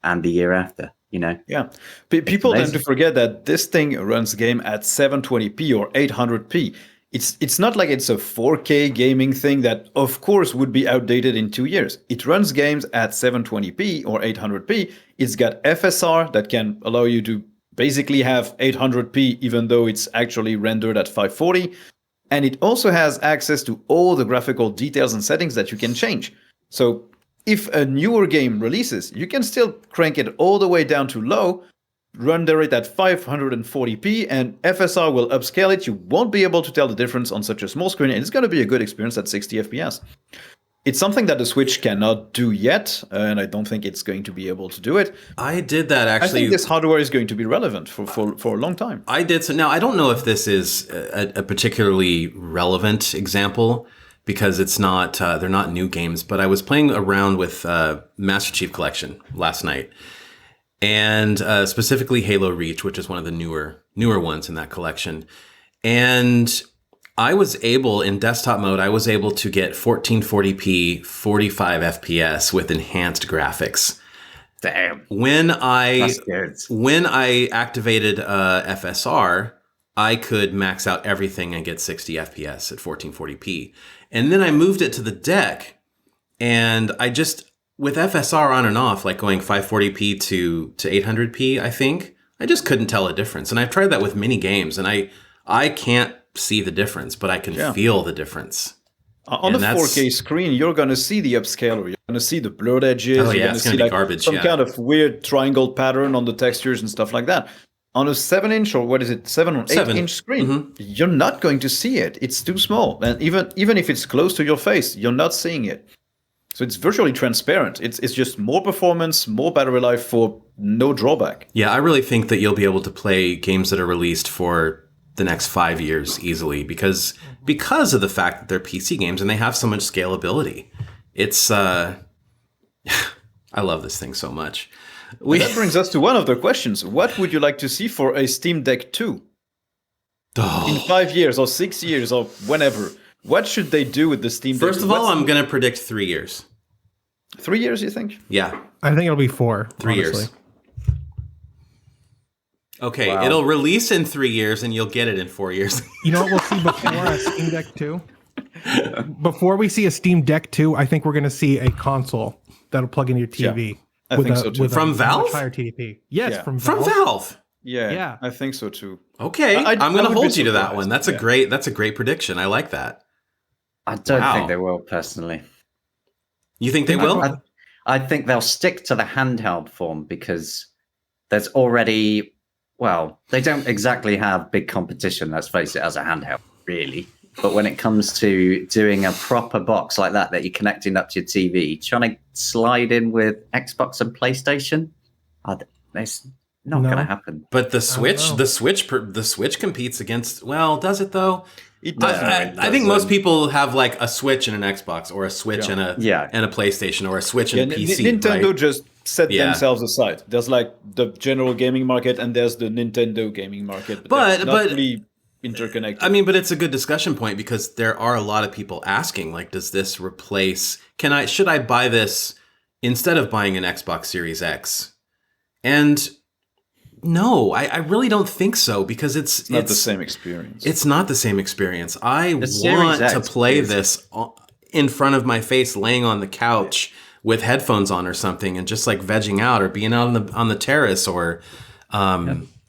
and the year after, Yeah. People tend to forget that this thing runs game at 720p or 800p. It's not like it's a 4K gaming thing that, of course, would be outdated in 2 years. It runs games at 720p or 800p. It's got FSR that can allow you to basically have 800p even though it's actually rendered at 540. And it also has access to all the graphical details and settings that you can change. So if a newer game releases, you can still crank it all the way down to low, render it at 540p, and FSR will upscale it. You won't be able to tell the difference on such a small screen, and it's going to be a good experience at 60 FPS. It's something that the Switch cannot do yet, and I don't think it's going to be able to do it. I did that actually. I think this hardware is going to be relevant for a long time. I did. So now I don't know if this is a particularly relevant example because it's not. They're not new games, but I was playing around with Master Chief Collection last night. And specifically Halo Reach, which is one of the newer ones in that collection. And I was able, in desktop mode, I was able to get 1440p, 45 FPS with enhanced graphics. Damn. That's good. When I activated FSR, I could max out everything and get 60 FPS at 1440p. And then I moved it to the deck, and I just, with FSR on and off, like going 540p to 800p, I think, I just couldn't tell a difference. And I've tried that with many games, and I can't see the difference, but I can feel the difference. On a 4K screen, you're going to see the upscaler. You're going to see the blurred edges. Oh, yeah, you're going to it's see gonna be like garbage, some yeah. kind of weird triangle pattern on the textures and stuff like that. On a 7-inch or what is it, 7 or 8-inch screen, you're not going to see it. It's too small. And even if it's close to your face, you're not seeing it. So it's virtually transparent. It's just more performance, more battery life for no drawback. Yeah, I really think that you'll be able to play games that are released for the next 5 years easily because of the fact that they're PC games and they have so much scalability. It's I love this thing so much. That brings us to one of the questions. What would you like to see for a Steam Deck 2? In 5 years or 6 years or whenever? What should they do with the Steam Deck? First of all, I'm going to predict 3 years. 3 years, you think? Yeah. I think it'll be 4. 3 honestly. years. Okay, Wow. It'll release in 3 years and you'll get it in 4 years. You know what we'll see before a Steam Deck 2? Before we see a Steam Deck 2, I think we're going to see a console that'll plug into your TV. I think so too. From Valve? Much higher TDP. Yes, Yeah. from Valve. From Valve. Yeah, I think so too. Okay, I I'm going to would hold be you to that surprised. one. That's a great prediction. I like that. I don't Wow. think they will, personally. You think they will? I think they'll stick to the handheld form because there's already, well, they don't exactly have big competition, let's face it, as a handheld, really. But when it comes to doing a proper box like that you're connecting up to your TV, trying to slide in with Xbox and PlayStation, it's not going to happen. But the Switch, know. the Switch competes against. Well, does it though? It I think most people have like a Switch and an Xbox, or a Switch and a PlayStation, or a Switch and a PC. Nintendo right? just set themselves aside. There's like the general gaming market, and there's the Nintendo gaming market. But not really interconnected. I mean, but it's a good discussion point because there are a lot of people asking, like, does this replace? Should I buy this instead of buying an Xbox Series X? And no, I really don't think so because it's not the same experience. It's not the same experience. I Series want X to play is- this in front of my face, laying on the couch with headphones on or something, and just like vegging out or being out on the terrace or.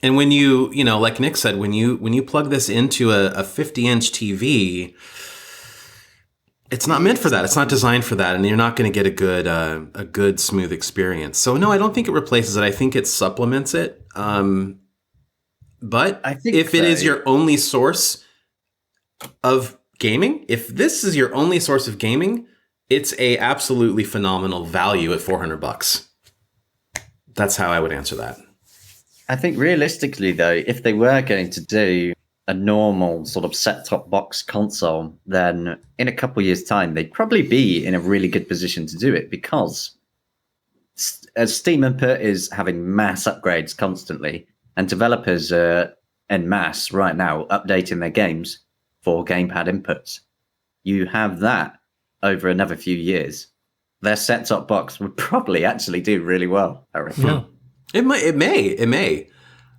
And when you like Nick said, when you plug this into a 50-inch TV, it's not meant for that. It's not designed for that, and you're not going to get a good smooth experience. So no, I don't think it replaces it. I think it supplements it. But I think if it is your only source of gaming, if this is your only source of gaming, it's a absolutely phenomenal value at $400. That's how I would answer that. I think realistically, though, if they were going to do a normal sort of set-top box console, then in a couple of years' time, they'd probably be in a really good position to do it because as Steam Input is having mass upgrades constantly, and developers are en masse right now updating their games for gamepad inputs, you have that over another few years. Their set-top box would probably actually do really well, I reckon. Yeah. It may.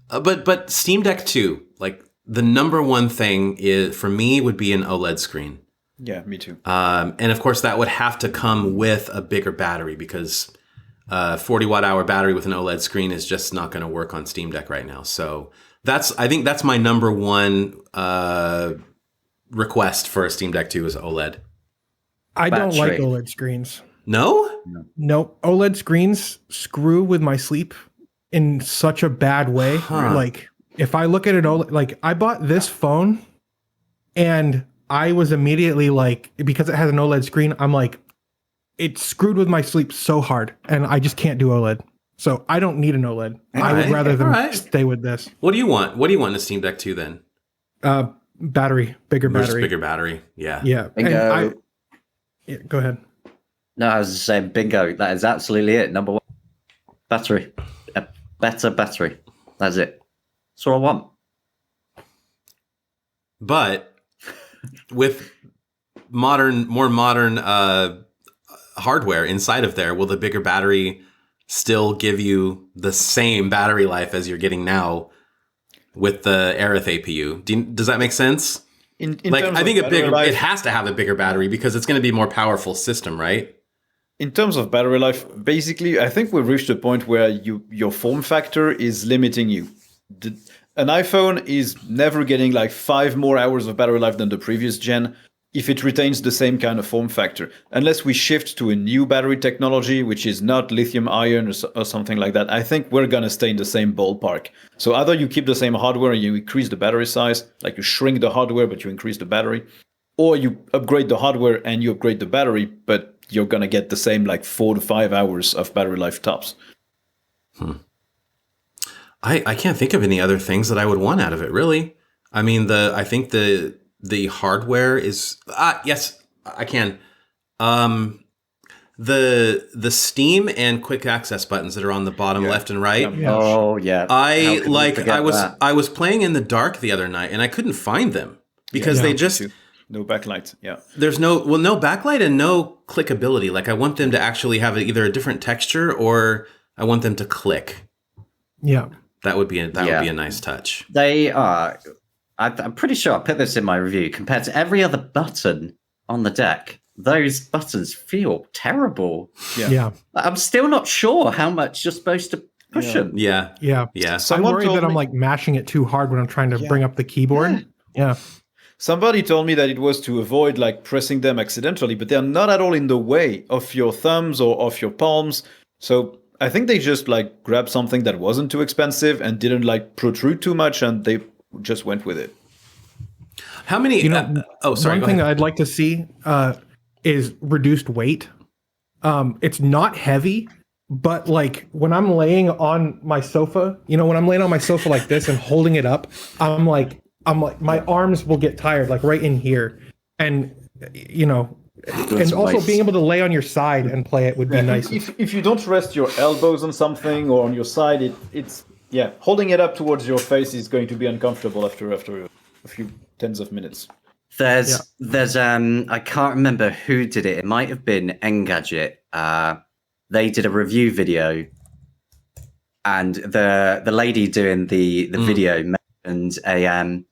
But Steam Deck 2, like the number one thing is for me would be an OLED screen. Yeah, me too. And of course that would have to come with a bigger battery because 40 watt hour battery with an OLED screen is just not going to work on Steam Deck right now. So I think that's my number one request for a Steam Deck 2 is OLED. I don't like Battery. OLED screens. No? No, OLED screens screw with my sleep in such a bad way. Like if I look at it, like I bought this phone and I was immediately like, because it has an OLED screen, I'm like, it screwed with my sleep so hard and I just can't do OLED. So I don't need an OLED. I would rather them stay with this. What do you want? What do you want in a Steam Deck 2 then? Battery, bigger Just battery. bigger battery. Yeah. Yeah. Bingo. Yeah, go ahead. No, I was just saying bingo. That is absolutely it. Number one, battery. A better battery. That's it. That's what I want. but with more modern hardware inside of there, will the bigger battery still give you the same battery life as you're getting now with the Aerith APU? Does that make sense? In I think life, it has to have a bigger battery because it's going to be a more powerful system, right? in terms of battery life, basically, I think we've reached a point where your form factor is limiting you. An iPhone is never getting like 5 more hours of battery life than the previous gen if it retains the same kind of form factor. Unless we shift to a new battery technology, which is not lithium ion or something like that, I think we're going to stay in the same ballpark. So either you keep the same hardware and you increase the battery size, like you shrink the hardware but you increase the battery, or you upgrade the hardware and you upgrade the battery, but you're going to get the same like 4 to 5 hours of battery life tops. I can't think of any other things that I would want out of it, really. I mean, I think the hardware is yes, I can. The Steam and quick access buttons that are on the bottom left and right. Yeah. Oh yeah. How could we forget that? I was playing in the dark the other night and I couldn't find them because they just no backlight. Yeah. there's no backlight and no clickability. Like I want them to actually have either a different texture or I want them to click. Yeah. That would be a nice touch. They are. I'm pretty sure I put this in my review. Compared to every other button on the deck, those buttons feel terrible. Yeah. I'm still not sure how much you're supposed to push them. Yeah. Yeah. Yeah. I'm Someone worried told that I'm me- like mashing it too hard when I'm trying to bring up the keyboard. Yeah. Somebody told me that it was to avoid like pressing them accidentally, but they're not at all in the way of your thumbs or of your palms. So I think they just like grabbed something that wasn't too expensive and didn't like protrude too much, and they just went with it. How many? Sorry. One Go thing ahead. I'd like to see is reduced weight. It's not heavy, but like when I'm laying on my sofa, when I'm laying on my sofa like this and holding it up, I'm like my arms will get tired, like right in here, and and also being able to lay on your side and play it would be nice. If you don't rest your elbows on something or on your side, it's holding it up towards your face is going to be uncomfortable after a few tens of minutes. There's I can't remember who did it. It might have been Engadget. They did a review video, and the lady doing the video mentioned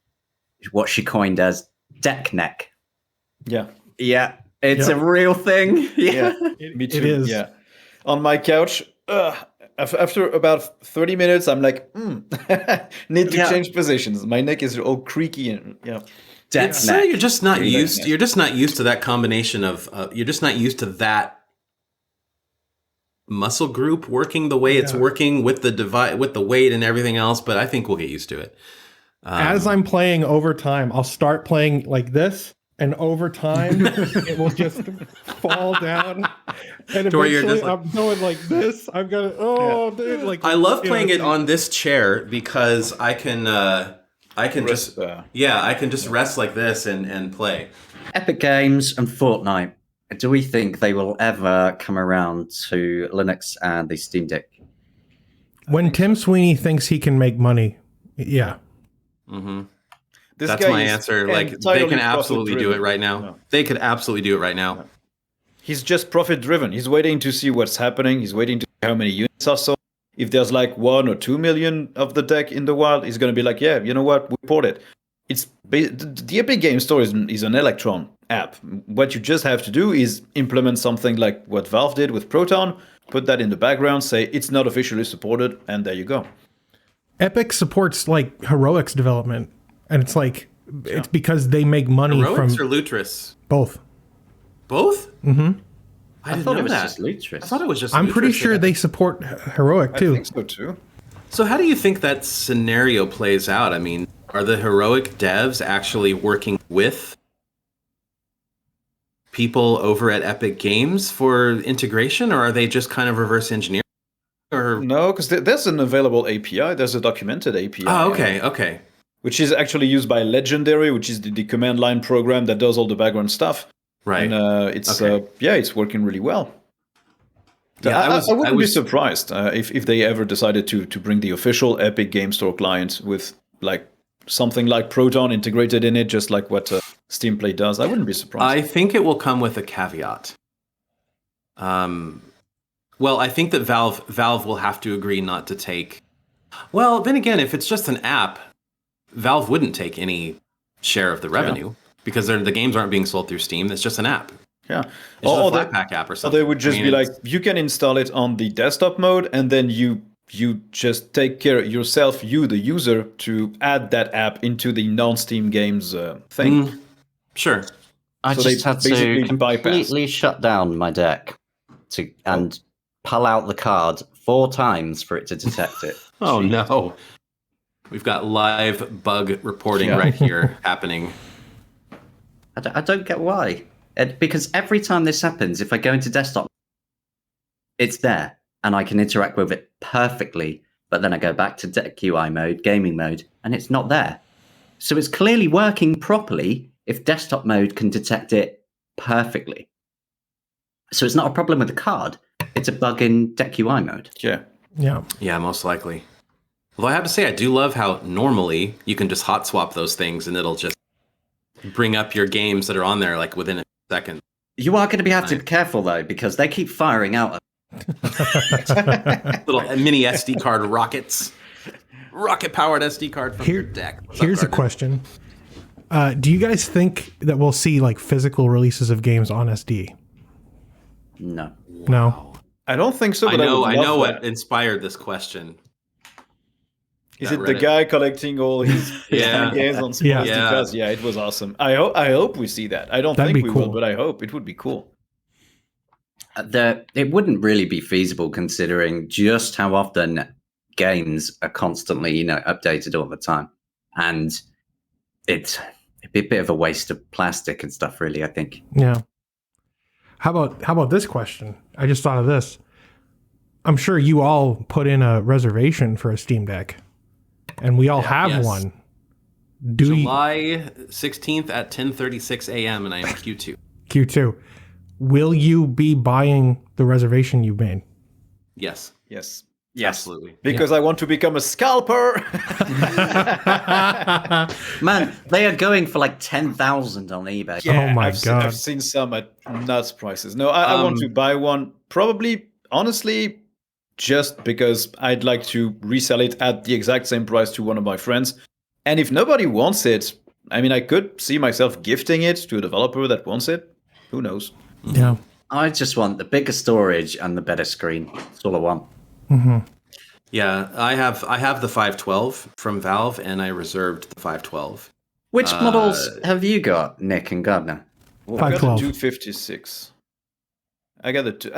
what she coined as deck neck. Yeah. Yeah, it's a real thing. Yeah. Me too. It is. Yeah. On my couch, after about 30 minutes, I'm like, need to change positions. My neck is all creaky and Deck So neck. you're just not Yeah. used. You're just not used to that combination of. You're just not used to that muscle group working the way it's working with the weight and everything else. But I think we'll get used to it. As I'm playing over time, I'll start playing like this, and over time, it will just fall down. And To where you're eventually, just like- I'm going like this. I'm gonna, dude, like I love playing it it's- on this chair because I can Rest, I can just rest like this and play. Epic Games and Fortnite. Do we think they will ever come around to Linux and the Steam Deck? When Tim Sweeney thinks he can make money, yeah. Mm-hmm. This That's guy my is answer. Like they entirely can absolutely do it profit-driven. right now. Yeah. They could absolutely do it right now. He's just profit driven. He's waiting to see what's happening. He's waiting to see how many units are sold. If there's like 1 or 2 million of the deck in the wild, he's going to be like, yeah, you know what? We port it. The Epic Game Store is an Electron app. What you just have to do is implement something like what Valve did with Proton, put that in the background, say it's not officially supported, and there you go. Epic supports like Heroics development, and it's like it's because they make money Heroics from or Lutris? both. Both? Mm-hmm. I I didn't thought know it was that. just Lutris. I thought it was just. I'm pretty Lutris sure that- they support Heroic I too. think so too. So how do you think that scenario plays out? I mean, are the Heroic devs actually working with people over at Epic Games for integration, or are they just kind of reverse engineering? Or No, because there's an available API. There's a documented API. okay. Which is actually used by Legendary, which is the command line program that does all the background stuff. Right. And it's working really well. Yeah, I wouldn't be surprised if they ever decided to bring the official Epic Game Store client with like something like Proton integrated in it, just like what Steam Play does, I wouldn't be surprised. I think it will come with a caveat. Well, I think that Valve will have to agree not to take. Well, then again, if it's just an app, Valve wouldn't take any share of the revenue because the games aren't being sold through Steam. It's just an app. Yeah, It's just a Flatpak app or or something. they would just be like, you can install it on the desktop mode, and then you just take care yourself, you the user, to add that app into the non-Steam games thing. Sure. I So they just had basically to bypass. completely shut down my deck and pull out the card 4 times for it to detect it. Oh no. We've got live bug reporting right here happening. I don't get why. Because every time this happens, if I go into desktop, it's there and I can interact with it perfectly. But then I go back to deck UI mode, gaming mode, and it's not there. So it's clearly working properly if desktop mode can detect it perfectly. So it's not a problem with the card. It's a bug in deck UI mode. Yeah. Yeah, most likely. Although I have to say, I do love how normally you can just hot swap those things and it'll just bring up your games that are on there like within a second. You are going to have to be careful though, because they keep firing out. Little mini SD card rockets. Rocket powered SD card from your deck. Here's a question. Do you guys think that we'll see like physical releases of games on SD? No. No. I don't think so, I but know I would love what that. inspired this question. Is that it the Reddit. guy collecting all his Yeah. games on Steam? Yeah. Yeah, it was awesome. I hope we see that. I don't That'd think be we will, cool. but I hope it would be cool. It wouldn't really be feasible considering just how often games are constantly, updated all the time. And it'd be a bit of a waste of plastic and stuff, really, I think. Yeah. How about this question? I just thought of this. I'm sure you all put in a reservation for a Steam Deck, and we all have Yes. one. Do you July 16th at 10:36 a.m. and I am Q2. Q2? Will you be buying the reservation you made? Yes. Yes. Absolutely. Because I want to become a scalper. Man, they are going for like 10,000 on eBay. Oh my God. I've seen some at nuts prices. No, I want to buy one. Probably, honestly, just because I'd like to resell it at the exact same price to one of my friends. And if nobody wants it, I mean, I could see myself gifting it to a developer that wants it. Who knows? Yeah. I just want the bigger storage and the better screen. That's all I want. Yeah, I have the 512 from Valve and I reserved the 512. Which models have you got, Nick and Gardner? I got a 512. 256. I got the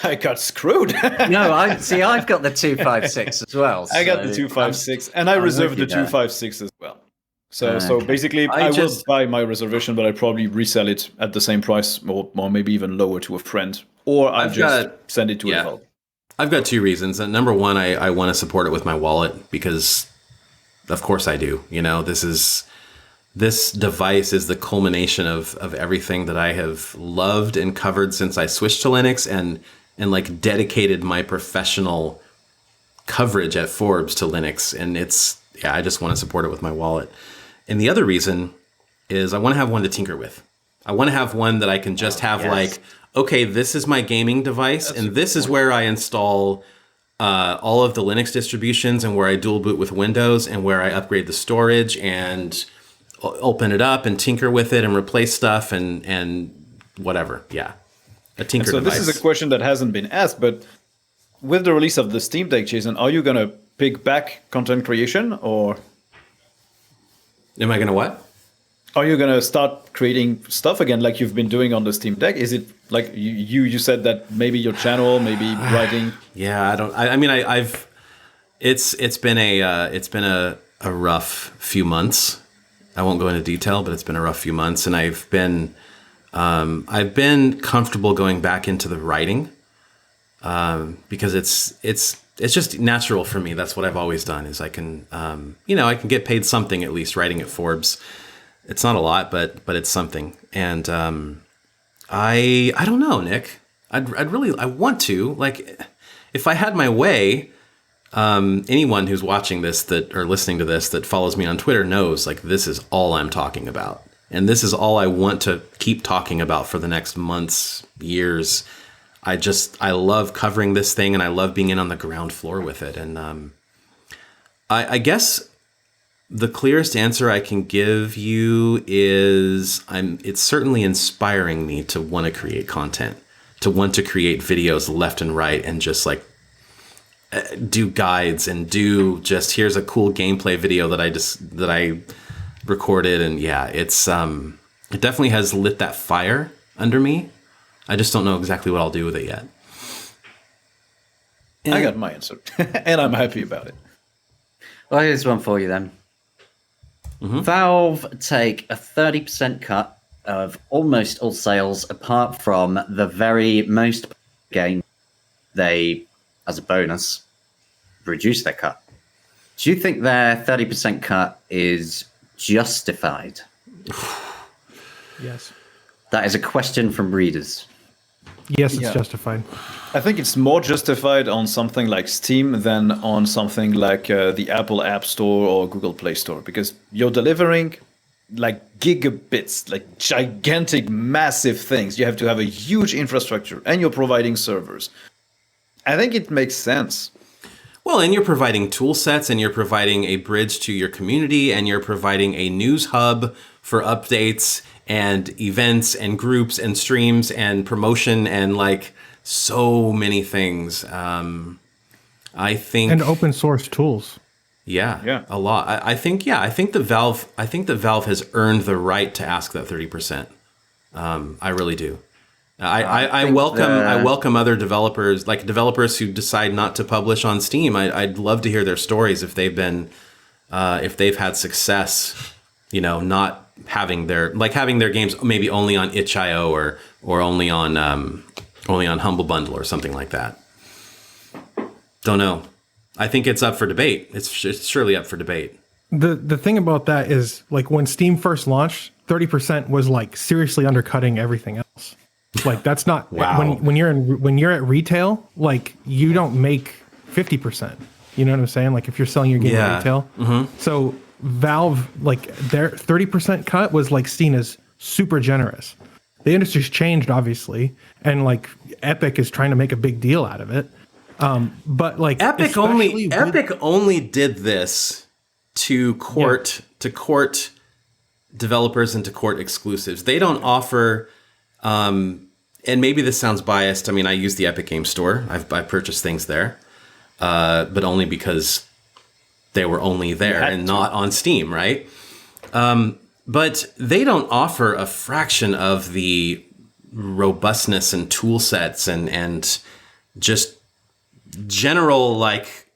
I got screwed. No, I've got the 256 as well. I got the so 256, and I I'm reserved with the you there. 256 as well. So Okay. basically, I I just- will buy my reservation, but I probably resell it at the same price, or maybe even lower to a friend, or I'll I've just got- send it to a yeah. developer. I've got 2 reasons. And number one, I want to support it with my wallet because of course I do. This device is the culmination of everything that I have loved and covered since I switched to Linux and like dedicated my professional coverage at Forbes to Linux. And I just want to support it with my wallet. And the other reason is I want to have one to tinker with. I want to have one that I can just have yes. like, okay, this is my gaming device, and this is where I install all of the Linux distributions and where I dual boot with Windows and where I upgrade the storage and open it up and tinker with it and replace stuff and whatever. Yeah, a tinker So device. this is a question that hasn't been asked, but with the release of the Steam Deck, Jason, are you gonna pick back content creation, or Am I going to what? are you gonna start creating stuff again like you've been doing on the Steam Deck? Is it like you said that maybe your channel, maybe writing? Yeah, I don't. I mean, I've. It's been a rough few months. I won't go into detail, but it's been a rough few months, and I've been comfortable going back into the writing because it's just natural for me. That's what I've always done. Is I can I can get paid something at least writing at Forbes. It's not a lot, but it's something. And I don't know, Nick. I want to, like, if I had my way, anyone who's watching this that or listening to this that follows me on Twitter knows like this is all I'm talking about. And this is all I want to keep talking about for the next months, years. I love covering this thing and I love being in on the ground floor with it. And I guess the clearest answer I can give you is it's certainly inspiring me to want to create content, to want to create videos left and right and just like do guides and do just here's a cool gameplay video that I recorded. And yeah, it definitely has lit that fire under me. I just don't know exactly what I'll do with it yet. I got my answer and I'm happy about it. Well, here's one for you then. Mm-hmm. Valve take a 30% cut of almost all sales apart from the very most game. They, as a bonus, reduce their cut. Do you think their 30% cut is justified? Yes. That is a question from readers. Yes, it's justified. I think it's more justified on something like Steam than on something like the Apple App Store or Google Play Store, because you're delivering like gigabits, like gigantic, massive things. You have to have a huge infrastructure and you're providing servers. I think it makes sense. Well, and you're providing tool sets and you're providing a bridge to your community and you're providing a news hub for updates and events and groups and streams and promotion and like so many things. I think and open source tools. Yeah. A lot. I think the Valve has earned the right to ask that 30%. I really do. I welcome other developers, like developers who decide not to publish on Steam. I'd love to hear their stories if they've had success, not having their games maybe only on itch.io or only on Humble Bundle or something like that. Don't know. I think it's up for debate. It's surely up for debate. The thing about that is like when Steam first launched, 30% was like seriously undercutting everything else. Like that's not wow. when you're at retail, like you don't make 50%. You know what I'm saying? Like if you're selling your game at retail. Mm-hmm. So Valve, like their 30% cut was like seen as super generous. The industry's changed obviously, and like Epic is trying to make a big deal out of it. But like Epic only did this to court developers and to court exclusives. They don't offer and maybe this sounds biased. I mean, I use the Epic Game Store. I purchased things there. But only because they were only there and not on Steam, right? But they don't offer a fraction of the robustness and tool sets and just general like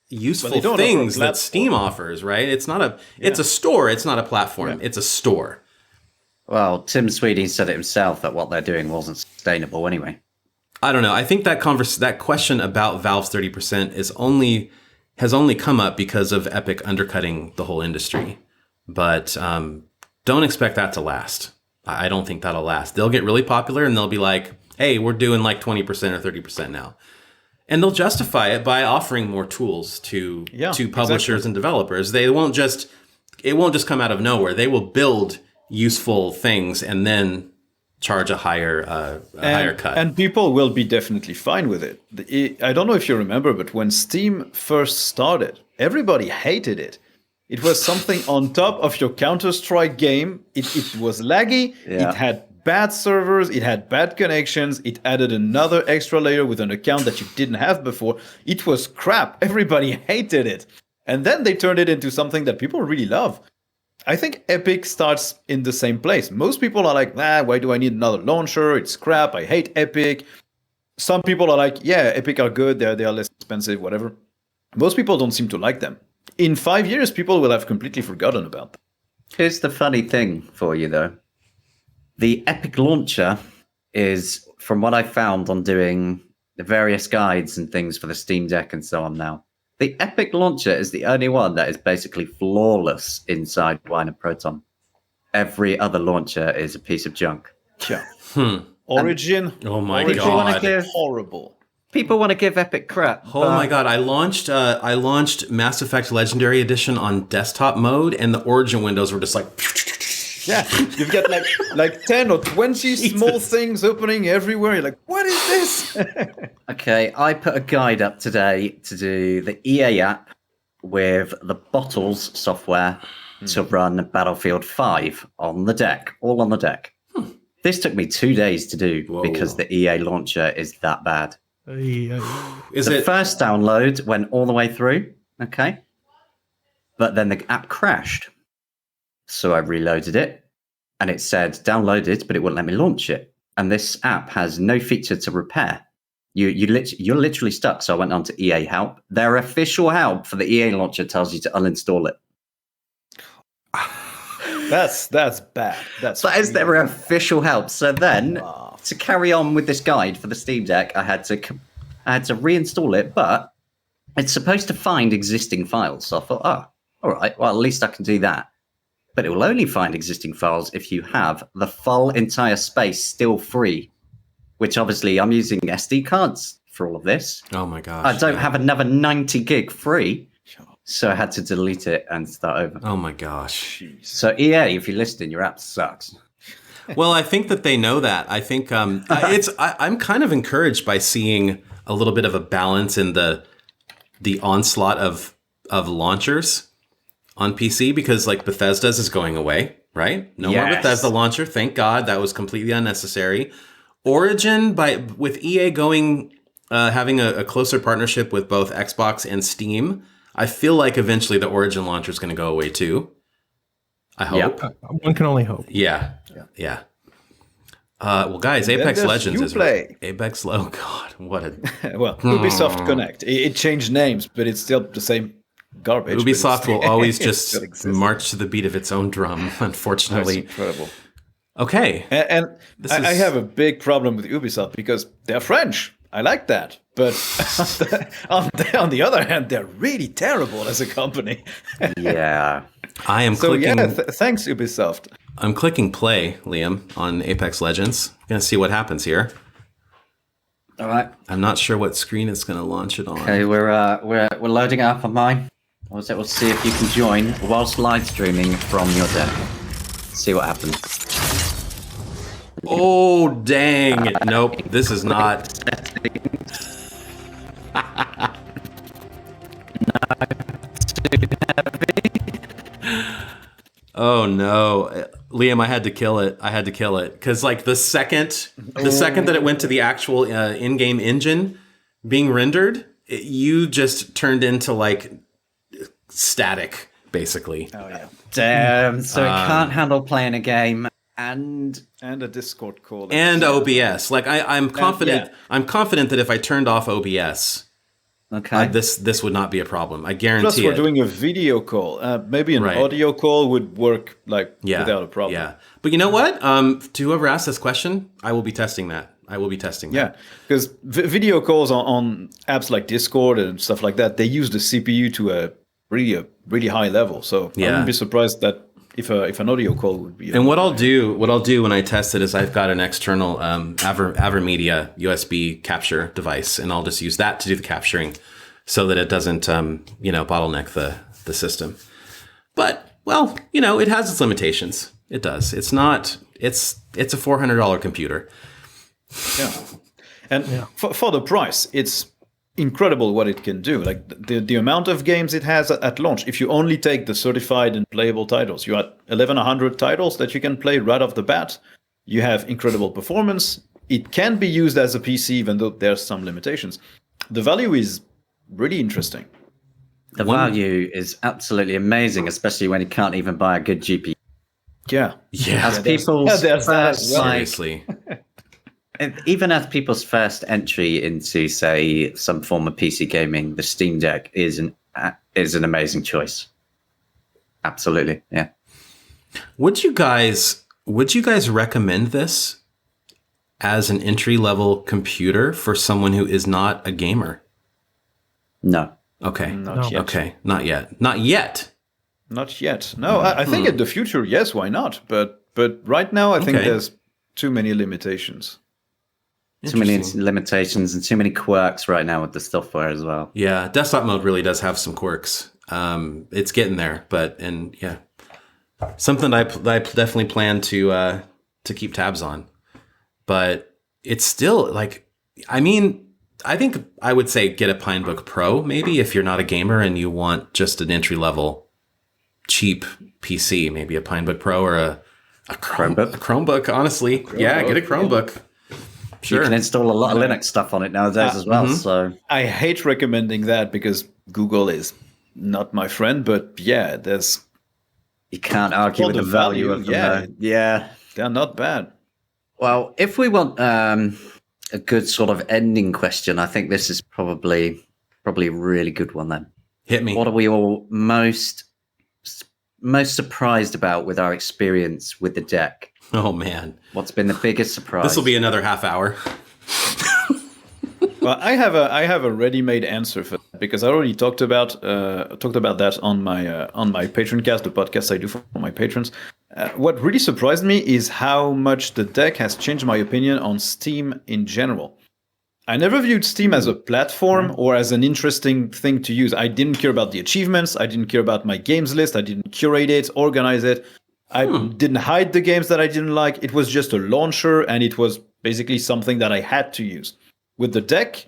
useful things that Steam offers, right? It's a store, it's not a platform, it's a store. Well, Tim Sweeney said it himself that what they're doing wasn't sustainable anyway. I don't know. I think that question about Valve's 30% has only come up because of Epic undercutting the whole industry. But don't expect that to last. I don't think that'll last. They'll get really popular and they'll be like, hey, we're doing like 20% or 30% now. And they'll justify it by offering more tools to publishers and developers. It won't just come out of nowhere. They will build useful things and then charge a higher cut. And people will be definitely fine with it. I don't know if you remember, but when Steam first started, everybody hated it. It was something on top of your Counter-Strike game. It was laggy. Yeah. It had bad servers. It had bad connections. It added another extra layer with an account that you didn't have before. It was crap. Everybody hated it. And then they turned it into something that people really love. I think Epic starts in the same place. Most people are like, why do I need another launcher? It's crap. I hate Epic. Some people are like, yeah, Epic are good. They're less expensive, whatever. Most people don't seem to like them. In 5 years, people will have completely forgotten about them. Here's the funny thing for you, though. The Epic launcher is, from what I found on doing the various guides and things for the Steam Deck and so on now, the Epic launcher is the only one that is basically flawless inside Wine and Proton. Every other launcher is a piece of junk. Yeah. Origin. Oh my God. Horrible. People want to give Epic crap. Oh my god! I launched Mass Effect Legendary Edition on desktop mode, and the Origin windows were just like. Yeah, you've got like 10 or 20 small things opening everywhere. You're like, what is this? Okay, I put a guide up today to do the EA app with the Bottles software to run Battlefield 5 on the deck, all on the deck. This took me 2 days to do because the EA launcher is that bad. The first download went all the way through, okay? But then the app crashed. So I reloaded it, and it said downloaded, but it wouldn't let me launch it. And this app has no feature to repair. You're literally stuck. So I went on to EA Help. Their official help for the EA launcher tells you to uninstall it. That's bad. That is their official help. So then, to carry on with this guide for the Steam Deck, I had to reinstall it, but it's supposed to find existing files. So I thought, all right, well, at least I can do that. But it will only find existing files if you have the full entire space still free, which obviously I'm using SD cards for all of this. Oh my gosh. I don't have another 90 gig free, so I had to delete it and start over. Oh my gosh. Jeez. So EA, if you're listening, your app sucks. Well, I think that they know that. I think I'm kind of encouraged by seeing a little bit of a balance in the onslaught of launchers on PC, because like Bethesda's is going away, right? No more Bethesda launcher. Thank God. That was completely unnecessary. Origin, with EA going having a closer partnership with both Xbox and Steam, I feel like eventually the Origin launcher is going to go away too. I hope. Yep. One can only hope. Yeah. Well, guys, Apex Legends is Uplay. Apex. Oh God, what a Well, Ubisoft Connect. It changed names, but it's still the same garbage. Ubisoft will always just still exists. march to the beat of its own drum. Unfortunately, That's incredible. Okay, And I have a big problem with Ubisoft because they're French. I like that. But on the other hand, they're really terrible as a company. Yeah. I am clicking. Thanks, Ubisoft. I'm clicking play, Liam, on Apex Legends. Gonna see what happens here. All right. I'm not sure what screen it's gonna launch it on. Okay, we're loading it up on mine. We'll see if you can join whilst live streaming from your deck. See what happens. Oh dang! Nope, this is not. Oh no, Liam! I had to kill it. Because like the second that it went to the actual in-game engine being rendered, you just turned into like static, basically. Oh yeah. Damn. So it can't handle playing a game and a Discord call. And OBS. Like I'm confident. Yeah. I'm confident that if I turned off OBS, okay. this would not be a problem. I guarantee Plus, we're it. doing a video call. Maybe an audio call would work without a problem. Yeah, but you know what? To whoever asked this question, I will be testing that. Yeah, because video calls on apps like Discord and stuff like that, they use the CPU to a really high level. So I wouldn't be surprised that if an audio call would be. And what I'll do when I test it is I've got an external AverMedia USB capture device, and I'll just use that to do the capturing, so that it doesn't bottleneck the system. But well, it has its limitations. It does. It's not. It's a $400 computer. Yeah, and for the price, it's incredible what it can do. Like the amount of games it has at launch. If you only take the certified and playable titles, you're at 1,100 titles that you can play right off the bat. You have incredible performance. It can be used as a PC, even though there's some limitations. The value is really interesting. The value is absolutely amazing, especially when you can't even buy a good GPU. Yeah. As people's Seriously. Even as people's first entry into, say, some form of PC gaming, the Steam Deck is an amazing choice. Absolutely, yeah. Would you guys recommend this as an entry-level computer for someone who is not a gamer? No. Okay. Not yet. Okay. Not yet. Not yet. Not yet. No, I think in the future, yes, why not? But right now, I think there's too many limitations. Too many Interesting. limitations and too many quirks right now with the software as well. Yeah, desktop mode really does have some quirks. It's getting there, something that I definitely plan to keep tabs on. But it's still like, I mean, I think I would say get a Pinebook Pro maybe if you're not a gamer and you want just an entry level cheap PC, maybe a Pinebook Pro or a Chromebook. A Chromebook, honestly. Yeah, get a Chromebook. Sure. You can install a lot of Linux stuff on it nowadays as well. So I hate recommending that because Google is not my friend, but yeah, you can't argue with the value of them. Yeah. Yeah. They're not bad. Well, if we want a good sort of ending question, I think this is probably a really good one then. Hit me. What are we all most surprised about with our experience with the deck? Oh, man. What's been the biggest surprise? This will be another half hour. Well, I have a ready-made answer for that because I already talked about that on my Patroncast, the podcast I do for my patrons. What really surprised me is how much the deck has changed my opinion on Steam in general. I never viewed Steam as a platform or as an interesting thing to use. I didn't care about the achievements. I didn't care about my games list. I didn't curate it, organize it. I didn't hide the games that I didn't like. It was just a launcher, and it was basically something that I had to use. With the deck,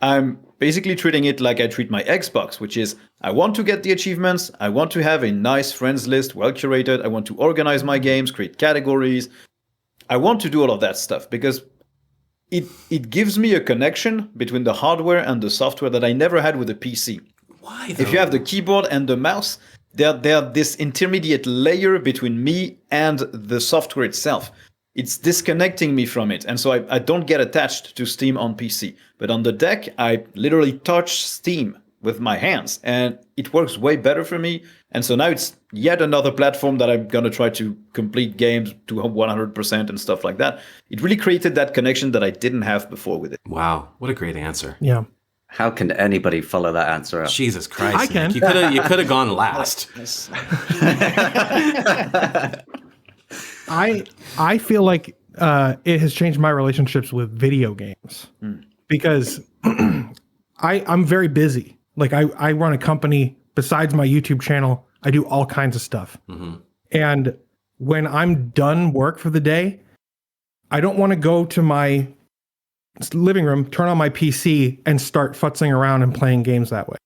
I'm basically treating it like I treat my Xbox, which is I want to get the achievements. I want to have a nice friends list, well curated. I want to organize my games, create categories. I want to do all of that stuff because it gives me a connection between the hardware and the software that I never had with a PC. Why, though? If you have the keyboard and the mouse, they're this intermediate layer between me and the software itself. It's disconnecting me from it. And so I don't get attached to Steam on PC. But on the deck, I literally touch Steam with my hands. And it works way better for me. And so now it's yet another platform that I'm going to try to complete games to 100% and stuff like that. It really created that connection that I didn't have before with it. Wow, what a great answer. Yeah. How can anybody follow that answer up? Jesus Christ. I can. Nick. You could have gone last. I feel like it has changed my relationships with video games because I'm very busy. Like I run a company besides my YouTube channel. I do all kinds of stuff. And when I'm done work for the day, I don't want to go to my living room, turn on my PC and start futzing around and playing games that way.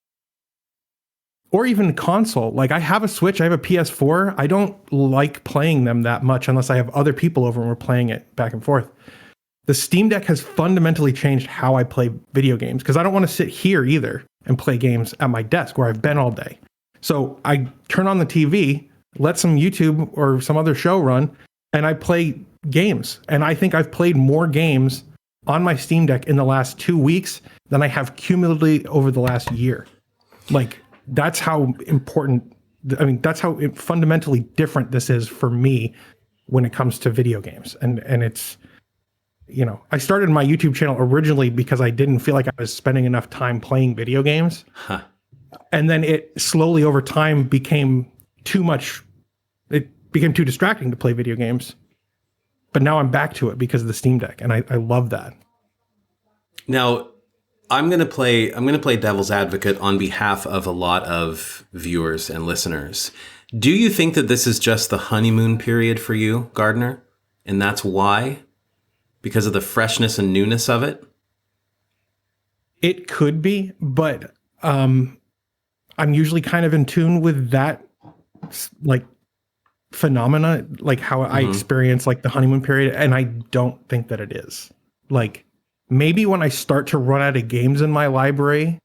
Or even console. Like I have a Switch, I have a PS4. I don't like playing them that much unless I have other people over and we're playing it back and forth. The Steam Deck has fundamentally changed how I play video games because I don't want to sit here either and play games at my desk where I've been all day. So I turn on the TV, let some YouTube or some other show run, and I play games. And I think I've played more games on my Steam Deck in the last 2 weeks than I have cumulatively over the last year. Like, that's how important, I mean, that's how fundamentally different this is for me when it comes to video games. And it's, you know, I started my YouTube channel originally because I didn't feel like I was spending enough time playing video games. And then it slowly over time became too much. It became too distracting to play video games. But now I'm back to it because of the Steam Deck. And I love that. Now, I'm gonna play devil's advocate on behalf of a lot of viewers and listeners. Do you think that this is just the honeymoon period for you, Gardner? And that's why? Because of the freshness and newness of it? It could be, but I'm usually kind of in tune with that like phenomena, like how I experience like the honeymoon period, and I don't think that it is. Like maybe when I start to run out of games in my library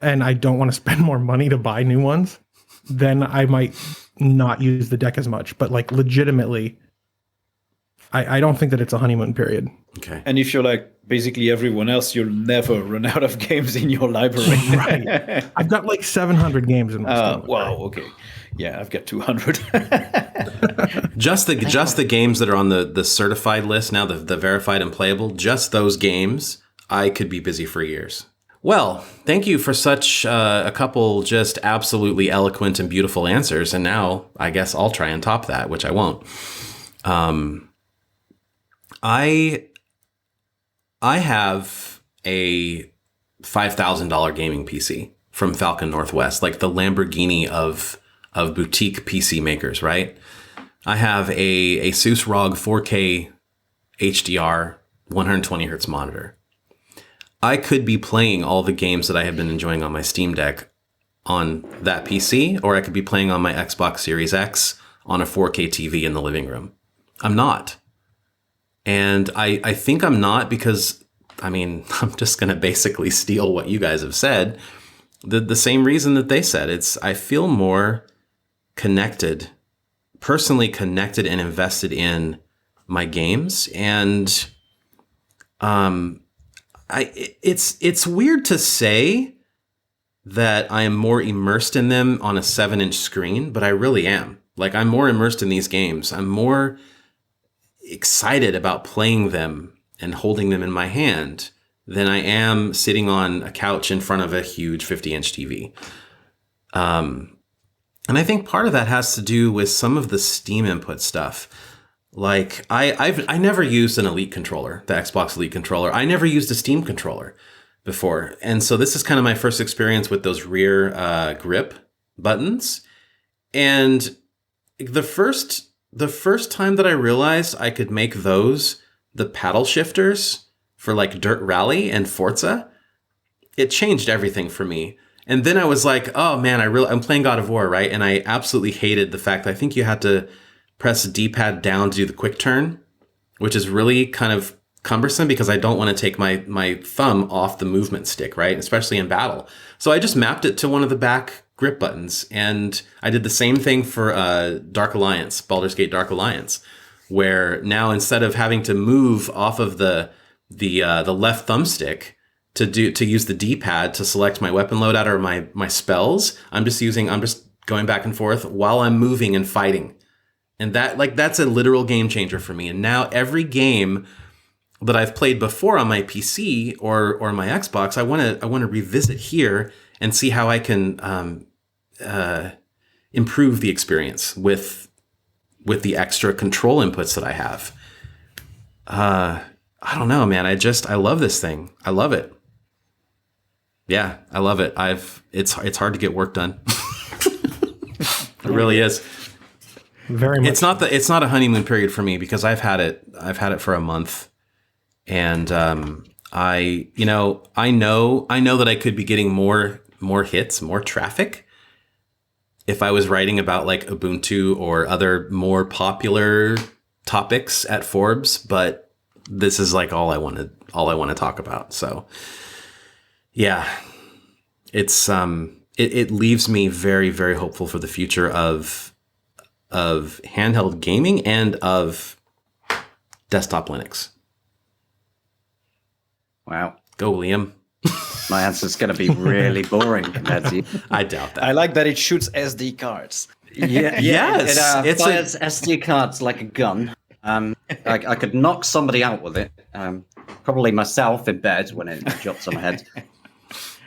and I don't want to spend more money to buy new ones, then I might not use the deck as much. But like legitimately, I don't think that it's a honeymoon period. Okay. And if you're like basically everyone else, you'll never run out of games in your library. Right. I've got like 700 games in my Steam. Wow, okay. Yeah, I've got 200. Just the games that are on the certified list now, the verified and playable, just those games, I could be busy for years. Well, thank you for such a couple just absolutely eloquent and beautiful answers. And now I guess I'll try and top that, which I won't. I have a $5,000 gaming PC from Falcon Northwest, like the Lamborghini of boutique PC makers, right? I have a Asus ROG 4K HDR 120 hertz monitor. I could be playing all the games that I have been enjoying on my Steam Deck on that PC, or I could be playing on my Xbox Series X on a 4K TV in the living room. I'm not. And I think I'm not because, I mean, I'm just going to basically steal what you guys have said. The same reason that they said. I feel more connected, personally connected and invested in my games. And it's weird to say that I am more immersed in them on a 7-inch screen, but I really am. Like, I'm more immersed in these games. I'm more excited about playing them and holding them in my hand than I am sitting on a couch in front of a huge 50-inch TV. And I think part of that has to do with some of the Steam input stuff. Like, I never used an Elite controller, the Xbox Elite controller. I never used a Steam controller before. And so this is kind of my first experience with those rear grip buttons. And the first time that I realized I could make those the paddle shifters for like Dirt Rally and Forza, it changed everything for me. And then I was like, oh man, I'm playing God of War, right? And I absolutely hated the fact that I think you had to press the D-pad down to do the quick turn, which is really kind of cumbersome because I don't want to take my thumb off the movement stick, right? Especially in battle. So I just mapped it to one of the back grip buttons. And I did the same thing for Dark Alliance, Baldur's Gate Dark Alliance, where now instead of having to move off of the left thumbstick to use the D-pad to select my weapon loadout or my spells, I'm just going back and forth while I'm moving and fighting. And that's a literal game changer for me. And now every game that I've played before on my PC or my Xbox, I want to revisit here and see how I can improve the experience with the extra control inputs that I have. I don't know, man. I love this thing. I love it. Yeah, I love it. It's hard to get work done. It really is. Very much. It's not a honeymoon period for me because I've had it for a month. And I know that I could be getting more hits, more traffic if I was writing about like Ubuntu or other more popular topics at Forbes, but this is like all I want to talk about. So yeah, it's it leaves me very, very hopeful for the future of handheld gaming and of desktop Linux. Wow. Go, Liam. My answer's going to be really boring compared to you. I doubt that. I like that it shoots SD cards. Yeah, Yes, it fires SD cards like a gun. I could knock somebody out with it. Probably myself in bed when it drops on my head.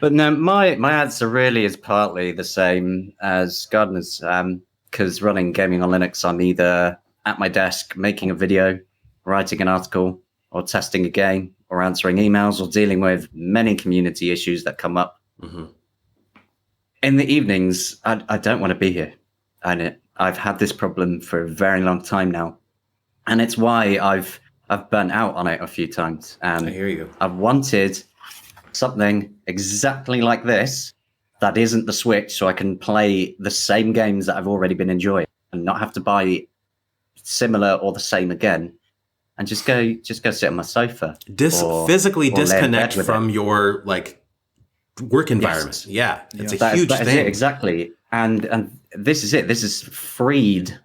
But no, my answer really is partly the same as Gardner's. Because running gaming on Linux, I'm either at my desk making a video, writing an article, or testing a game, or answering emails, or dealing with many community issues that come up. Mm-hmm. In the evenings, I don't want to be here. And I've had this problem for a very long time now. And it's why I've burnt out on it a few times. I hear you. I've wanted something exactly like this that isn't the Switch, so I can play the same games that I've already been enjoying and not have to buy similar or the same again. And just go sit on my sofa. Physically disconnect from your like work environment. Yes. Yeah, it's a huge that thing. Is it, exactly. And this is it. This has freed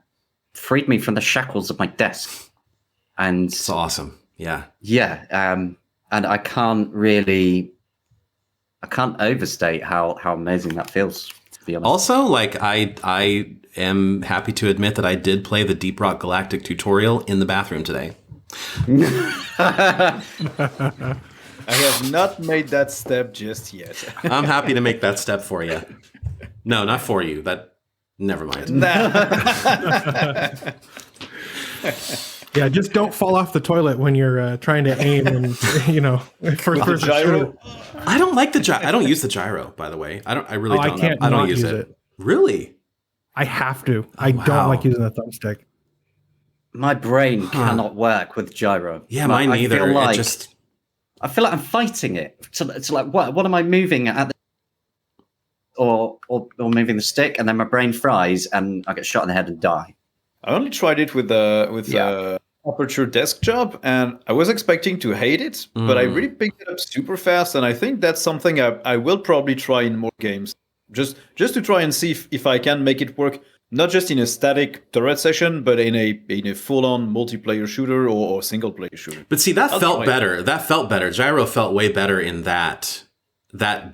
me from the shackles of my desk. And it's awesome. Yeah. Yeah. And I can't overstate how amazing that feels, to be honest. Also, like I am happy to admit that I did play the Deep Rock Galactic tutorial in the bathroom today. I have not made that step just yet. I'm happy to make that step for you. No, not for you. Never mind. Yeah, Yeah, just don't fall off the toilet when you're trying to aim and first person gyro? shooter. I don't like the gyro. I don't use the gyro, by the way. I really don't. I can't I don't not use use it. Really? I have to. I wow. don't like using the thumbstick. My brain cannot work with gyro. Yeah, mine neither. I feel like I'm fighting it. So like, what am I moving at? Or moving the stick, and then my brain fries, and I get shot in the head and die. I only tried it with Aperture Desk Job, and I was expecting to hate it, but I really picked it up super fast, and I think that's something I will probably try in more games, just to try and see if I can make it work, not just in a static turret session, but in a full-on multiplayer shooter or single-player shooter. But see, that felt better. That felt better. Gyro felt way better in that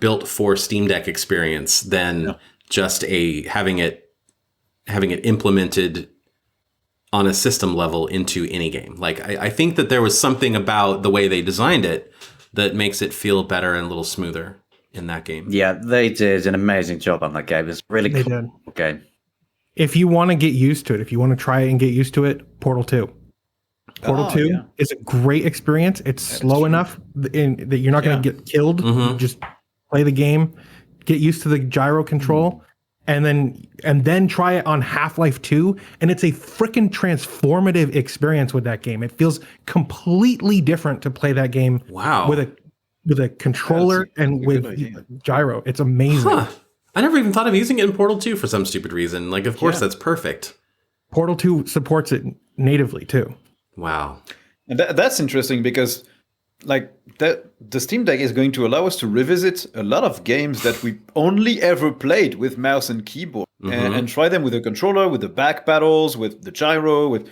built for Steam Deck experience than just having it implemented on a system level into any game. Like I think that there was something about the way they designed it that makes it feel better and a little smoother in that game. Yeah, they did an amazing job on that game. It's really cool game. If you want to get used to it, if you want to try it and get used to it, Portal 2. Portal 2 is a great experience. It's slow enough that you're not going to get killed. You just play the game, get used to the gyro control, and then try it on Half-Life 2, and it's a freaking transformative experience with that game. It feels completely different to play that game with a controller and with gyro. It's amazing. Huh. I never even thought of using it in Portal 2 for some stupid reason. Like, of course, that's perfect. Portal 2 supports it natively, too. Wow. And that's interesting because the Steam Deck is going to allow us to revisit a lot of games that we only ever played with mouse and keyboard and try them with a controller, with the back paddles, with the gyro, with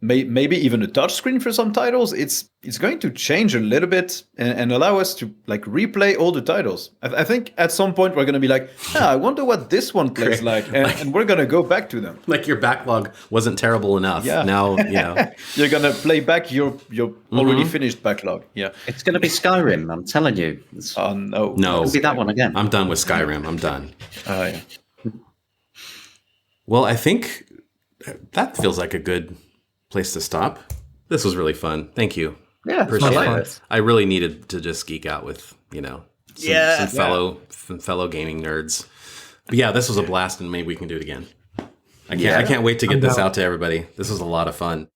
maybe even a touchscreen for some titles. It's going to change a little bit and allow us to replay all the titles. I think at some point we're going to be like, I wonder what this one plays like, and we're going to go back to them. Like your backlog wasn't terrible enough. Yeah. Now, you're going to play back your already finished backlog. Yeah. It's going to be Skyrim, I'm telling you. No. No. It'll be that one again. I'm done with Skyrim. I'm done. Yeah. Well, I think that feels like a good place to stop. This was really fun. Thank you. Yeah, appreciate it. I really needed to just geek out with some fellow gaming nerds. But yeah, this was a blast, and maybe we can do it again. I can't wait to get this out to everybody. This was a lot of fun.